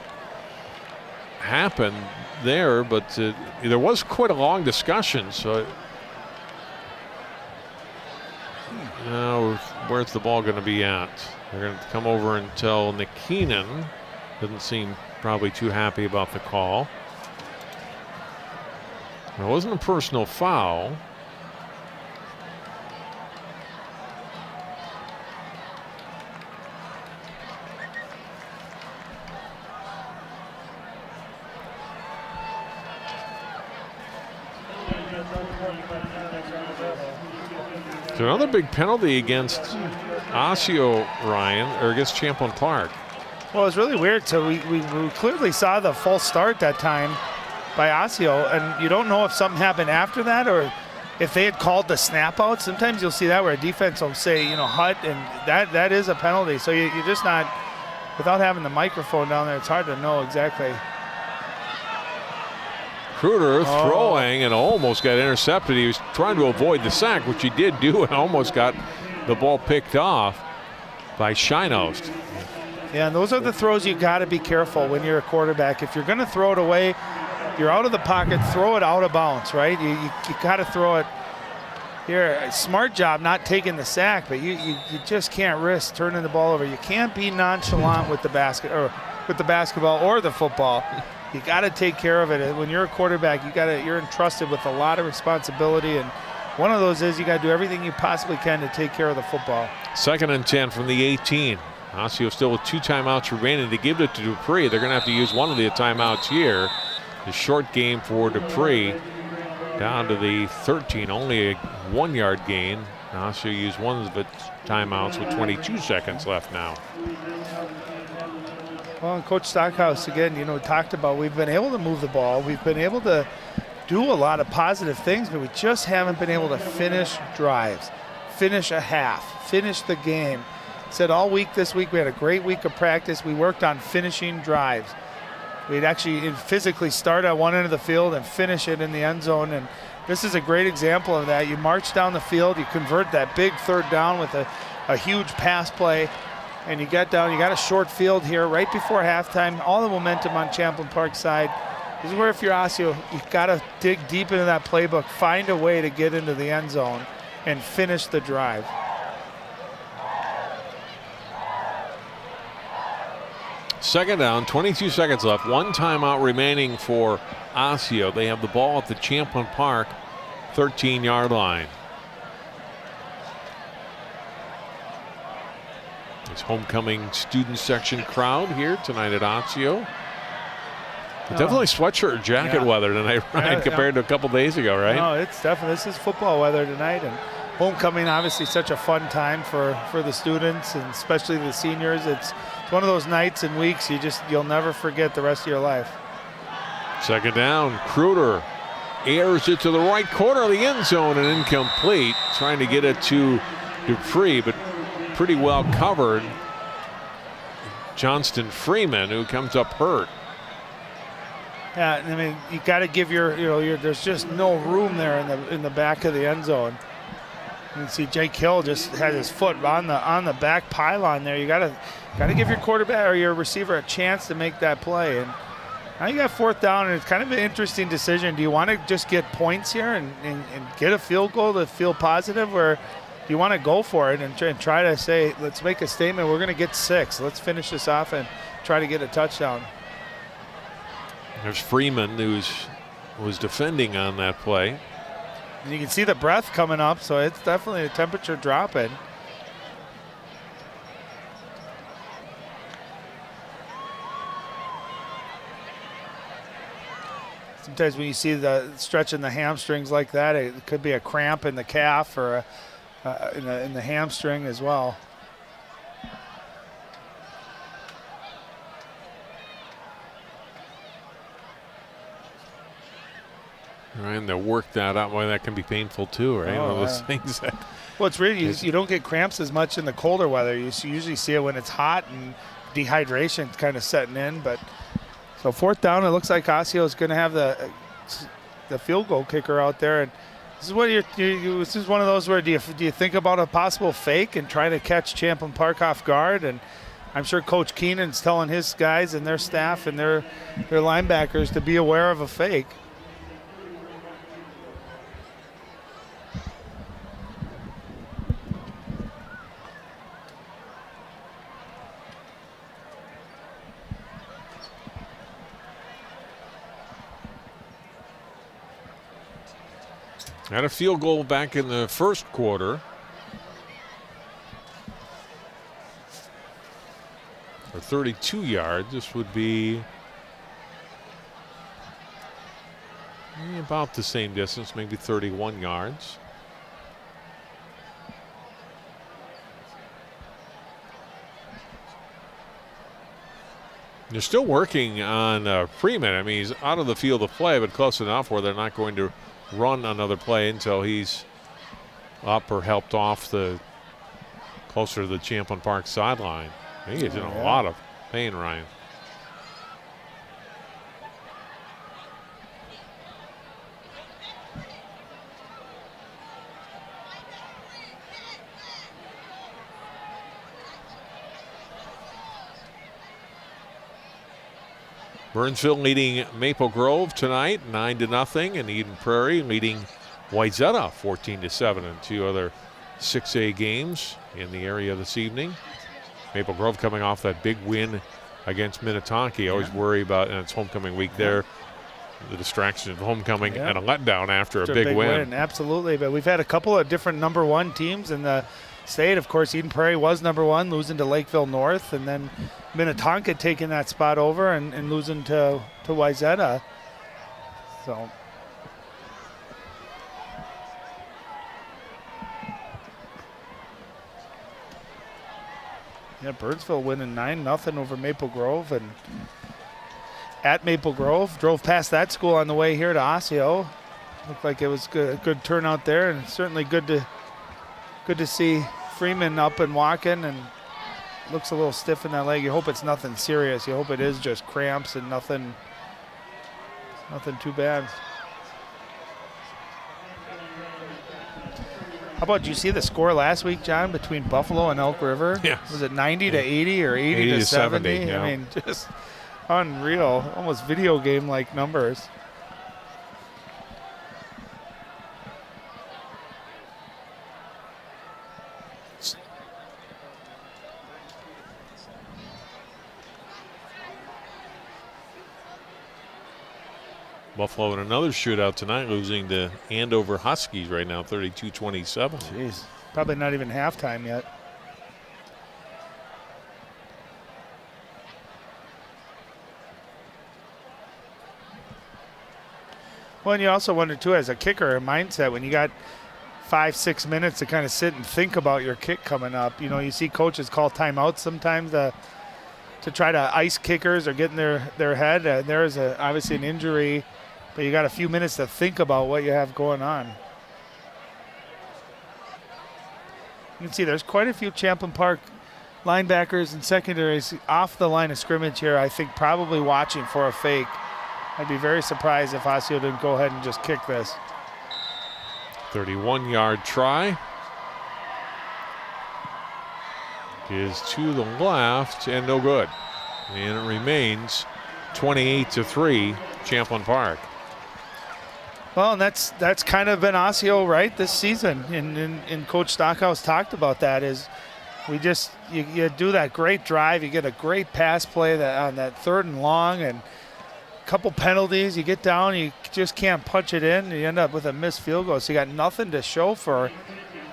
happened there, but there was quite a long discussion. So now where's the ball going to be at? They're going to come over and tell Nick Keenan. Doesn't seem probably too happy about the call. It wasn't a personal foul. So another big penalty against Osseo, Ryan, or against Champlin Park. Well, it's really weird. So we clearly saw the false start that time by Osseo, and you don't know if something happened after that or if they had called the snap out. Sometimes you'll see that where a defense will say, hut, and that is a penalty. So you're just not, without having the microphone down there, it's hard to know exactly. Kruder throwing and almost got intercepted. He was trying to avoid the sack, which he did do, and almost got the ball picked off by Shinost. Yeah, and those are the throws you got to be careful when you're a quarterback. If you're going to throw it away, you're out of the pocket, throw it out of bounds, right? You got to throw it here. Smart job not taking the sack, but you just can't risk turning the ball over. You can't be nonchalant with the basketball or the football. You got to take care of it. When you're a quarterback, you're entrusted with a lot of responsibility, and one of those is you got to do everything you possibly can to take care of the football. 2nd and 10 from the 18. Osseo still with 2 timeouts remaining to give it to Dupree. They're going to have to use one of the timeouts here. The short game for Dupree down to the 13, only a 1-yard gain. Osseo used one of the timeouts with 22 seconds left now. Well, and Coach Stockhouse, again, talked about we've been able to move the ball. We've been able to do a lot of positive things, but we just haven't been able to finish drives, finish a half, finish the game. Said all week this week we had a great week of practice. We worked on finishing drives. We'd actually physically start at one end of the field and finish it in the end zone, and this is a great example of that. You march down the field, you convert that big 3rd down with a huge pass play, and you got a short field here right before halftime. All the momentum on Champlin Park side. This is where if you're Osseo, you've got to dig deep into that playbook, find a way to get into the end zone and finish the drive. Second down, 22 seconds left. One timeout remaining for Osseo. They have the ball at the Champlin Park 13-yard line. This homecoming student section crowd here tonight at Osseo. Definitely sweatshirt jacket weather tonight, Ryan, compared to a couple days ago, right? No, it's definitely, this is football weather tonight, and homecoming obviously such a fun time for the students and especially the seniors. It's one of those nights and weeks you'll never forget the rest of your life. Second down, Kruder airs it to the right corner of the end zone and incomplete. Trying to get it to Dupree, but pretty well covered. Johnston Freeman, who comes up hurt. Yeah, I mean, you got to give there's just no room there in the back of the end zone. You can see Jake Hill just had his foot on the back pylon there. You got to give your quarterback or your receiver a chance to make that play. And now you got fourth down, and it's kind of an interesting decision. Do you want to just get points here and get a field goal to feel positive, or do you want to go for it and try to say, let's make a statement, we're going to get 6. Let's finish this off and try to get a touchdown. There's Freeman, who was defending on that play. And you can see the breath coming up, so it's definitely a temperature dropping. Sometimes when you see the stretching the hamstrings like that, it could be a cramp in the calf or in the hamstring as well. Right, and they'll work that out. Well, that can be painful too, right? One of those things. Well, it's really, you don't get cramps as much in the colder weather. You usually see it when it's hot and dehydration kind of setting in. But so fourth down, it looks like Osseo is going to have the field goal kicker out there. And this is what this is one of those where do you think about a possible fake and try to catch Champlin Park off guard? And I'm sure Coach Keenan's telling his guys and their staff and their linebackers to be aware of a fake. Had a field goal back in the first quarter. For 32 yards. This would be about the same distance, maybe 31 yards. They're still working on Freeman. I mean, he's out of the field of play, but close enough where they're not going to run another play until he's up or helped off closer to the Champlin Park sideline. He is in a lot of pain, Ryan. Burnsville leading Maple Grove tonight 9-0, and Eden Prairie leading Wayzata 14-7 in 2 other 6A games in the area this evening. Maple Grove coming off that big win against Minnetonka. Always worry about, and it's homecoming week there, the distraction of homecoming and a letdown after a big win. Absolutely, but we've had a couple of different number 1 teams in the state. Of course, Eden Prairie was number 1, losing to Lakeville North, and then Minnetonka taking that spot over and losing to Wayzata. So yeah, Burnsville winning 9-0 over Maple Grove, and at Maple Grove, drove past that school on the way here to Osseo. Looked like it was a good turnout there, and certainly good to see Freeman up and walking, and looks a little stiff in that leg. You hope it's nothing serious. You hope it is just cramps and nothing too bad. How about, you see the score last week, John, between Buffalo and Elk River? Yeah. Was it 90-80 or 80-70? Yeah. I mean, just unreal, almost video game-like numbers. Buffalo in another shootout tonight, losing to Andover Huskies right now, 32-27. Jeez, probably not even halftime yet. Well, and you also wonder, too, as a kicker, a mindset, when you got 5-6 minutes to kind of sit and think about your kick coming up. You know, you see coaches call timeouts sometimes to try to ice kickers or get in their head. There is obviously an injury, but you got a few minutes to think about what you have going on. You can see there's quite a few Champlin Park linebackers and secondaries off the line of scrimmage here, I think probably watching for a fake. I'd be very surprised if Osseo didn't go ahead and just kick this. 31-yard try is to the left and no good. And it remains 28-3 Champlin Park. Well, and that's kind of been Osseo right this season, and Coach Stockhouse talked about that. Is we just you do that great drive, you get a great pass play on that 3rd and long, and a couple penalties, you get down, you just can't punch it in, you end up with a missed field goal. So you got nothing to show for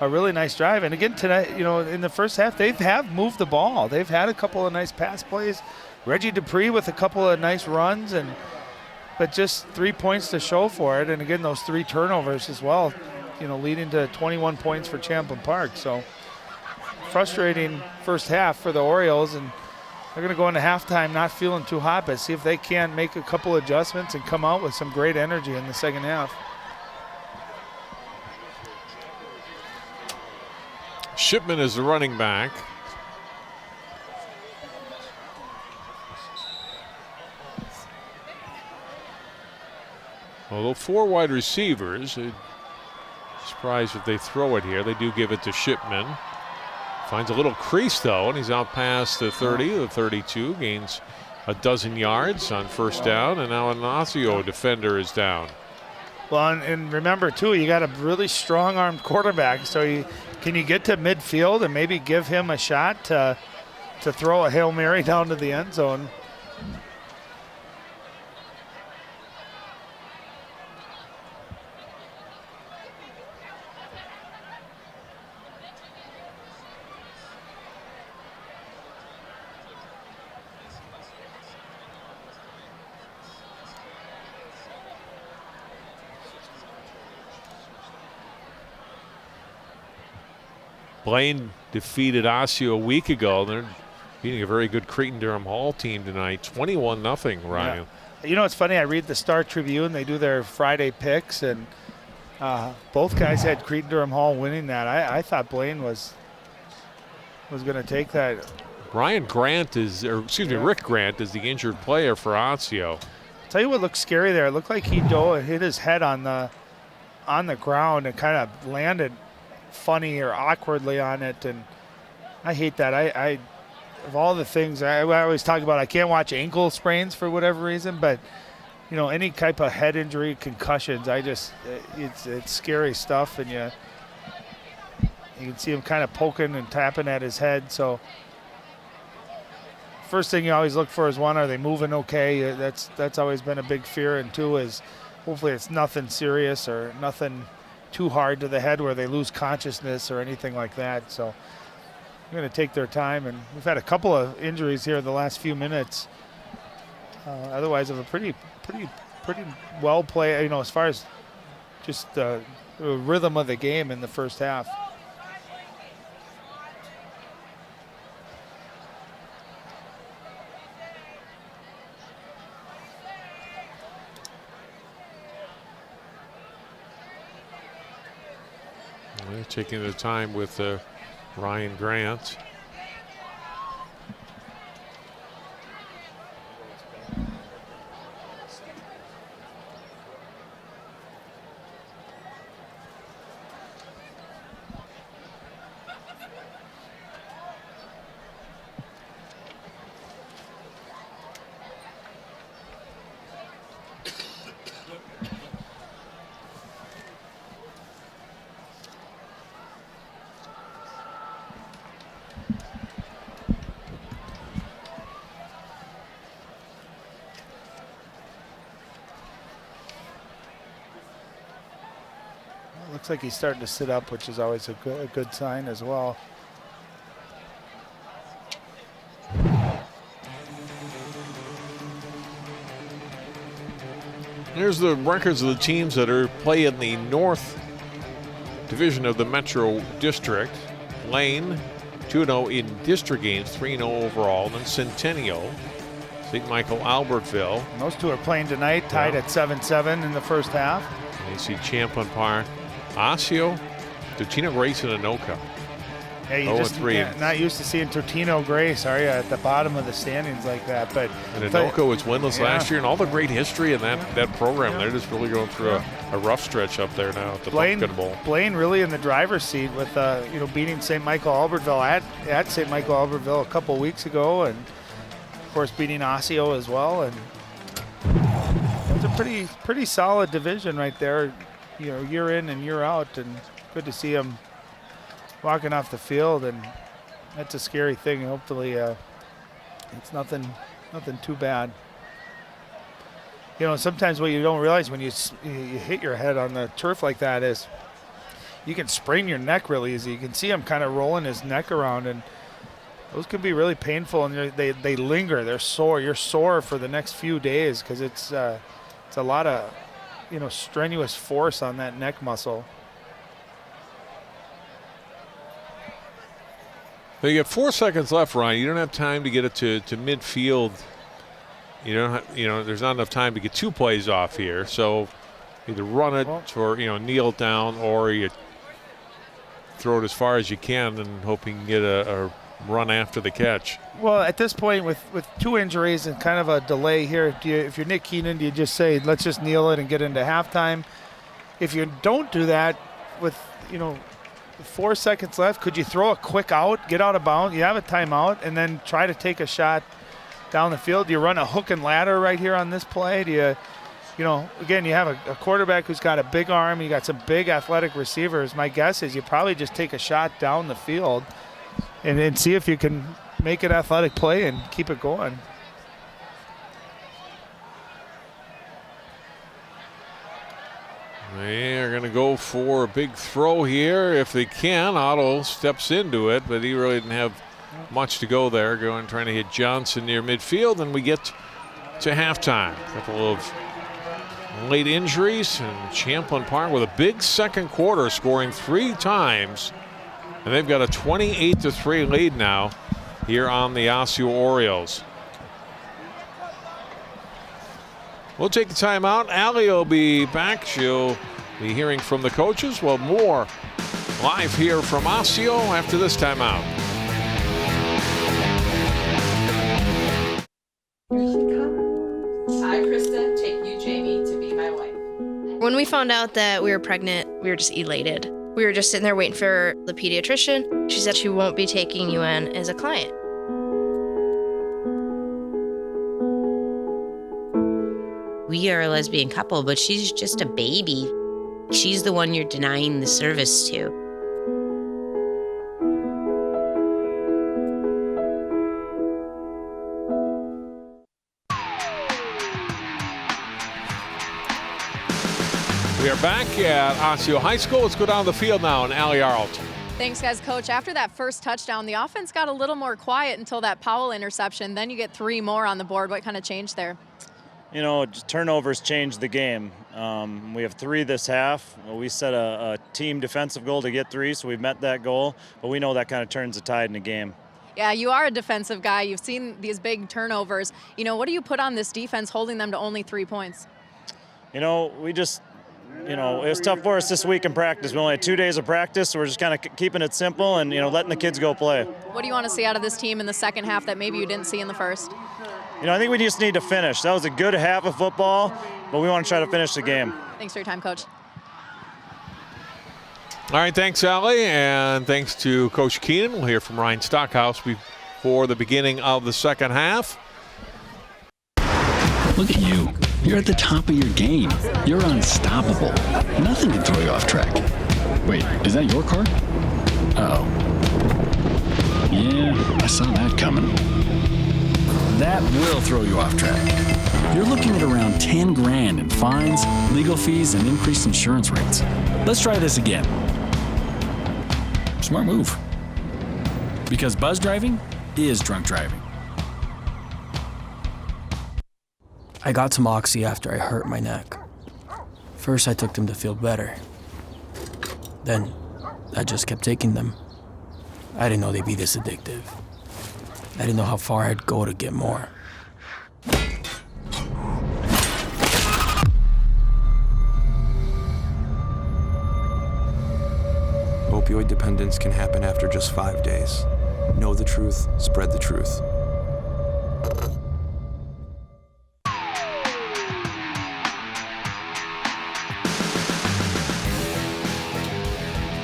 a really nice drive. And again tonight, you know, in the first half, they have moved the ball. They've had a couple of nice pass plays. Reggie Dupree with a couple of nice runs, but just 3 points to show for it. And again, those 3 turnovers as well, you know, leading to 21 points for Champlin Park. So frustrating first half for the Orioles, and they're going to go into halftime not feeling too hot, but see if they can make a couple adjustments and come out with some great energy in the second half. Shipman is the running back. Although 4 wide receivers, surprised if they throw it here. They do give it to Shipman. Finds a little crease though, and he's out past the 30, the 32, gains a dozen yards on first down, and now an Osseo defender is down. Well, and remember too, you got a really strong-armed quarterback, so can you get to midfield and maybe give him a shot to throw a Hail Mary down to the end zone? Blaine defeated Osseo a week ago. They're beating a very good Creighton-Durham Hall team tonight, 21-0, Ryan. Yeah. You know, it's funny, I read the Star Tribune. They do their Friday picks, and both guys had Creighton-Durham Hall winning that. I thought Blaine was going to take that. Rick Grant is the injured player for Osseo. Tell you what looks scary there. It looked like he hit his head on the ground and kind of landed funny or awkwardly on it, and I hate that. I of all the things I always talk about, I can't watch ankle sprains for whatever reason, but you know, any type of head injury, concussions, it's scary stuff, and you can see him kind of poking and tapping at his head. So first thing you always look for is, one, are they moving okay? That's always been a big fear, and 2 is hopefully it's nothing serious or nothing too hard to the head where they lose consciousness or anything like that. So they're going to take their time, and we've had a couple of injuries here the last few minutes. Otherwise, of a pretty well play, you know, as far as just the rhythm of the game in the first half. Taking their time with Ryan Grant. Looks like he's starting to sit up, which is always a good sign as well. Here's the records of the teams that are playing the North Division of the Metro District. Lane, 2-0 in district games, 3-0 overall. Then Centennial, St. Michael, Albertville. And those two are playing tonight, tied at 7-7 in the first half. And you see Champlin Park, Osseo, Totino, Grace, and Anoka. Yeah, you just not used to seeing Totino, Grace, are you, at the bottom of the standings like that? But and Anoka was winless last year, and all the great history in that program. They're just really going through a rough stretch up there now at the Pumpkin Bowl. Blaine really in the driver's seat with beating St. Michael Albertville at St. Michael Albertville a couple weeks ago, and of course beating Osseo as well. And it's a pretty solid division right there, year in and year out, and good to see them walking off the field, and that's a scary thing. Hopefully it's nothing too bad. Sometimes what you don't realize when you hit your head on the turf like that is you can sprain your neck really easy. You can see him kind of rolling his neck around, and those can be really painful, and they linger. They're sore. You're sore for the next few days because it's a lot of strenuous force on that neck muscle. You got 4 seconds left, Ryan. You don't have time to get it to midfield. You don't have, there's not enough time to get 2 plays off here. So either run it or kneel down, or you throw it as far as you can and hope you can get a run after the catch. Well, at this point, with 2 injuries and kind of a delay here, if you're Nick Keenan, do you just say let's just kneel it and get into halftime? If you don't do that, with 4 seconds left, could you throw a quick out, get out of bounds? You have a timeout, and then try to take a shot down the field. Do you run a hook and ladder right here on this play? Do you, again, you have a quarterback who's got a big arm. You got some big athletic receivers. My guess is you probably just take a shot down the field and see if you can make an athletic play and keep it going. They're going to go for a big throw here if they can. Otto steps into it, but he really didn't have much to go there. Trying to hit Johnson near midfield, and we get to halftime. A couple of late injuries, and Champlin Park with a big second quarter, scoring 3 times. And they've got a 28-3 lead now here on the Osseo Orioles. We'll take the timeout. Allie will be back. She'll be hearing from the coaches. Well, more live here from Osseo after this timeout. Here she comes. Hi, Krista. Take you, Jamie, to be my wife. When we found out that we were pregnant, we were just elated. We were just sitting there waiting for the pediatrician. She said she won't be taking you in as a client. We are a lesbian couple, but she's just a baby. She's the one you're denying the service to. We are back at Osseo High School. Let's go down the field now, and Allie Arlt. Thanks, guys. Coach, after that first touchdown, the offense got a little more quiet until that Powell interception. Then you get 3 more on the board. What kind of changed there? Turnovers changed the game. We have 3 this half. We set a team defensive goal to get 3, so we've met that goal. But we know that kind of turns the tide in the game. Yeah, you are a defensive guy. You've seen these big turnovers. What do you put on this defense holding them to only 3 points? We just, it was tough for us this week in practice. We only had 2 days of practice, so we're just kind of keeping it simple and, letting the kids go play. What do you want to see out of this team in the second half that maybe you didn't see in the first? I think we just need to finish. That was a good half of football, but we want to try to finish the game. Thanks for your time, Coach. All right, thanks, Allie, and thanks to Coach Keenan. We'll hear from Ryan Stockhouse before the beginning of the second half. Look at you. You're at the top of your game. You're unstoppable. Nothing can throw you off track. Wait, is that your car? Uh-oh. Yeah, I saw that coming. That will throw you off track. You're looking at around 10 grand in fines, legal fees, and increased insurance rates. Let's try this again. Smart move. Because buzz driving is drunk driving. I got some Oxy after I hurt my neck. First, I took them to feel better. Then, I just kept taking them. I didn't know they'd be this addictive. I didn't know how far I'd go to get more. Opioid dependence can happen after just 5 days. Know the truth, spread the truth.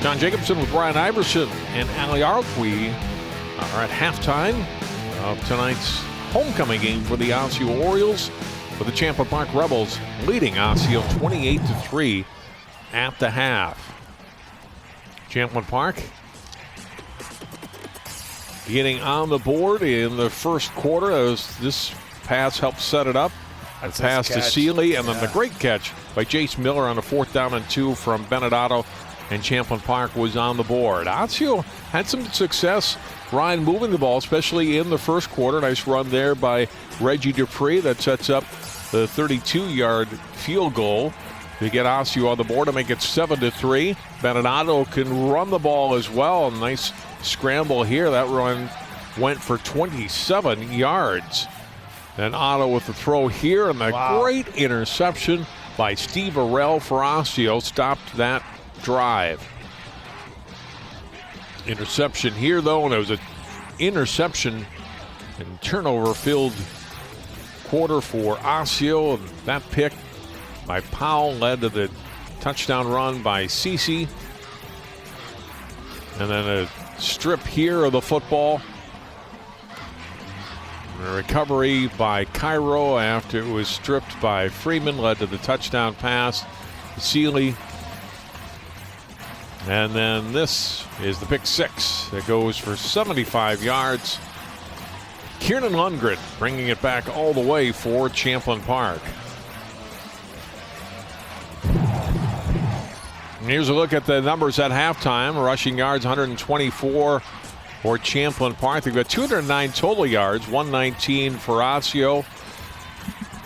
John Jacobson with Brian Iverson and Allie Arlt. We are at halftime of tonight's homecoming game for the Osseo Orioles, with the Champlin Park Rebels leading Osseo 28-3 at the half. Champlin Park getting on the board in the first quarter as this pass helped set it up. A pass to Seeley, and then the great catch by Jace Miller on a 4th down and 2 from Benedetto, and Champlin Park was on the board. Osseo had some success, Ryan, moving the ball, especially in the first quarter. Nice run there by Reggie Dupree that sets up the 32-yard field goal to get Osseo on the board to make it 7-3. Benedetto can run the ball as well. Nice scramble here. That run went for 27 yards. Then Otto with the throw here, and the great interception by Steve Arell for Osseo stopped that drive. Interception here, though, and it was an interception and turnover-filled quarter for Osseo, and that pick by Powell led to the touchdown run by Cece. And then a strip here of the football. And a recovery by Cairo after it was stripped by Freeman led to the touchdown pass to Seeley. And then this is the pick six that goes for 75 yards. Kieran Lundgren bringing it back all the way for Champlin Park. And here's a look at the numbers at halftime. Rushing yards, 124 for Champlin Park. They've got 209 total yards, 119 for Osseo.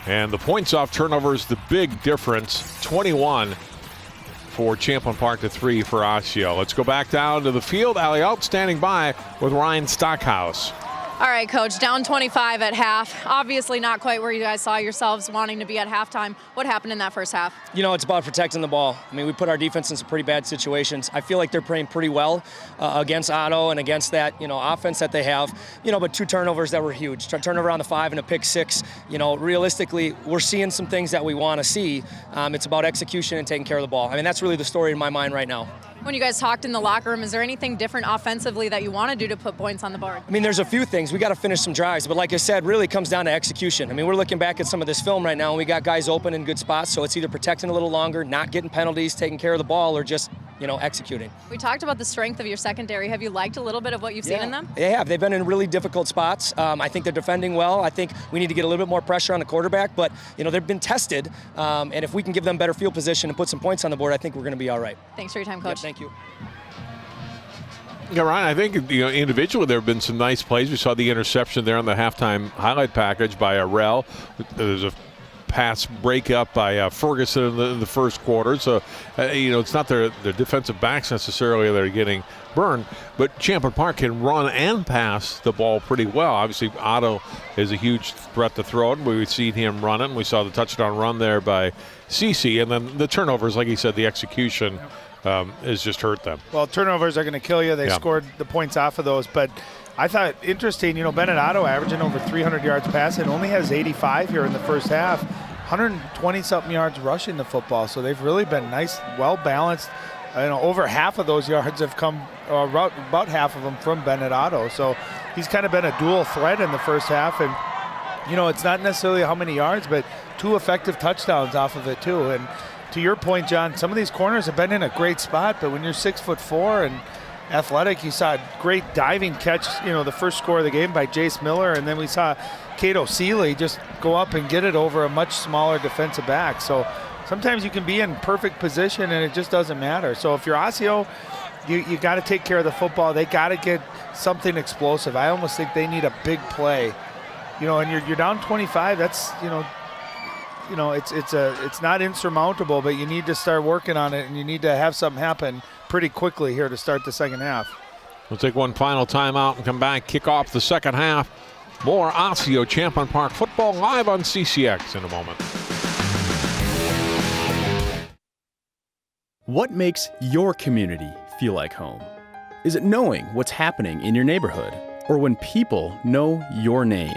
And the points off turnovers, the big difference, 21 for Champlin Park to 3 for Osseo. Let's go back down to the field. Allie Alt standing by with Ryan Stockhouse. All right, Coach, down 25 at half. Obviously not quite where you guys saw yourselves wanting to be at halftime. What happened in that first half? You know, it's about protecting the ball. I mean, we put our defense in some pretty bad situations. I feel like they're playing pretty well against Otto and against that, offense that they have. But 2 turnovers that were huge. Turnover on the 5 and a pick 6. Realistically, we're seeing some things that we want to see. It's about execution and taking care of the ball. I mean, that's really the story in my mind right now. When you guys talked in the locker room, is there anything different offensively that you want to do to put points on the board? I mean, there's a few things. We got to finish some drives, but like I said, really it comes down to execution. I mean, we're looking back at some of this film right now, and we got guys open in good spots, so it's either protecting a little longer, not getting penalties, taking care of the ball, or just, executing. We talked about the strength of your secondary. Have you liked a little bit of what you've seen in them? They have. They've been in really difficult spots. I think they're defending well. I think we need to get a little bit more pressure on the quarterback, but, they've been tested, and if we can give them better field position and put some points on the board, I think we're going to be all right. Thanks for your time, Coach. Yep, thank you. Yeah, Ryan, I think individually there have been some nice plays. We saw the interception there on the halftime highlight package by Arell. There's a pass breakup by Ferguson in the first quarter. So, it's not their defensive backs necessarily that are getting burned, but Champlin Park can run and pass the ball pretty well. Obviously, Otto is a huge threat to throw it. We've seen him running. We saw the touchdown run there by Cece, and then the turnovers, like he said, the execution has just hurt them. Well, turnovers are going to kill you. They scored the points off of those. But I thought interesting, Benedetto averaging over 300 yards passing, only has 85 here in the first half. 120-something yards rushing the football. So they've really been nice, well-balanced. Over half of those yards have come, about half of them from Benedetto. So he's kind of been a dual threat in the first half. And, it's not necessarily how many yards, but 2 effective touchdowns off of it, too. And to your point, John, some of these corners have been in a great spot, but when you're 6'4" and athletic, you saw a great diving catch, the first score of the game by Jace Miller, and then we saw Cato Seeley just go up and get it over a much smaller defensive back. So sometimes you can be in perfect position and it just doesn't matter. So if you're Osseo, you got to take care of the football. They got to get something explosive. I almost think they need a big play. And you're down 25. That's it's not insurmountable, but you need to start working on it, and you need to have something happen pretty quickly here to start the second half. We'll take one final timeout and come back, kick off the second half. More Osseo Champlin Park football live on CCX in a moment. What makes your community feel like home? Is it knowing what's happening in your neighborhood, or when people know your name?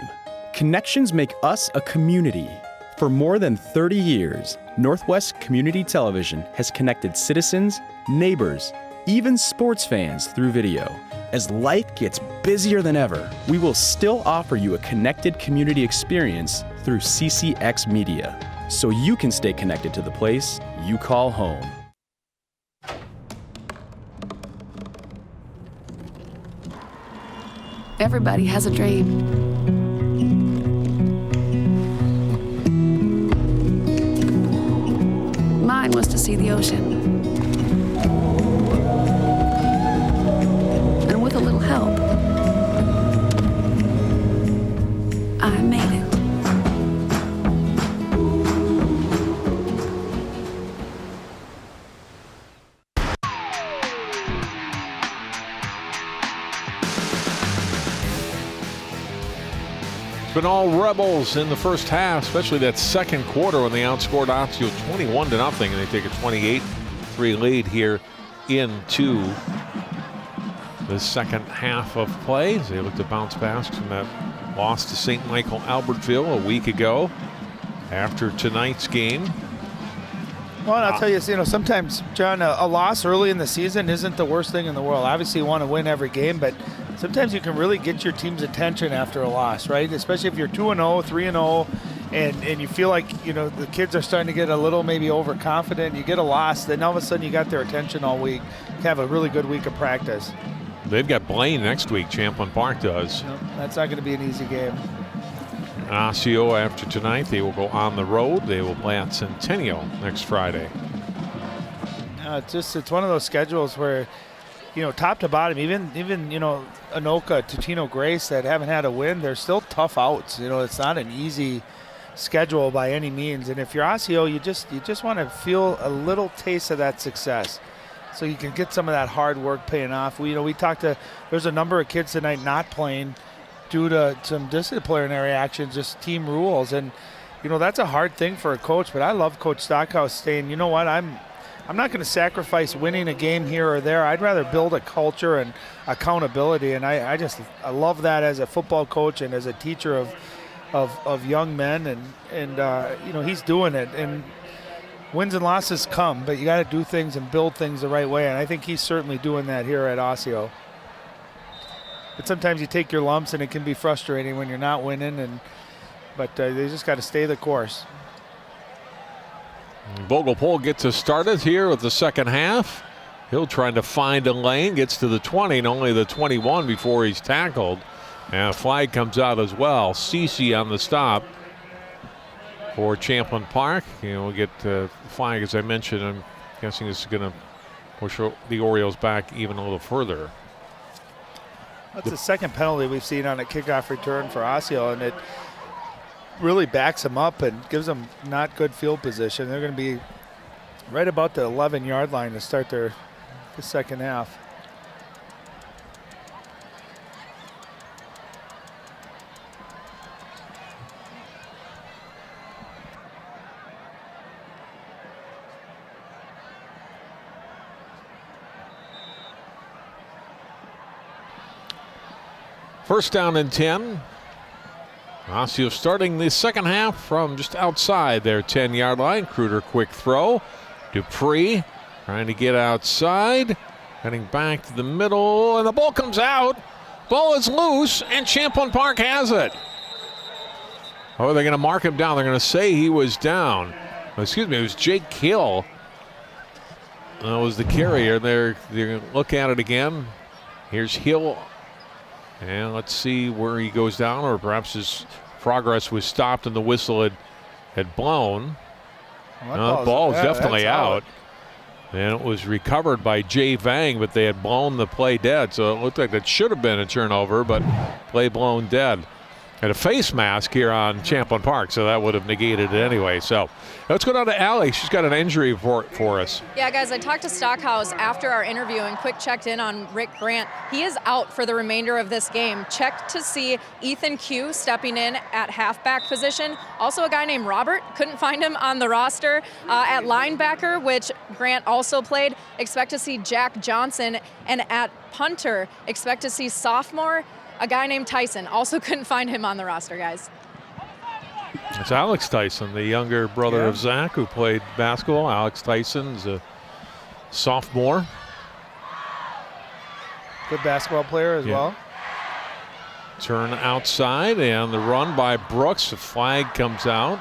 Connections make us a community. For more than 30 years, Northwest Community Television has connected citizens, neighbors, even sports fans through video. As life gets busier than ever, we will still offer you a connected community experience through CCX Media, so you can stay connected to the place you call home. Everybody has a dream. Mine was to see the ocean. And with a little help, I made it. It's been all Rebels in the first half, especially that second quarter when they outscored Osseo 21-0, and they take a 28-3 lead here into the second half of play. They look to bounce back from that loss to St. Michael Albertville a week ago after tonight's game. Well, and I'll tell you, sometimes, John, a loss early in the season isn't the worst thing in the world. Obviously, you want to win every game, but sometimes you can really get your team's attention after a loss, right? Especially if you're 2-0, 3-0, and you feel like, the kids are starting to get a little maybe overconfident. You get a loss, then all of a sudden you got their attention all week. You have a really good week of practice. They've got Blaine next week, Champlin Park does. No, that's not going to be an easy game. Osseo, after tonight, they will go on the road. They will play at Centennial next Friday. It's one of those schedules where, top to bottom, even Anoka, Tutino, Grace that haven't had a win, they're still tough outs. It's not an easy schedule by any means. And if you're Osseo, you just want to feel a little taste of that success, so you can get some of that hard work paying off. We talked to, there's a number of kids tonight not playing due to some disciplinary actions, just team rules, and that's a hard thing for a coach. But I love Coach Stockhouse saying, you know what, I'm not going to sacrifice winning a game here or there. I'd rather build a culture and accountability, and I love that as a football coach and as a teacher of young men, and he's doing it. And wins and losses come, but you got to do things and build things the right way, and I think he's certainly doing that here at Osseo. But sometimes you take your lumps, and it can be frustrating when you're not winning, but they just got to stay the course. Vogelpohl gets us started here with the second half. He'll trying to find a lane, gets to the 20 and only the 21 before he's tackled. And a flag comes out as well. Cece on the stop for Champlin Park. We'll get flag, as I mentioned. I'm guessing this is going to push the Orioles back even a little further. That's the second penalty we've seen on a kickoff return for Osseo, and it really backs them up and gives them not good field position. They're going to be right about the 11-yard line to start the second half. First down and 10. Osseo starting the second half from just outside their 10-yard line. Kruger quick throw. Dupree trying to get outside. Heading back to the middle, and the ball comes out. Ball is loose, and Champlin Park has it. Oh, they're going to mark him down. They're going to say he was down. Excuse me, it was Jake Hill. That was the carrier. They're going to look at it again. Here's Hill. And let's see where he goes down, or perhaps his progress was stopped and the whistle had blown. That ball's definitely out. And it was recovered by Jay Vang, but they had blown the play dead. So it looked like it should have been a turnover, but play blown dead. And a face mask here on Champlin Park, so that would have negated it anyway. So let's go down to Allie. She's got an injury report for us. Yeah, guys, I talked to Stockhouse after our interview and quick checked in on Rick Grant. He is out for the remainder of this game. Checked to see Ethan Q stepping in at halfback position. Also a guy named Robert. Couldn't find him on the roster. At linebacker, which Grant also played, expect to see Jack Johnson. And at punter, expect to see sophomore, a guy named Tyson. Also couldn't find him on the roster, guys. It's Alex Tyson, the younger brother of Zach, who played basketball. Alex Tyson's a sophomore. Good basketball player as well. Turn outside, and the run by Brooks. The flag comes out.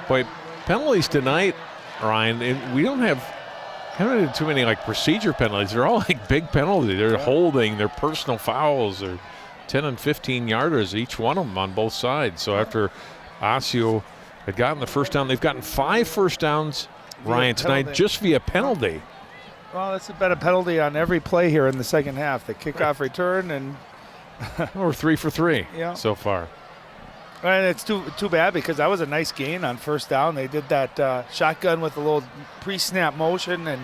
Boy, penalties tonight, Ryan, we don't have too many like procedure penalties. They're all like big penalties. They're holding, they're personal fouls. They're 10 and 15 yarders, each one of them on both sides. So after Osseo had gotten the first down, they've gotten 5 first downs, Ryan, tonight just via penalty. Well, that's been a penalty on every play here in the second half. The kickoff return and we're 3 for 3 so far. And it's too bad because that was a nice gain on first down. They did that shotgun with a little pre-snap motion and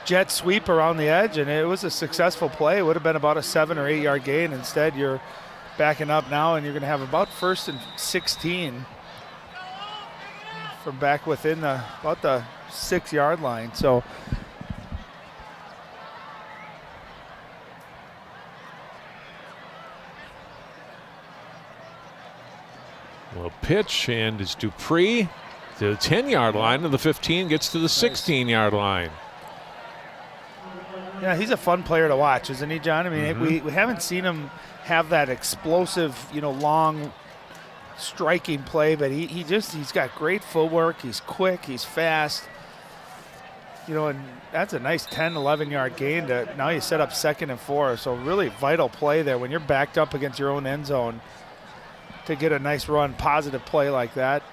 jet sweep around the edge, and it was a successful play. It would have been about a 7 or 8 yard gain. Instead, you're backing up now, and you're going to have about 1st and 16 from back within about the 6 yard line. So. Well, pitch, and it's Dupree to the 10-yard line, to the 15, gets to the 16-yard line. Yeah, he's a fun player to watch, isn't he, John? I mean, we haven't seen him have that explosive, long striking play, but he's got great footwork. He's quick, he's fast. And that's a nice 10, 11-yard gain. Now you set up 2nd and 4, so really vital play there when you're backed up against your own end zone. To get a nice run, positive play like that.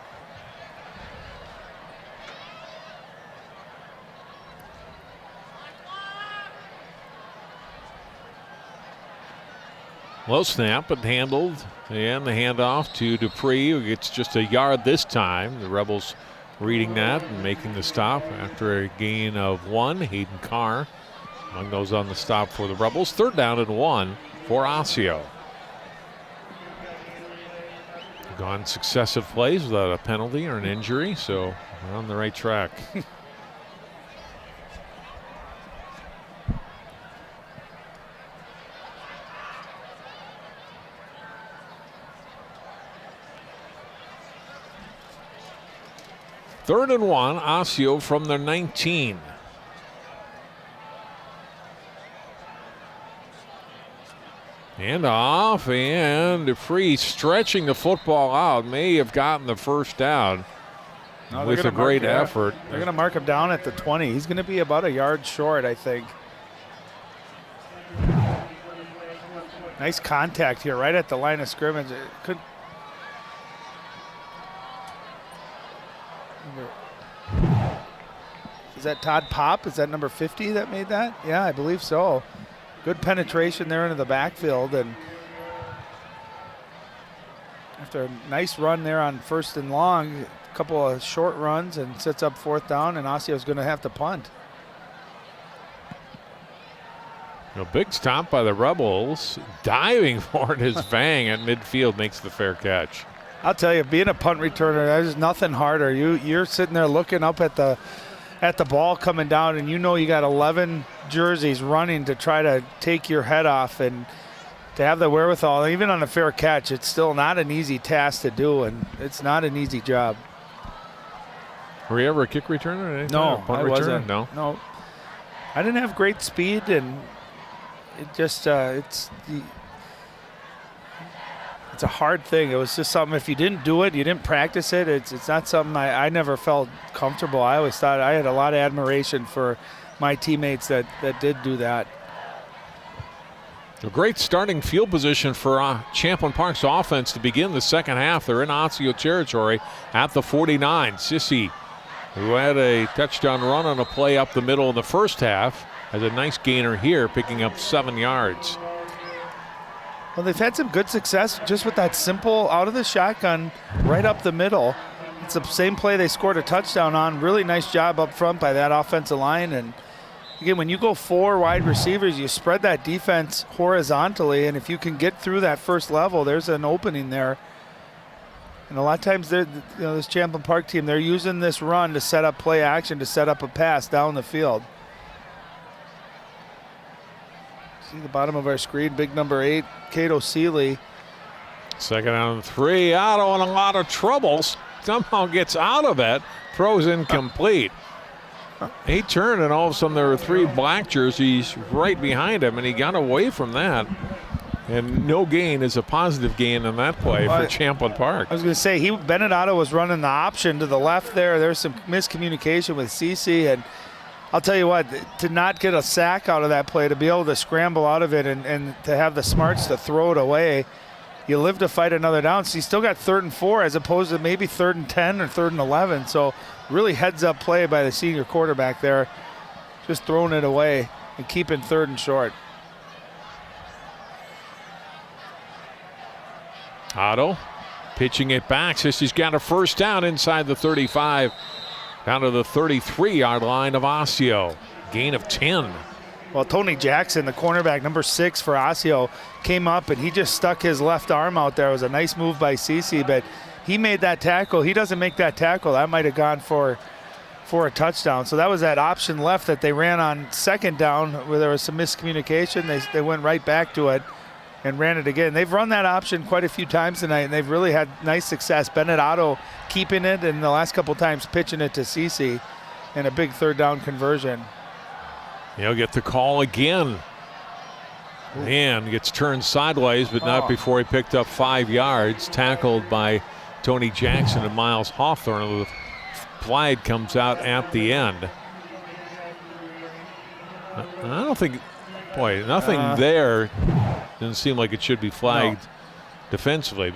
Low snap, but handled. And the handoff to Dupree, who gets just a yard this time. The Rebels reading that and making the stop after a gain of 1. Hayden Carr among those on the stop for the Rebels. 3rd down and 1 for Osseo. Gone successive plays without a penalty or an injury, so we're on the right track. Third and 1, Osseo from their 19. And off, and Dupree stretching the football out. May have gotten the first down with a great effort. They're going to mark him down at the 20. He's going to be about a yard short, I think. Nice contact here right at the line of scrimmage. Is that Todd Pop? Is that number 50 that made that? Yeah, I believe so. Good penetration there into the backfield, and after a nice run there on 1st and long, a couple of short runs and sets up 4th down, and Osseo's going to have to punt. A big stop by the Rebels. Diving for it is Vang at midfield, makes the fair catch. I'll tell you, being a punt returner, there's nothing harder. You're sitting there looking up at the ball coming down, and you got 11 jerseys running to try to take your head off, and to have the wherewithal, even on a fair catch, it's still not an easy task to do, and it's not an easy job. Were you ever a kick returner? No, punt I returner? wasn't. No. I didn't have great speed, and it just it's a hard thing. It was just something, if you didn't do it, you didn't practice it, it's not something I never felt comfortable. I always thought I had a lot of admiration for my teammates that did do that. A great starting field position for Champlin Park's offense to begin the second half. They're in Osseo territory at the 49. Sissy, who had a touchdown run on a play up the middle in the first half, has a nice gainer here, picking up 7 yards. Well, they've had some good success just with that simple out of the shotgun right up the middle. It's the same play they scored a touchdown on. Really nice job up front by that offensive line. And again, when you go 4 wide receivers, you spread that defense horizontally, and if you can get through that first level, there's an opening there. And a lot of times, this Champlin Park team, they're using this run to set up play action, to set up a pass down the field. See the bottom of our screen, big number 8, Cato Seeley. Second down and 3. Otto in a lot of troubles. Somehow gets out of it. Throws incomplete. He turned, and all of a sudden there were 3 black jerseys right behind him, and he got away from that. And no gain is a positive gain in that play for Champlin Park. I was going to say, Bennett Otto was running the option to the left there. There's some miscommunication with Cece, and I'll tell you what, to not get a sack out of that play, to be able to scramble out of it and to have the smarts to throw it away, you live to fight another down. So you still got 3rd and 4 as opposed to maybe 3rd and 10 or 3rd and 11. So really heads up play by the senior quarterback there, just throwing it away and keeping 3rd and short. Otto pitching it back. Sissy's got a first down inside the 35, down to the 33-yard line of Osseo. Gain of 10. Well, Tony Jackson, the cornerback, number 6 for Osseo, came up and he just stuck his left arm out there. It was a nice move by Cece, but he made that tackle. He doesn't make that tackle, that might have gone for a touchdown. So that was that option left that they ran on 2nd down where there was some miscommunication. They went right back to it and ran it again. They've run that option quite a few times tonight, and they've really had nice success. Bennett Otto keeping it, and the last couple times pitching it to Cece, and a big 3rd down conversion. He'll get the call again. And gets turned sideways, but not before he picked up 5 yards. Tackled by Tony Jackson and Miles Hawthorne. The flag comes out at the end. I don't think, boy, nothing there. Doesn't seem like it should be flagged defensively.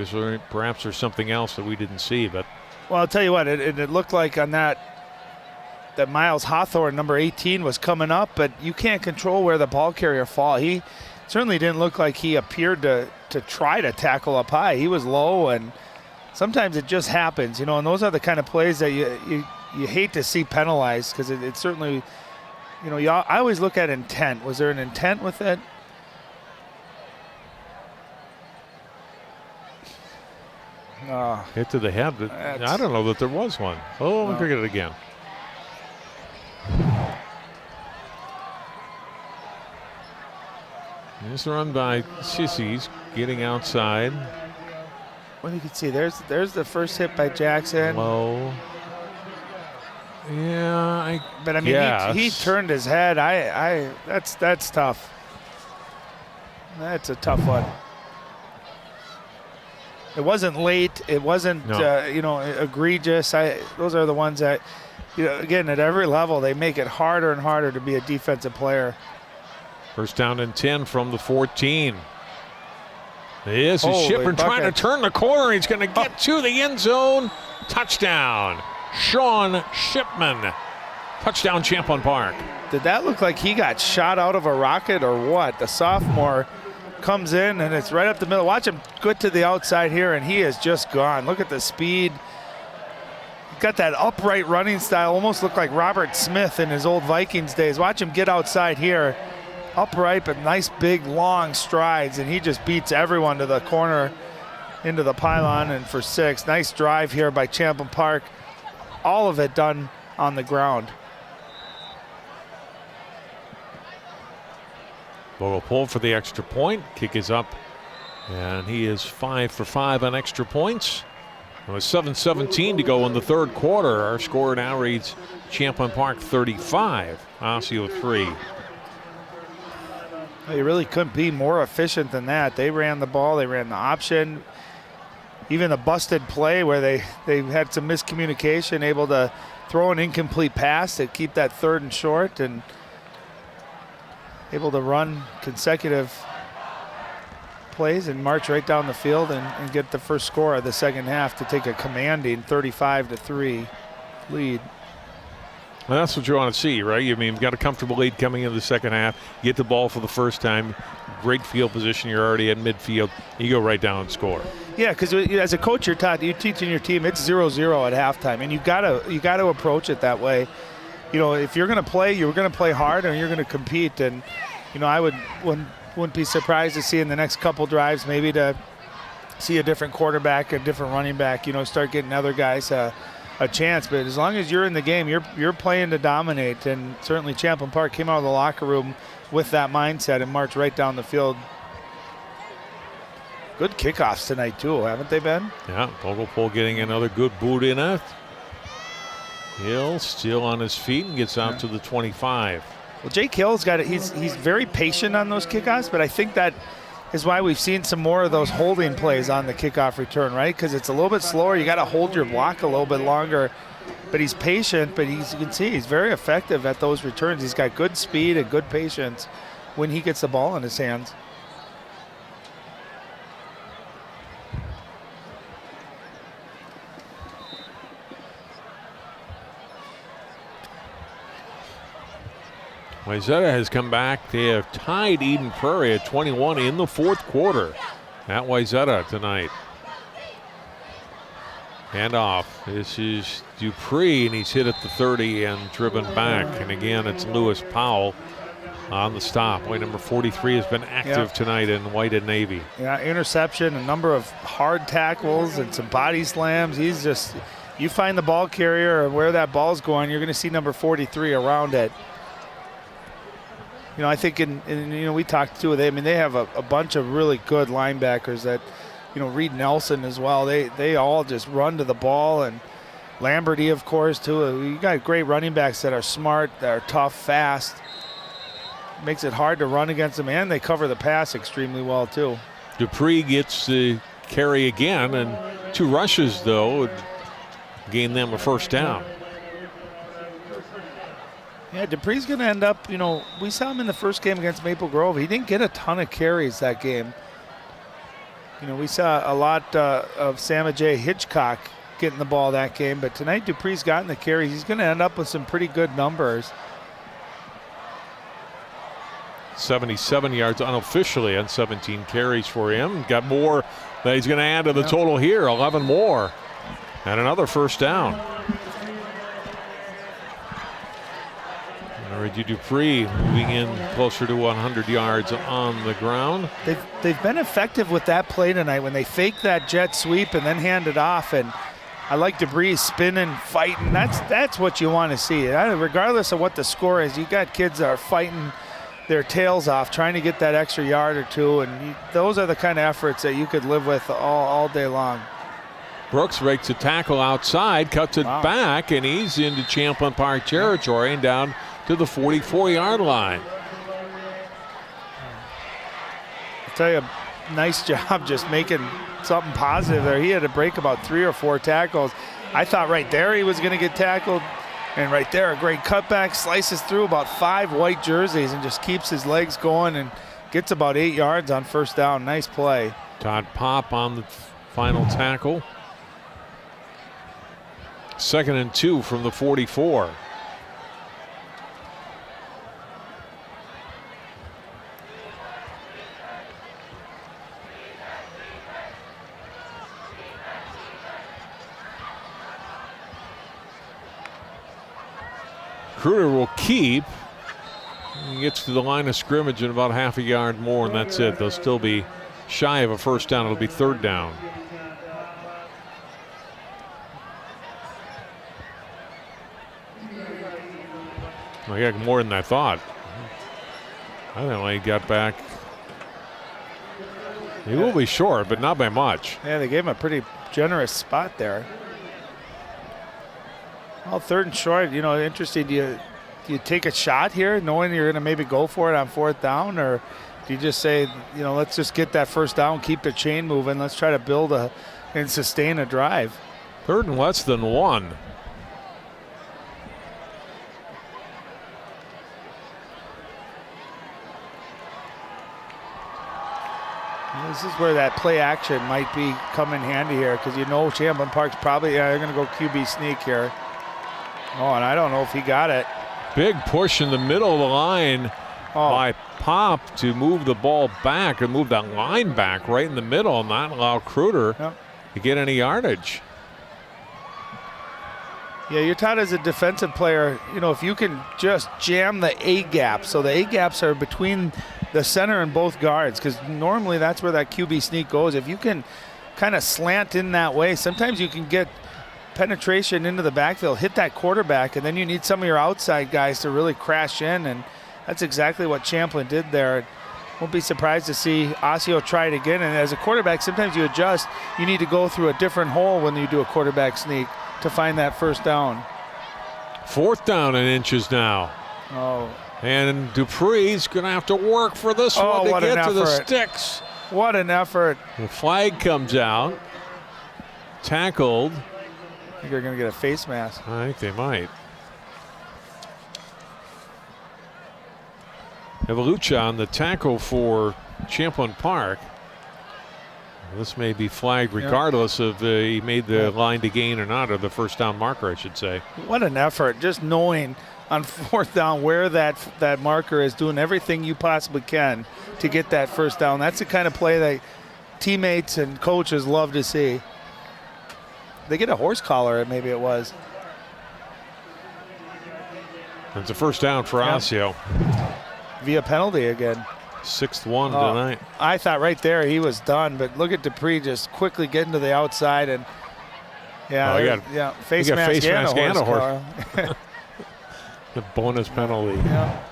Perhaps there's something else that we didn't see. But well, I'll tell you what, it looked like on that Miles Hawthorne, number 18, was coming up, but you can't control where the ball carrier fall. He certainly didn't look like he appeared to try to tackle up high. He was low, and sometimes it just happens, and those are the kind of plays that you hate to see penalized, because it certainly, I always look at intent. Was there an intent with it? hit to the head. I don't know that there was one. Oh, let me pick it again. This run by Sissy's getting outside. Well, you can see there's the first hit by Jackson. Low. Yeah, but I mean, he turned his head. That's tough. That's a tough one. It wasn't late. It wasn't egregious. Those are the ones that, again, at every level they make it harder and harder to be a defensive player. First down and 10 from the 14. This is Shipman trying to turn the corner. He's going to get to the end zone. Touchdown, Sean Shipman. Touchdown, Champlin Park. Did that look like he got shot out of a rocket or what? The sophomore comes in and it's right up the middle. Watch him get to the outside here, and he is just gone. Look at the speed. He's got that upright running style, almost looked like Robert Smith in his old Vikings days. Watch him get outside here. Upright, but nice big long strides, and he just beats everyone to the corner into the pylon and for 6. Nice drive here by Champlin Park. All of it done on the ground. Vogel pull for the extra point. Kick is up, and he is 5 for 5 on extra points. With 7:17 to go in the 3rd quarter, our score now reads Champlin Park 35, Osseo 3. They really couldn't be more efficient than that. They ran the ball, they ran the option. Even the busted play where they had some miscommunication, able to throw an incomplete pass to keep that 3rd and short, and able to run consecutive plays and march right down the field and get the first score of the second half to take a commanding 35-3 lead. Well, that's what you want to see, right? I mean, you've got a comfortable lead coming into the second half. Get the ball for the first time. Great field position. You're already at midfield. You go right down and score. Yeah, because as a coach, you're teaching your team it's 0-0 at halftime, and you gotta approach it that way. You know, if you're going to play, you're going to play hard and you're going to compete. And you know, I wouldn't be surprised to see in the next couple drives maybe to see a different quarterback, a different running back. You know, start getting other guys a chance. But as long as you're in the game, you're playing to dominate. And certainly Champlin Park came out of the locker room with that mindset and marched right down the field. Good kickoffs tonight too, haven't they been? Yeah, Vogelpohl getting another good boot in it. Hill still on his feet and gets out to the 25. Well, Jake Hill's got it. He's very patient on those kickoffs, but I think that is why we've seen some more of those holding plays on the kickoff return, right? Because it's a little bit slower. You got to hold your block a little bit longer. But he's patient, but you can see he's very effective at those returns. He's got good speed and good patience when he gets the ball in his hands. Wayzata has come back. They have tied Eden Prairie at 21 in the fourth quarter at Wayzata tonight. Handoff. This is Dupree, and he's hit at the 30 and driven back. And again, it's Lewis Powell on the stop. Boy, number 43 has been active tonight in white and navy. Yeah, interception, a number of hard tackles, and some body slams. He's just, you find the ball carrier or where that ball's going, you're going to see number 43 around it. You know, I think you know, we talked to them. I mean, they have a bunch of really good linebackers that, you know, Reed Nelson as well. They all just run to the ball, and Lamberty, of course, too. You got great running backs that are smart, that are tough, fast. Makes it hard to run against them, and they cover the pass extremely well, too. Dupree gets the carry again, and 2 rushes, though, gain them a first down. Yeah, Dupree's going to end up, you know, we saw him in the first game against Maple Grove. He didn't get a ton of carries that game. You know, we saw a lot of Samajay Hitchcock getting the ball that game, but tonight Dupree's gotten the carries. He's going to end up with some pretty good numbers. 77 yards unofficially on 17 carries for him. Got more that he's going to add to the total here, 11 more. And another first down. Reggie Dupree moving in closer to 100 yards on the ground. They've been effective with that play tonight when they fake that jet sweep and then hand it off. And I like Dupree spinning, fighting. That's what you want to see. Regardless of what the score is, you got kids that are fighting their tails off, trying to get that extra yard or two. And those are the kind of efforts that you could live with all day long. Brooks makes a tackle outside, cuts it back, and he's into Champlin Park territory and down to the 44-yard line. I'll tell you, nice job just making something positive there. He had to break about 3 or 4 tackles. I thought right there he was going to get tackled, and right there a great cutback, slices through about 5 white jerseys and just keeps his legs going and gets about 8 yards on first down. Nice play. Todd Pop on the final tackle. 2nd and 2 from the 44. Kruger will keep. He gets to the line of scrimmage in about half a yard more, and that's it. They'll still be shy of a first down. It'll be 3rd down. I got more than I thought. I think he got back. He will be short, but not by much. Yeah, they gave him a pretty generous spot there. Well, 3rd and short, you know, interesting. Do you take a shot here knowing you're going to maybe go for it on 4th down, or do you just say, you know, let's just get that first down, keep the chain moving, let's try to build and sustain a drive? 3rd and less than 1. This is where that play action might be come in handy here, because you know Champlin Park's probably, they're going to go QB sneak here. Oh, and I don't know if he got it. Big push in the middle of the line by Pop to move the ball back and move that line back right in the middle and not allow Kruder to get any yardage. Yeah, you're taught as a defensive player, you know, if you can just jam the A gap. So the A gaps are between the center and both guards, because normally that's where that QB sneak goes. If you can kind of slant in that way, sometimes you can get penetration into the backfield, hit that quarterback, and then you need some of your outside guys to really crash in, and that's exactly what Champlin did there. Won't be surprised to see Osseo try it again, and as a quarterback, sometimes you adjust. You need to go through a different hole when you do a quarterback sneak to find that first down. 4th down and inches now. Oh. And Dupree's going to have to work for this one to get to the sticks. What an effort. The flag comes out. Tackled. I think they're going to get a face mask. I think they might. Evolucha on the tackle for Champlin Park. This may be flagged regardless of he made the line to gain or not, or the first down marker, I should say. What an effort, just knowing on 4th down where that marker is, doing everything you possibly can to get that first down. That's the kind of play that teammates and coaches love to see. They get a horse collar, maybe it was. It's a first down for Osseo. Via penalty again. 6th one tonight. I thought right there he was done, but look at Dupree just quickly getting to the outside, and face mask and a horse. The bonus penalty. Yeah.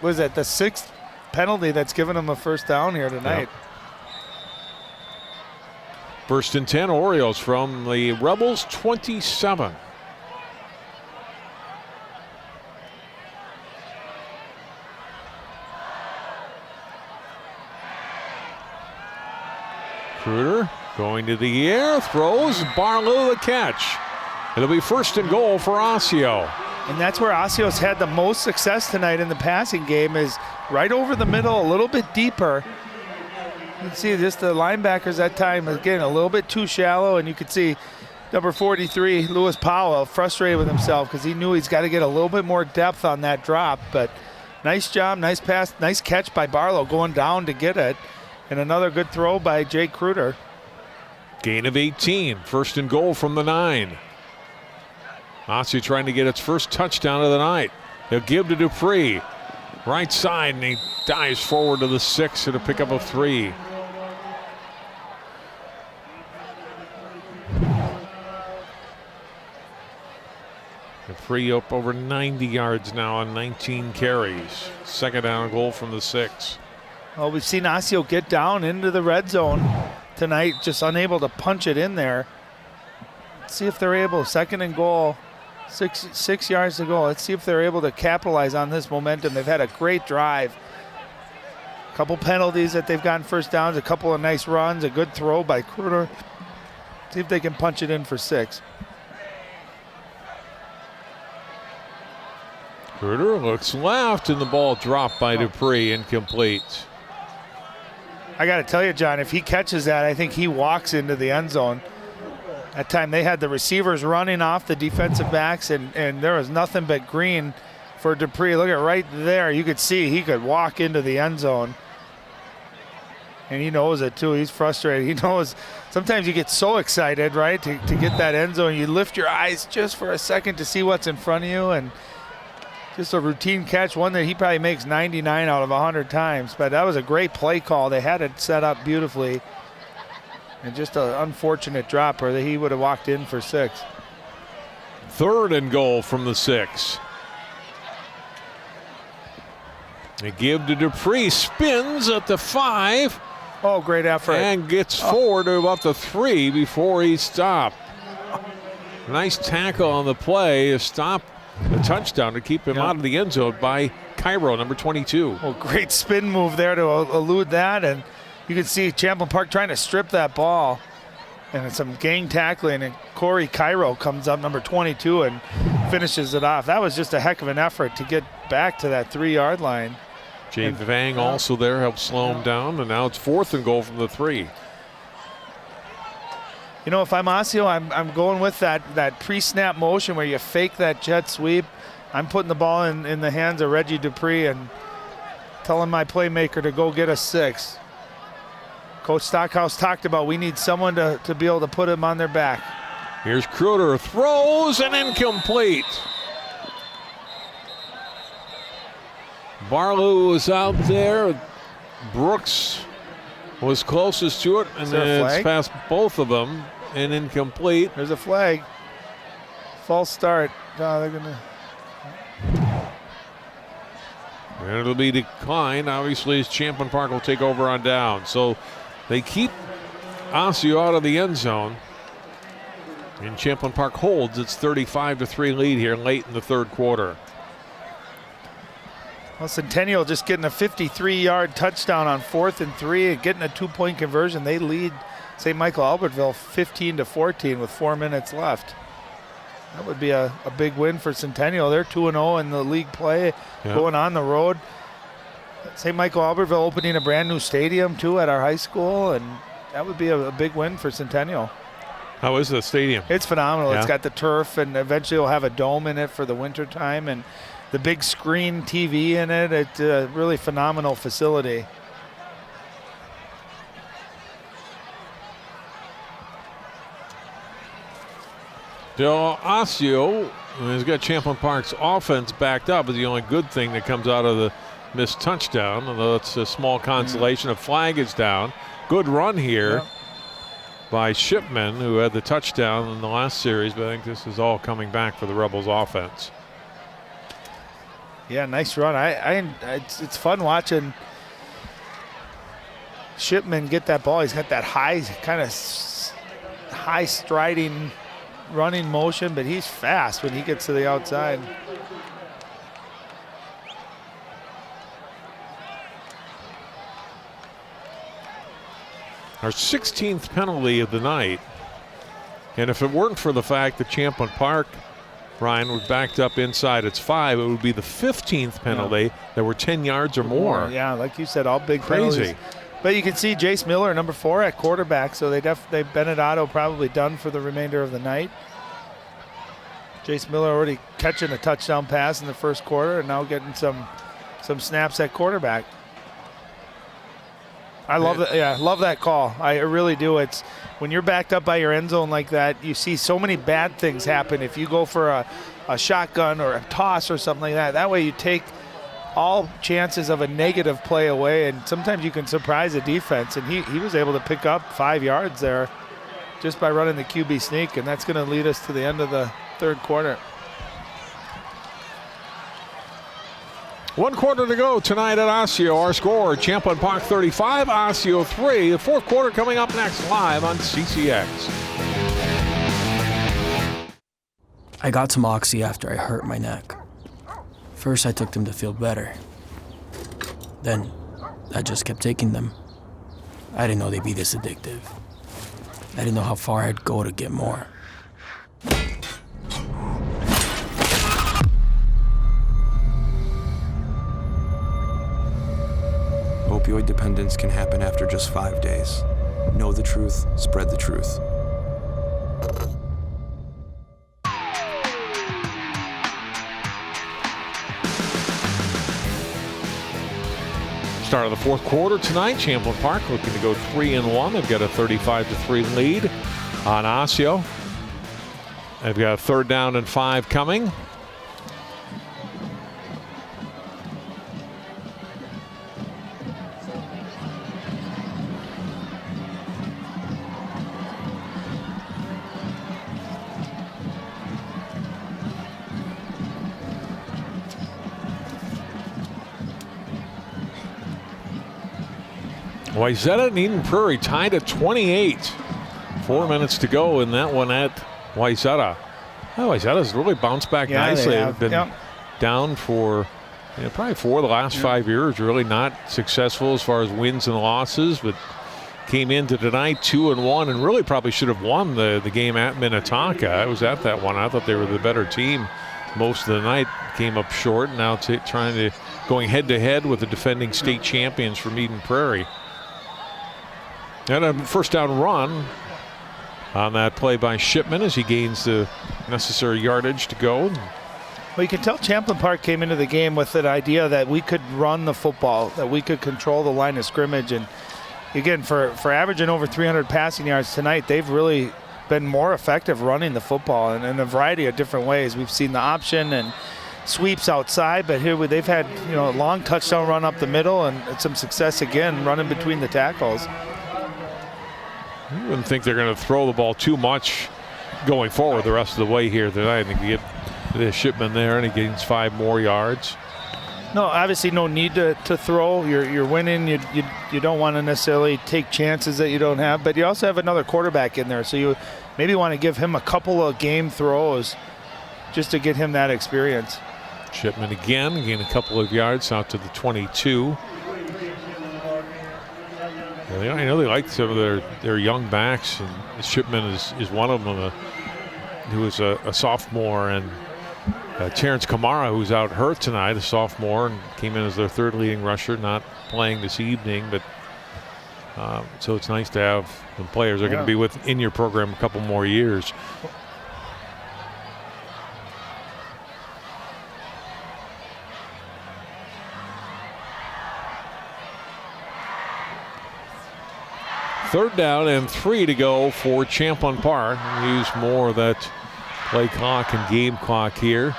Was that the 6th penalty that's given him a first down here tonight? First and 10, Orioles from the Rebels 27. Kruder going to the air, throws, Barlow the catch. It'll be first and goal for Osseo. And that's where Osseo's had the most success tonight in the passing game, is right over the middle, a little bit deeper. You can see just the linebackers that time, again, a little bit too shallow, and you could see number 43, Lewis Powell, frustrated with himself because he knew he's got to get a little bit more depth on that drop. But nice job, nice pass, nice catch by Barlow going down to get it. And another good throw by Jake Kruder. Gain of 18, first and goal from the 9. Osseo trying to get its first touchdown of the night. They'll give to Dupree. Right side, and he dives forward to the 6 to pick up a 3. Dupree up over 90 yards now on 19 carries. Second down goal from the 6. Well, we've seen Osseo get down into the red zone tonight, just unable to punch it in there. Let's see if they're able. 2nd and goal, 6 yards to go. Let's see if they're able to capitalize on this momentum. They've had a great drive. A couple penalties that they've gotten first downs, a couple of nice runs, a good throw by Kruder. See if they can punch it in for 6. Kruder looks left, and the ball dropped by Dupree, incomplete. I got to tell you, John, if he catches that, I think he walks into the end zone. That time they had the receivers running off the defensive backs, and there was nothing but green for Dupree. Look at right there. You could see he could walk into the end zone. And he knows it, too. He's frustrated. He knows sometimes you get so excited, right, to get that end zone. You lift your eyes just for a second to see what's in front of you, and just a routine catch, one that he probably makes 99 out of 100 times. But that was a great play call. They had it set up beautifully. And just an unfortunate drop, or he would have walked in for 6. 3rd and goal from the 6. They give to Dupree, spins at the 5. Oh, great effort. And gets forward to about the 3 before he stopped. Nice tackle on the play to stop the touchdown to keep him out of the end zone by Cairo, number 22. Well, great spin move there to elude that, and you can see Champlin Park trying to strip that ball, and some gang tackling, and Corey Cairo comes up, number 22, and finishes it off. That was just a heck of an effort to get back to that 3-yard line. Jay Vang also there, helped slow him down, and now it's 4th and goal from the 3. You know, if I'm Osseo, I'm going with that pre-snap motion where you fake that jet sweep. I'm putting the ball in the hands of Reggie Dupree and telling my playmaker to go get a 6. Coach Stockhouse talked about we need someone to be able to put him on their back. Here's Kruder, throws and incomplete. Barlow was out there. Brooks was closest to it, and then it's past both of them and incomplete. There's a flag. False start. No, they're gonna. And it'll be declined. Obviously, as Champlin Park will take over on down. So they keep Osseo out of the end zone. And Champlin Park holds its 35-3 lead here late in the 3rd quarter. Well, Centennial just getting a 53-yard touchdown on 4th and 3 and getting a 2-point conversion. They lead St. Michael Albertville 15-14 with 4 minutes left. That would be a big win for Centennial. They're 2-0 in the league play, going on the road. St. Michael Albertville opening a brand new stadium too at our high school, and that would be a big win for Centennial. How is the stadium? It's phenomenal. Yeah. It's got the turf, and eventually it'll have a dome in it for the winter time, and the big screen TV in it. It's a really phenomenal facility. Osseo has got Champlin Park's offense backed up, is the only good thing that comes out of the missed touchdown, although it's a small consolation. A flag is down. Good run here by Shipman, who had the touchdown in the last series, but I think this is all coming back for the Rebels offense. Yeah, nice run. It's fun watching Shipman get that ball. He's got that high striding running motion, but he's fast when he gets to the outside. Our 16th penalty of the night. And if it weren't for the fact that Champlin Park, Ryan, was backed up inside its 5, it would be the 15th penalty that were 10 yards or more. Yeah, like you said, all big Crazy. penalties. But you can see Jace Miller, number 4 at quarterback, so Bennett Otto probably done for the remainder of the night. Jace Miller already catching a touchdown pass in the 1st quarter and now getting some snaps at quarterback. I love that. Yeah, love that call. I really do. It's when you're backed up by your end zone like that, you see so many bad things happen. If you go for a shotgun or a toss or something like that, that way you take all chances of a negative play away, and sometimes you can surprise a defense. And he was able to pick up 5 yards there just by running the QB sneak, and that's going to lead us to the end of the 3rd quarter. 1 quarter to go tonight at Osseo. Our score, Champlin Park 35, Osseo 3. The 4th quarter coming up next live on CCX. I got some Oxy after I hurt my neck. First, I took them to feel better. Then, I just kept taking them. I didn't know they'd be this addictive. I didn't know how far I'd go to get more. Opioid dependence can happen after just 5 days. Know the truth, spread the truth. Start of the 4th quarter tonight. Champlin Park looking to go 3-1. They've got a 35-3 lead on Osseo. They've got a 3rd down and 5 coming. Wayzata and Eden Prairie tied at 28. 4 minutes to go in that one at Wayzata. Oh, Wayzata's really bounced back nicely. They've been down for probably 4 of the last 5 years. Really not successful as far as wins and losses, but came into tonight 2-1 and really probably should have won the game at Minnetonka. I was at that one. I thought they were the better team most of the night. Came up short. Now trying to going head-to-head with the defending state champions from Eden Prairie. And a first down run on that play by Shipman as he gains the necessary yardage to go. Well, you can tell Champlin Park came into the game with an idea that we could run the football, that we could control the line of scrimmage. And again, for averaging over 300 passing yards tonight, they've really been more effective running the football in a variety of different ways. We've seen the option and sweeps outside, but here they've had a long touchdown run up the middle and some success again running between the tackles. You wouldn't think they're going to throw the ball too much going forward the rest of the way here tonight. I think you get the Shipman there and he gains 5 more yards. No, obviously no need to throw. You're winning. You don't want to necessarily take chances that you don't have, but you also have another quarterback in there, so you maybe want to give him a couple of game throws just to get him that experience. Shipman again, gain a couple of yards out to the 22. I know they like some of their young backs, and Shipman is one of them, who is a sophomore, and Terrence Kamara, who's out hurt tonight, a sophomore, and came in as their 3rd leading rusher, not playing this evening, but so it's nice to have the players that are going to be within your program a couple more years. Third down and 3 to go for Champlin Park. Use more of that play clock and game clock here.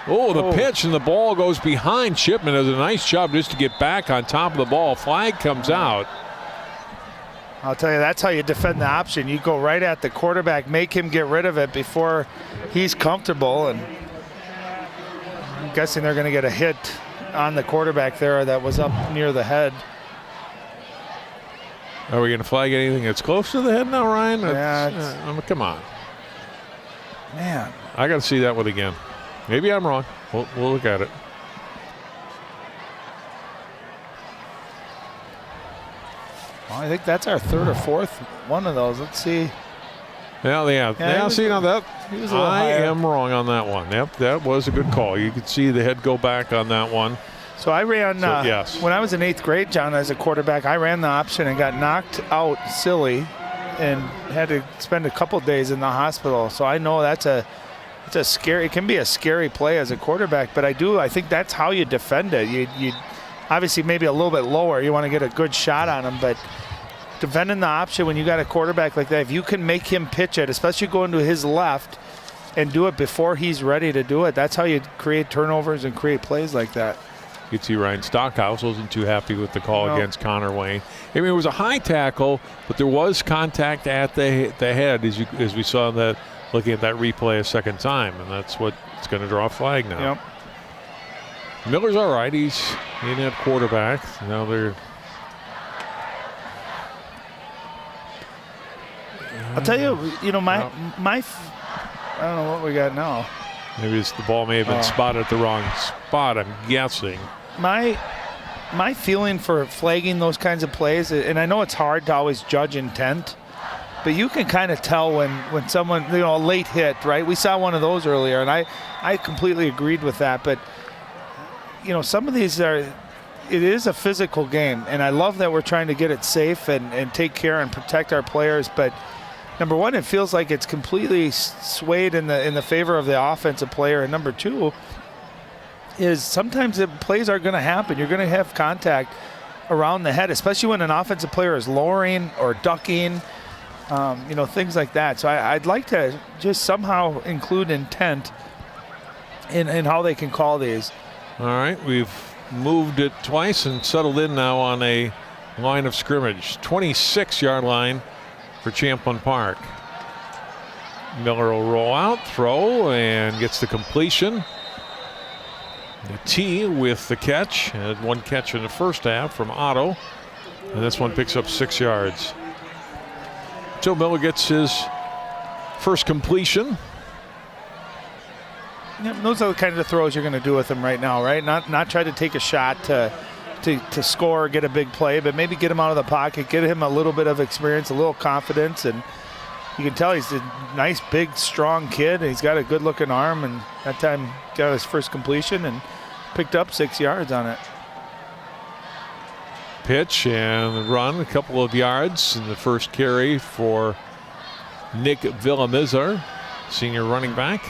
Oh, the pitch, and the ball goes behind Shipman. Does a nice job just to get back on top of the ball. Flag comes out. I'll tell you, that's how you defend the option. You go right at the quarterback, make him get rid of it before he's comfortable. And I'm guessing they're going to get a hit on the quarterback there that was up near the head. Are we going to flag anything that's close to the head now, Ryan? Yeah, come on. Man. I got to see that one again. Maybe I'm wrong. We'll look at it. Well, I think that's our 3rd or 4th one of those. Let's see. Yeah, see, now that I am wrong on that one. Yep, that was a good call. You could see the head go back on that one. So I ran, when I was in 8th grade, John, as a quarterback, I ran the option and got knocked out silly and had to spend a couple days in the hospital. So I know it's a scary, it can be a scary play as a quarterback, but I think that's how you defend it. You obviously maybe a little bit lower. You want to get a good shot on him, but defending the option when you got a quarterback like that, if you can make him pitch it, especially going to his left and do it before he's ready to do it, that's how you create turnovers and create plays like that. You could see Ryan Stockhouse wasn't too happy with the call against Connor Wayne. I mean, it was a high tackle, but there was contact at the head as we saw that looking at that replay a second time, and that's what's going to draw a flag now. Yep. Miller's all right. He's in at quarterback. Now they're. I'll tell you, my I don't know what we got now. Maybe the ball may have been spotted at the wrong spot, I'm guessing. My feeling for flagging those kinds of plays, and I know it's hard to always judge intent, but you can kind of tell when someone, a late hit, right? We saw one of those earlier, and I completely agreed with that. But, some of these it is a physical game, and I love that we're trying to get it safe and take care and protect our players. But number one, it feels like it's completely swayed in the favor of the offensive player. And number two is sometimes the plays are going to happen. You're going to have contact around the head, especially when an offensive player is lowering or ducking, things like that. So I'd like to just somehow include intent in how they can call these. All right, we've moved it twice and settled in now on a line of scrimmage. 26-yard line for Champlin Park. Miller will roll out, throw, and gets the completion. The T with the catch. Had one catch in the first half from Otto. And this one picks up 6 yards. Joe Miller gets his first completion. Yeah, those are the kinds of throws you're going to do with him right now, right? Not try to take a shot to score or get a big play, but maybe get him out of the pocket, get him a little bit of experience, a little confidence, and you can tell he's a nice, big, strong kid, and he's got a good-looking arm, and that time got his first completion, and picked up 6 yards on it. Pitch and run, a couple of yards in the first carry for Nick Villamizar, senior running back.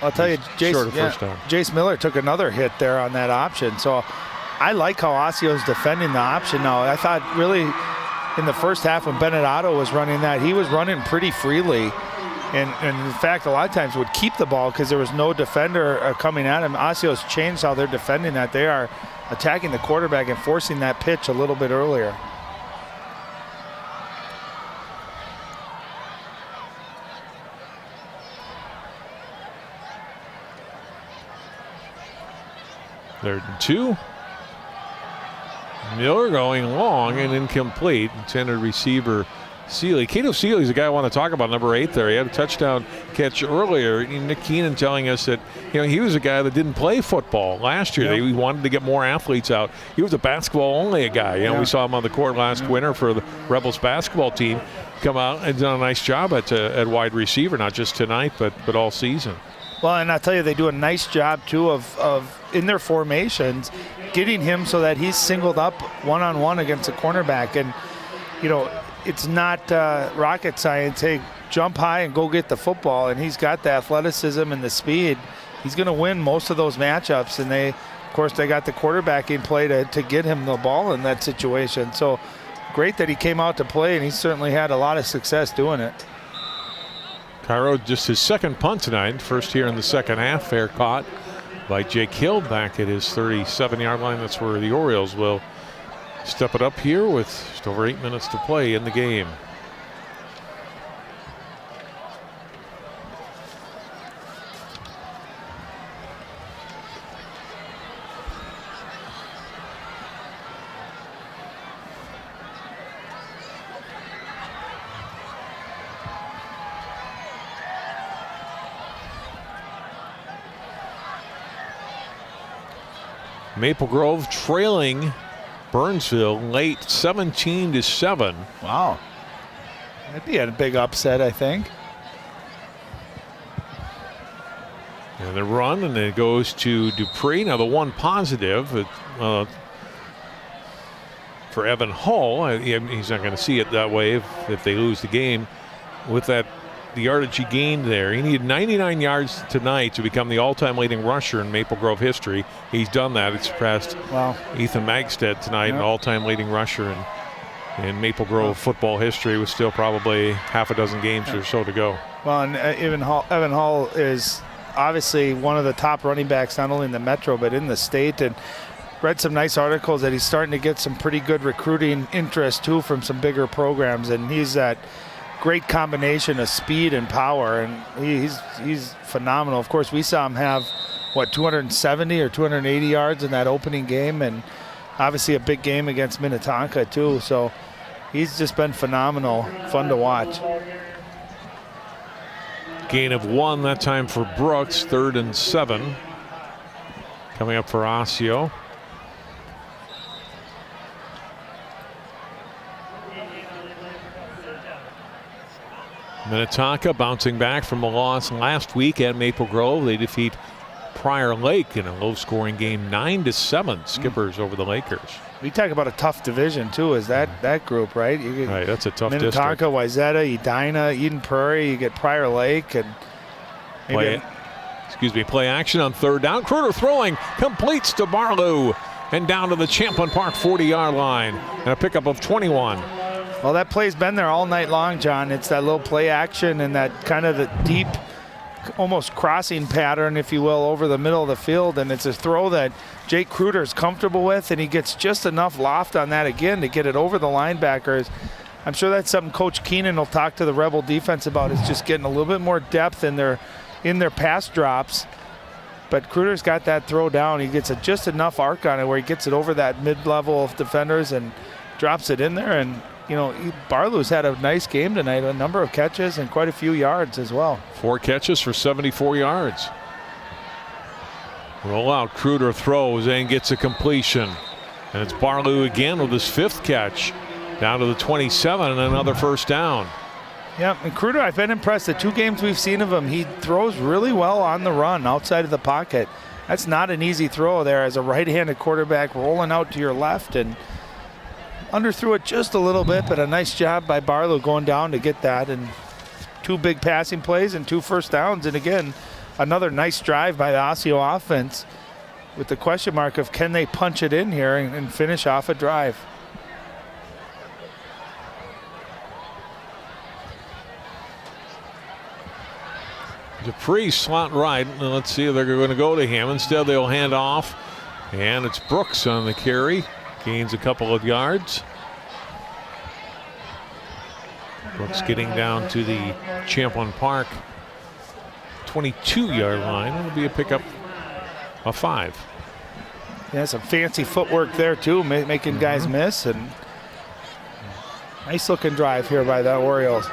I'll tell you, Jace Miller took another hit there on that option. So I like how Osseo's defending the option now. I thought really in the first half when Bennett Otto was running that, he was running pretty freely. And in fact, a lot of times would keep the ball because there was no defender coming at him. Osseo's changed how they're defending that. They are attacking the quarterback and forcing that pitch a little bit earlier. Third and 2. Miller going long and incomplete. Intended receiver Seeley. Cato Seeley's the guy I want to talk about, number 8 there. He had a touchdown catch earlier. Nick Keenan telling us that he was a guy that didn't play football last year. He wanted to get more athletes out. He was a basketball only guy. We saw him on the court last winter for the Rebels basketball team. Come out and done a nice job at wide receiver, not just tonight, but all season. Well, and I'll tell you, they do a nice job, too, of in their formations, getting him so that he's singled up one-on-one against a cornerback. And, it's not rocket science. Hey, jump high and go get the football. And he's got the athleticism and the speed. He's going to win most of those matchups. And of course, they got the quarterback in play to get him the ball in that situation. So great that he came out to play, and he certainly had a lot of success doing it. Cairo, just his second punt tonight. First here in the second half. Fair caught by Jake Hill back at his 37-yard line. That's where the Orioles will step it up here with just over 8 minutes to play in the game. Maple Grove trailing Burnsville late 17-7. Wow. That'd be a big upset, I think. And the run, and it goes to Dupree. Now the one positive for Evan Hall, he's not going to see it that way if they lose the game. With the yardage he gained there, he needed 99 yards tonight to become the all-time leading rusher in Maple Grove history. He's done that. It's surpassed Ethan Magstead tonight, an all-time leading rusher in Maple Grove football history, with still probably half a dozen games or so to go. Well, and Evan Hall is obviously one of the top running backs, not only in the Metro but in the state, and read some nice articles that he's starting to get some pretty good recruiting interest too from some bigger programs, and he's that great combination of speed and power, and he's phenomenal. Of course, we saw him have 270 or 280 yards in that opening game, and obviously a big game against Minnetonka too. So he's just been phenomenal, fun to watch. Gain of 1 that time for Brooks. 3rd and 7 coming up for Osseo. Minnetonka bouncing back from a loss last week at Maple Grove. They defeat Prior Lake in a low-scoring game, 9-7. Skippers over the Lakers. We talk about a tough division too. Is that group, right? Right, that's a tough Minnetonka, district. Wayzata, Edina, Eden Prairie. You get Prior Lake and play action on 3rd down. Kruger throwing, completes to Barlow and down to the Champlin Park 40-yard line, and a pickup of 21. Well, that play's been there all night long, John. It's that little play action and that kind of the deep, almost crossing pattern, if you will, over the middle of the field. And it's a throw that Jake Kruger is comfortable with, and he gets just enough loft on that again to get it over the linebackers. I'm sure that's something Coach Keenan will talk to the Rebel defense about, is just getting a little bit more depth in their pass drops. But Kruger's got that throw down. He gets just enough arc on it where he gets it over that mid-level of defenders and drops it in there. And Barlow's had a nice game tonight, a number of catches and quite a few yards as well. 4 catches for 74 yards. Roll out, Kruger throws and gets a completion. And it's Barlow again with his 5th catch. Down to the 27 and another first down. Yeah, and Kruger, I've been impressed. The 2 games we've seen of him, he throws really well on the run outside of the pocket. That's not an easy throw there as a right-handed quarterback rolling out to your left, and underthrew it just a little bit, but a nice job by Barlow going down to get that, and 2 big passing plays and 2 first downs. And again, another nice drive by the Osseo offense with the question mark of can they punch it in here and finish off a drive. Dupree slot right. Let's see if they're going to go to him. Instead, they'll hand off. And it's Brooks on the carry. Gains a couple of yards. Brooks getting down to the Champlin Park 22-yard line. It'll be a pickup of 5. Yeah, some fancy footwork there too, making guys miss, and nice looking drive here by the Orioles.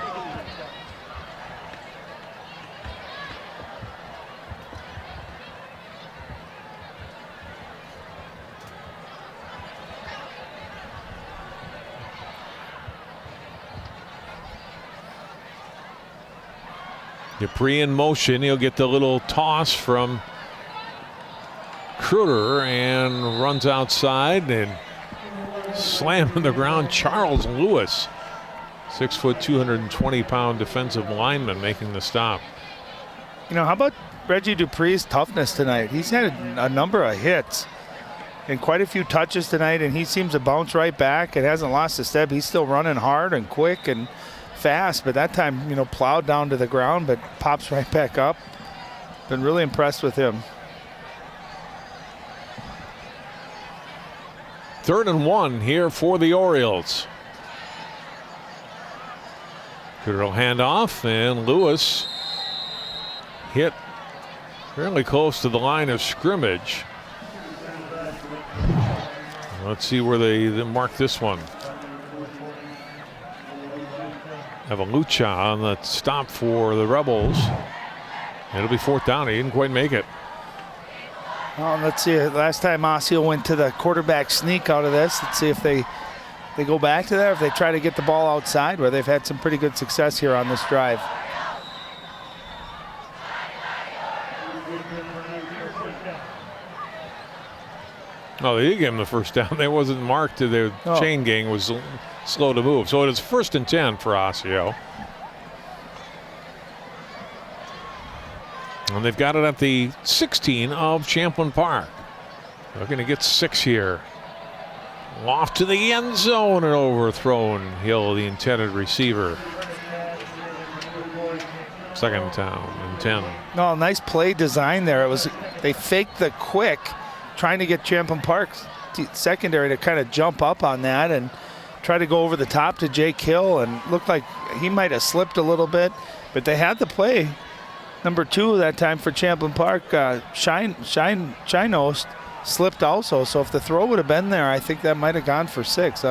Dupree in motion. He'll get the little toss from Kruger and runs outside and slamming the ground. Charles Lewis, 6 foot, 220-pound defensive lineman, making the stop. You know, how about Reggie Dupree's toughness tonight? He's had a number of hits and quite a few touches tonight, and he seems to bounce right back and hasn't lost a step. He's still running hard and quick and fast, but that time, you know, plowed down to the ground, but pops right back up. Been really impressed with him. 3rd and 1 here for the Orioles. Good hand off, and Lewis hit fairly close to the line of scrimmage. Let's see where they mark this one. Avalucha on the stop for the Rebels. It'll be 4th down. He didn't quite make it. Well, let's see. Last time Osseo went to the quarterback sneak out of this. Let's see if they go back to that, or if they try to get the ball outside, where they've had some pretty good success here on this drive. Oh, they did give him the 1st down. They wasn't marked. The chain gang was slow to move. So it is 1st and 10 for Osseo. And they've got it at the 16 of Champlin Park. They're going to get 6 here. Off to the end zone and overthrown. Hill, the intended receiver. 2nd down and 10. No, nice play design there. They faked the quick, trying to get Champlin Park's secondary to kind of jump up on that and try to go over the top to Jake Hill, and looked like he might have slipped a little bit, but they had the play. Number 2 that time for Champlin Park, Shinos slipped also, so if the throw would have been there, I think that might have gone for 6.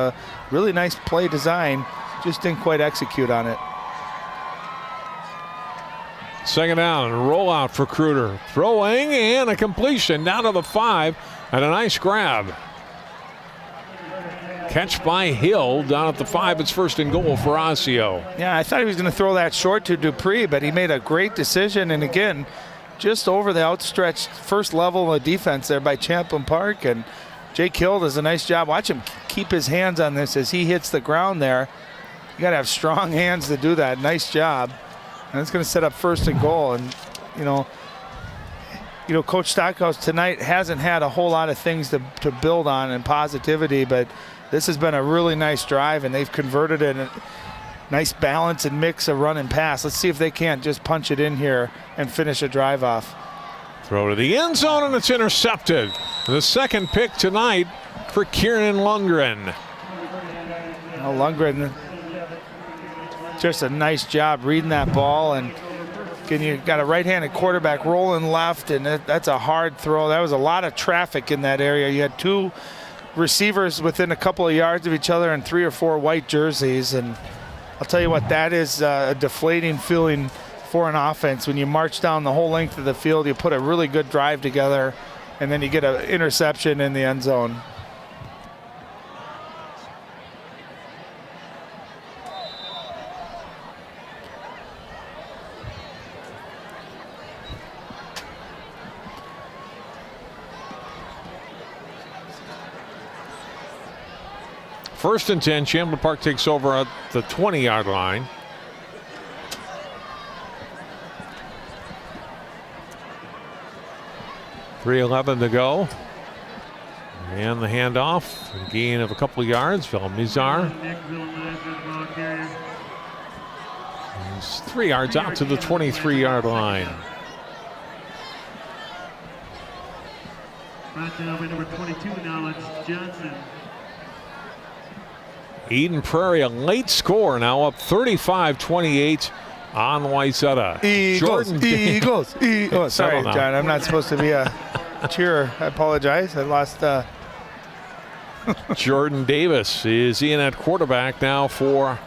Really nice play design, just didn't quite execute on it. 2nd down and rollout for Kruger. Throwing and a completion down to the 5 and a nice grab. Catch by Hill down at the 5. It's 1st and goal for Osseo. Yeah, I thought he was going to throw that short to Dupree, but he made a great decision. And again, just over the outstretched first level of defense there by Champlin Park. And Jake Hill does a nice job. Watch him keep his hands on this as he hits the ground there. You got to have strong hands to do that. Nice job. And it's going to set up 1st and goal. And, you know, Coach Stockhouse tonight hasn't had a whole lot of things to build on and positivity, but this has been a really nice drive, and they've converted it a nice balance and mix of run and pass. Let's see if they can't just punch it in here and finish a drive off. Throw to the end zone, and it's intercepted. The 2nd pick tonight for Kieran Lundgren. Lundgren, just a nice job reading that ball, and you got a right-handed quarterback rolling left, and that's a hard throw. That was a lot of traffic in that area. You had 2 receivers within a couple of yards of each other and 3 or 4 white jerseys, and I'll tell you what, that is a deflating feeling for an offense. When you march down the whole length of the field, you put a really good drive together, and then you get an interception in the end zone. 1st and 10. Champlin Park takes over at the 20-yard line. .311 to go. And the handoff, a gain of a couple of yards. Villamizar. He's 3 yards out to the 23-yard line. Brought down by number 22 now, it's Johnson. Eden Prairie, a late score, now up 35-28 on Wayzata. Eagles. Oh, sorry, John. I'm not supposed to be a cheerer. I apologize. I lost. Jordan Davis is in at quarterback now for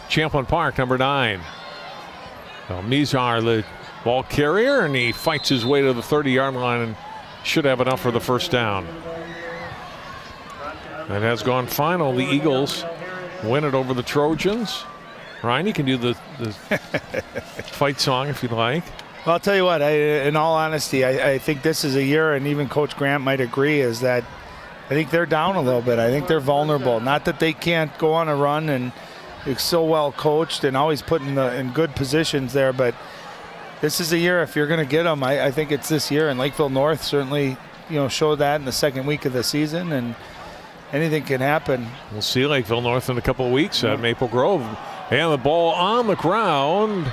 Champlin Park, number 9. Well, Mizar, the ball carrier, and he fights his way to the 30-yard line and should have enough for the first down. That has gone final. The Eagles win it over the Trojans. Ryan, you can do the fight song if you'd like. Well, I'll tell you what, in all honesty, I think this is a year, and even Coach Grant might agree, is that I think they're down a little bit. I think they're vulnerable. Not that they can't go on a run, and it's so well coached and always put in good positions there, but this is a year, if you're going to get them, I think it's this year. And Lakeville North certainly, showed that in the second week of the season, and anything can happen. We'll see Lakeville North in a couple of weeks at Maple Grove. And the ball on the ground.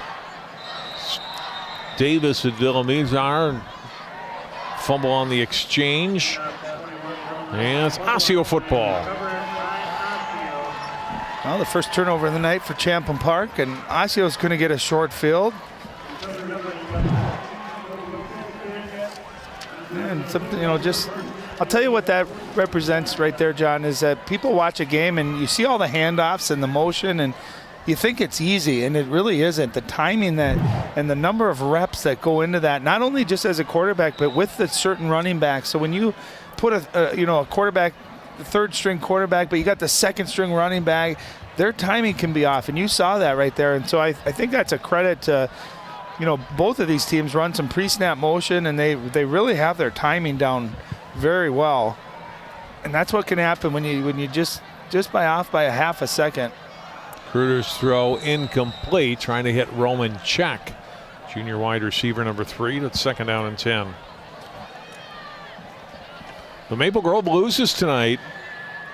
Davis at Villamizar. Fumble on the exchange. And it's Osseo football. Well, the first turnover of the night for Champlin Park, and Osseo's going to get a short field. And something, just I'll tell you what that represents right there, John, is that people watch a game and you see all the handoffs and the motion, and you think it's easy, and it really isn't. The timing and the number of reps that go into that, not only just as a quarterback, but with the certain running back. So when you put a quarterback, the third string quarterback, but you got the second string running back, their timing can be off, and you saw that right there. And so I think that's a credit to, both of these teams run some pre-snap motion, and they really have their timing down very well. And that's what can happen when you just off by a half a second. Kruger's throw incomplete, trying to hit Roman Check, junior wide receiver number 3. That's 2nd down and 10. The Maple Grove loses tonight,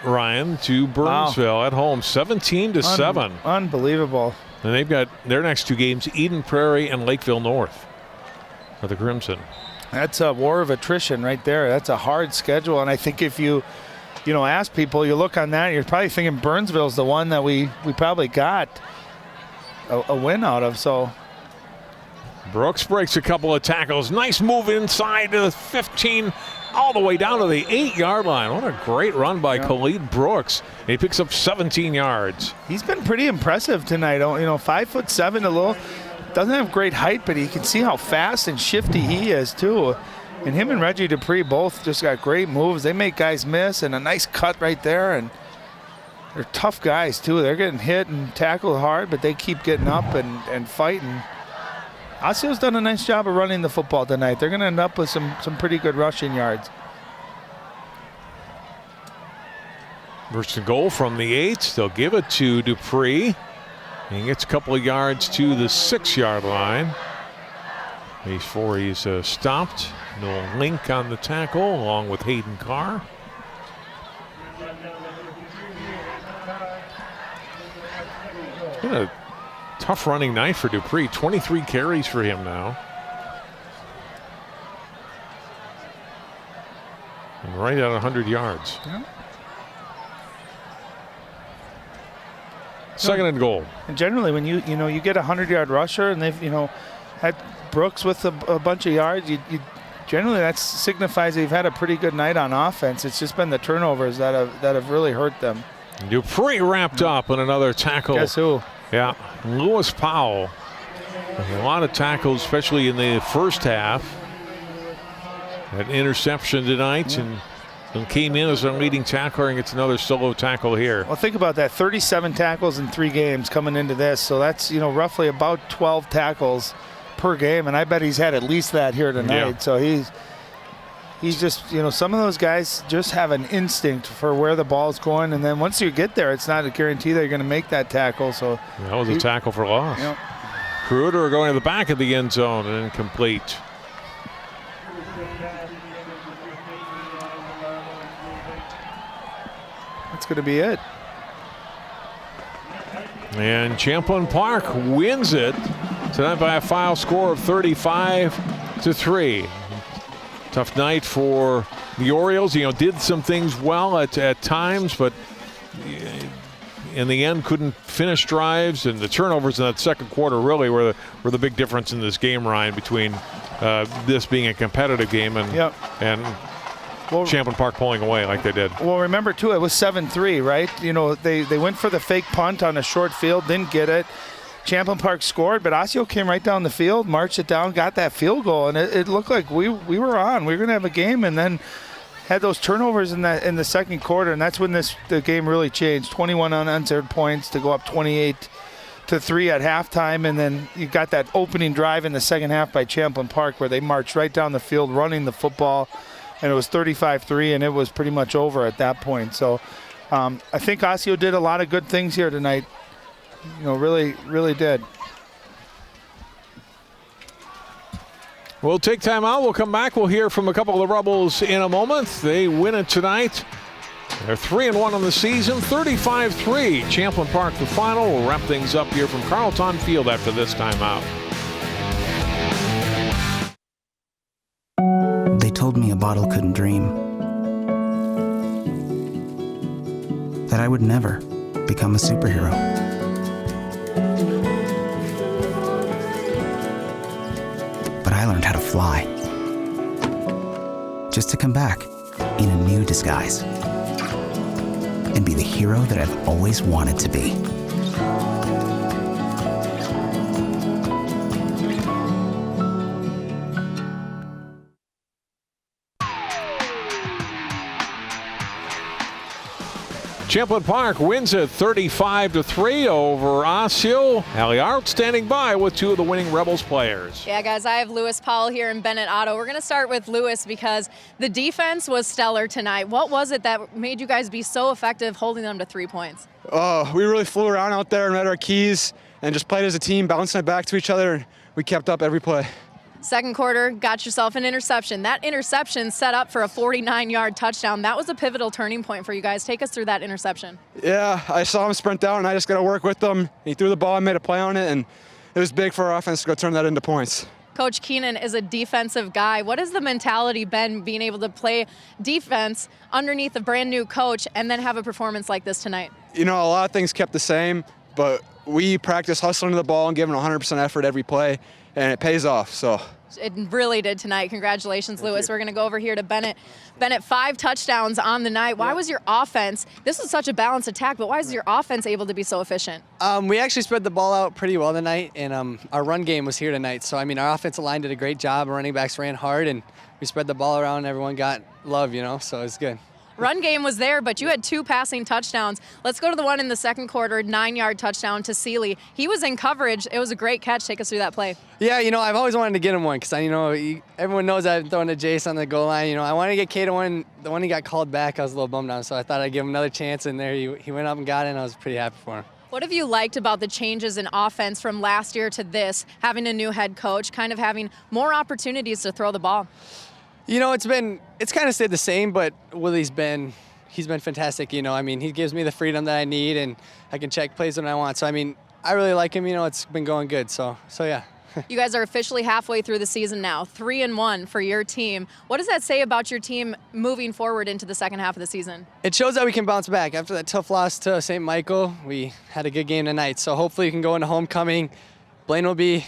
Ryan, to Burnsville at home, 17-7. Unbelievable. And they've got their next 2 games, Eden Prairie and Lakeville North for the Crimson. That's a war of attrition right there. That's a hard schedule. And I think if you ask people, you look on that, you're probably thinking Burnsville's the one that we probably got a win out of. So Brooks breaks a couple of tackles. Nice move inside to the 15, all the way down to the 8-yard line. What a great run by Khalid Brooks. He picks up 17 yards. He's been pretty impressive tonight. 5'7", a little. Doesn't have great height, but you can see how fast and shifty he is too. And him and Reggie Dupree both just got great moves. They make guys miss, and a nice cut right there. And they're tough guys too. They're getting hit and tackled hard, but they keep getting up and fighting. Osseo's done a nice job of running the football tonight. They're going to end up with some pretty good rushing yards. First and goal from the 8. They'll give it to Dupree. He gets a couple of yards to the 6-yard line. Before he's stopped. No Link on the tackle, along with Hayden Carr. It's been a tough running night for Dupree. 23 carries for him now. And right at 100 yards. Yeah. 2nd and goal. And generally, when you get a 100-yard rusher, and they've had Brooks with a bunch of yards, you generally that signifies they've had a pretty good night on offense. It's just been the turnovers that have really hurt them. Dupree wrapped up in another tackle. Guess who? Yeah, Lewis Powell. A lot of tackles, especially in the first half. An interception tonight, and came in as a leading tackler and gets another solo tackle here. Well, think about that, 37 tackles in 3 games coming into this. So that's, roughly about 12 tackles per game, and I bet he's had at least that here tonight. Yeah. So He's just, some of those guys just have an instinct for where the ball's going, and then once you get there, it's not a guarantee that you're going to make that tackle. So that was a tackle for loss. Yep. Kruder going to the back of the end zone and incomplete. That's going to be it. And Champlin Park wins it tonight by a final score of 35-3. Tough night for the Orioles. Did some things well at times, but in the end couldn't finish drives, and the turnovers in that second quarter really were the big difference in this game, Ryan, between this being a competitive game and Champlin Park pulling away like they did. Well, remember, too, it was 7-3, right? They went for the fake punt on a short field, didn't get it. Champlin Park scored, but Osseo came right down the field, marched it down, got that field goal, and it looked like we were on. We were going to have a game, and then had those turnovers in the second quarter, and that's when the game really changed. 21 unanswered points to go up 28-3 at halftime, and then you got that opening drive in the second half by Champlin Park where they marched right down the field running the football, and it was 35-3, and it was pretty much over at that point. So I think Osseo did a lot of good things here tonight. Really, really did. We'll take time out. We'll come back. We'll hear from a couple of the Rebels in a moment. They win it tonight. They're 3-1 on the season, 35-3. Champlin Park, the final. We'll wrap things up here from Carlton Field after this timeout. They told me a bottle couldn't dream. That I would never become a superhero. But I learned how to fly. Just to come back in a new disguise. And be the hero that I've always wanted to be. Champlin Park wins it 35-3 over Osseo. Allie Art standing by with two of the winning Rebels players. Yeah, guys, I have Lewis Powell here and Bennett Otto. We're going to start with Lewis because the defense was stellar tonight. What was it that made you guys be so effective holding them to 3 points? We really flew around out there and read our keys and just played as a team, bouncing it back to each other, and we kept up every play. Second quarter, got yourself an interception. That interception set up for a 49-yard touchdown. That was a pivotal turning point for you guys. Take us through that interception. Yeah, I saw him sprint out, and I just got to work with him. He threw the ball and made a play on it, and it was big for our offense to go turn that into points. Coach Keenan is a defensive guy. What has the mentality been being able to play defense underneath a brand new coach and then have a performance like this tonight? A lot of things kept the same, but we practice hustling to the ball and giving 100% effort every play, and it pays off. So it really did tonight. Congratulations, Lewis. We're going to go over here to Bennett. Bennett, 5 touchdowns on the night. Why was your offense, this was such a balanced attack, but why is your offense able to be so efficient? We actually spread the ball out pretty well tonight, and our run game was here tonight. So, our offensive line did a great job. Our running backs ran hard, and we spread the ball around, and everyone got love, so it's good. Run game was there, but you had 2 passing touchdowns. Let's go to the one in the second quarter, 9-yard touchdown to Seeley. He was in coverage. It was a great catch. Take us through that play. Yeah, I've always wanted to get him one because, everyone knows I've thrown to Jace on the goal line. I wanted to get Cato one. The one he got called back, I was a little bummed on, so I thought I'd give him another chance, and there he went up and got it, and I was pretty happy for him. What have you liked about the changes in offense from last year to this, having a new head coach, kind of having more opportunities to throw the ball? It's kind of stayed the same, but Willie's been fantastic. He gives me the freedom that I need, and I can check plays when I want. So, I really like him. It's been going good. So yeah. You guys are officially halfway through the season now, 3-1 for your team. What does that say about your team moving forward into the second half of the season? It shows that we can bounce back. After that tough loss to St. Michael, we had a good game tonight. So hopefully we can go into homecoming. Blaine will be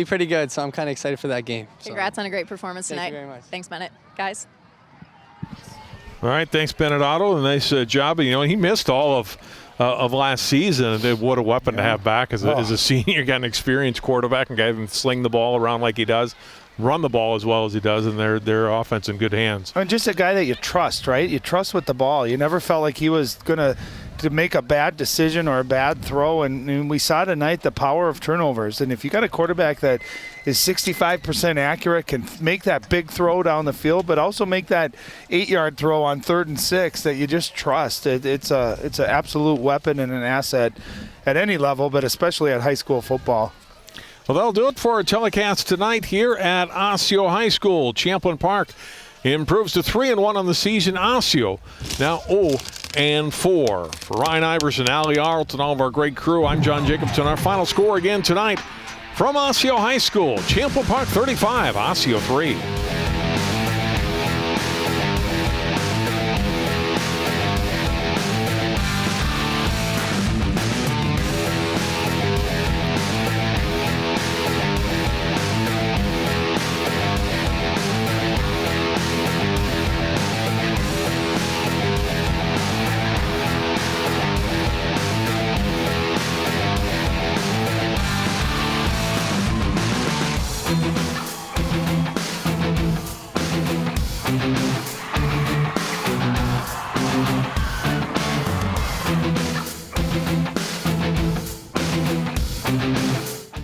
pretty good, so I'm kind of excited for that game. Congrats on a great performance tonight. Thank you very much. Thanks, Bennett. Guys. All right, thanks, Bennett Otto. A nice job. He missed all of last season. What a weapon to have back as a senior. Got an experienced quarterback and guy who can sling the ball around like he does, run the ball as well as he does, and their offense in good hands. And just a guy that you trust, right? You trust with the ball. You never felt like he was going to to make a bad decision or a bad throw. And we saw tonight the power of turnovers. And if you got a quarterback that is 65% accurate, can make that big throw down the field, but also make that 8-yard throw on 3rd and 6 that you just trust. It's an absolute weapon and an asset at any level, but especially at high school football. Well, that'll do it for our telecast tonight here at Osseo High School. Champlin Park improves to 3-1 on the season. Osseo now 0-4. For Ryan Iverson, Allie Arlt, and all of our great crew, I'm John Jacobson. Our final score again tonight from Osseo High School. Champlin Park 35, Osseo 3.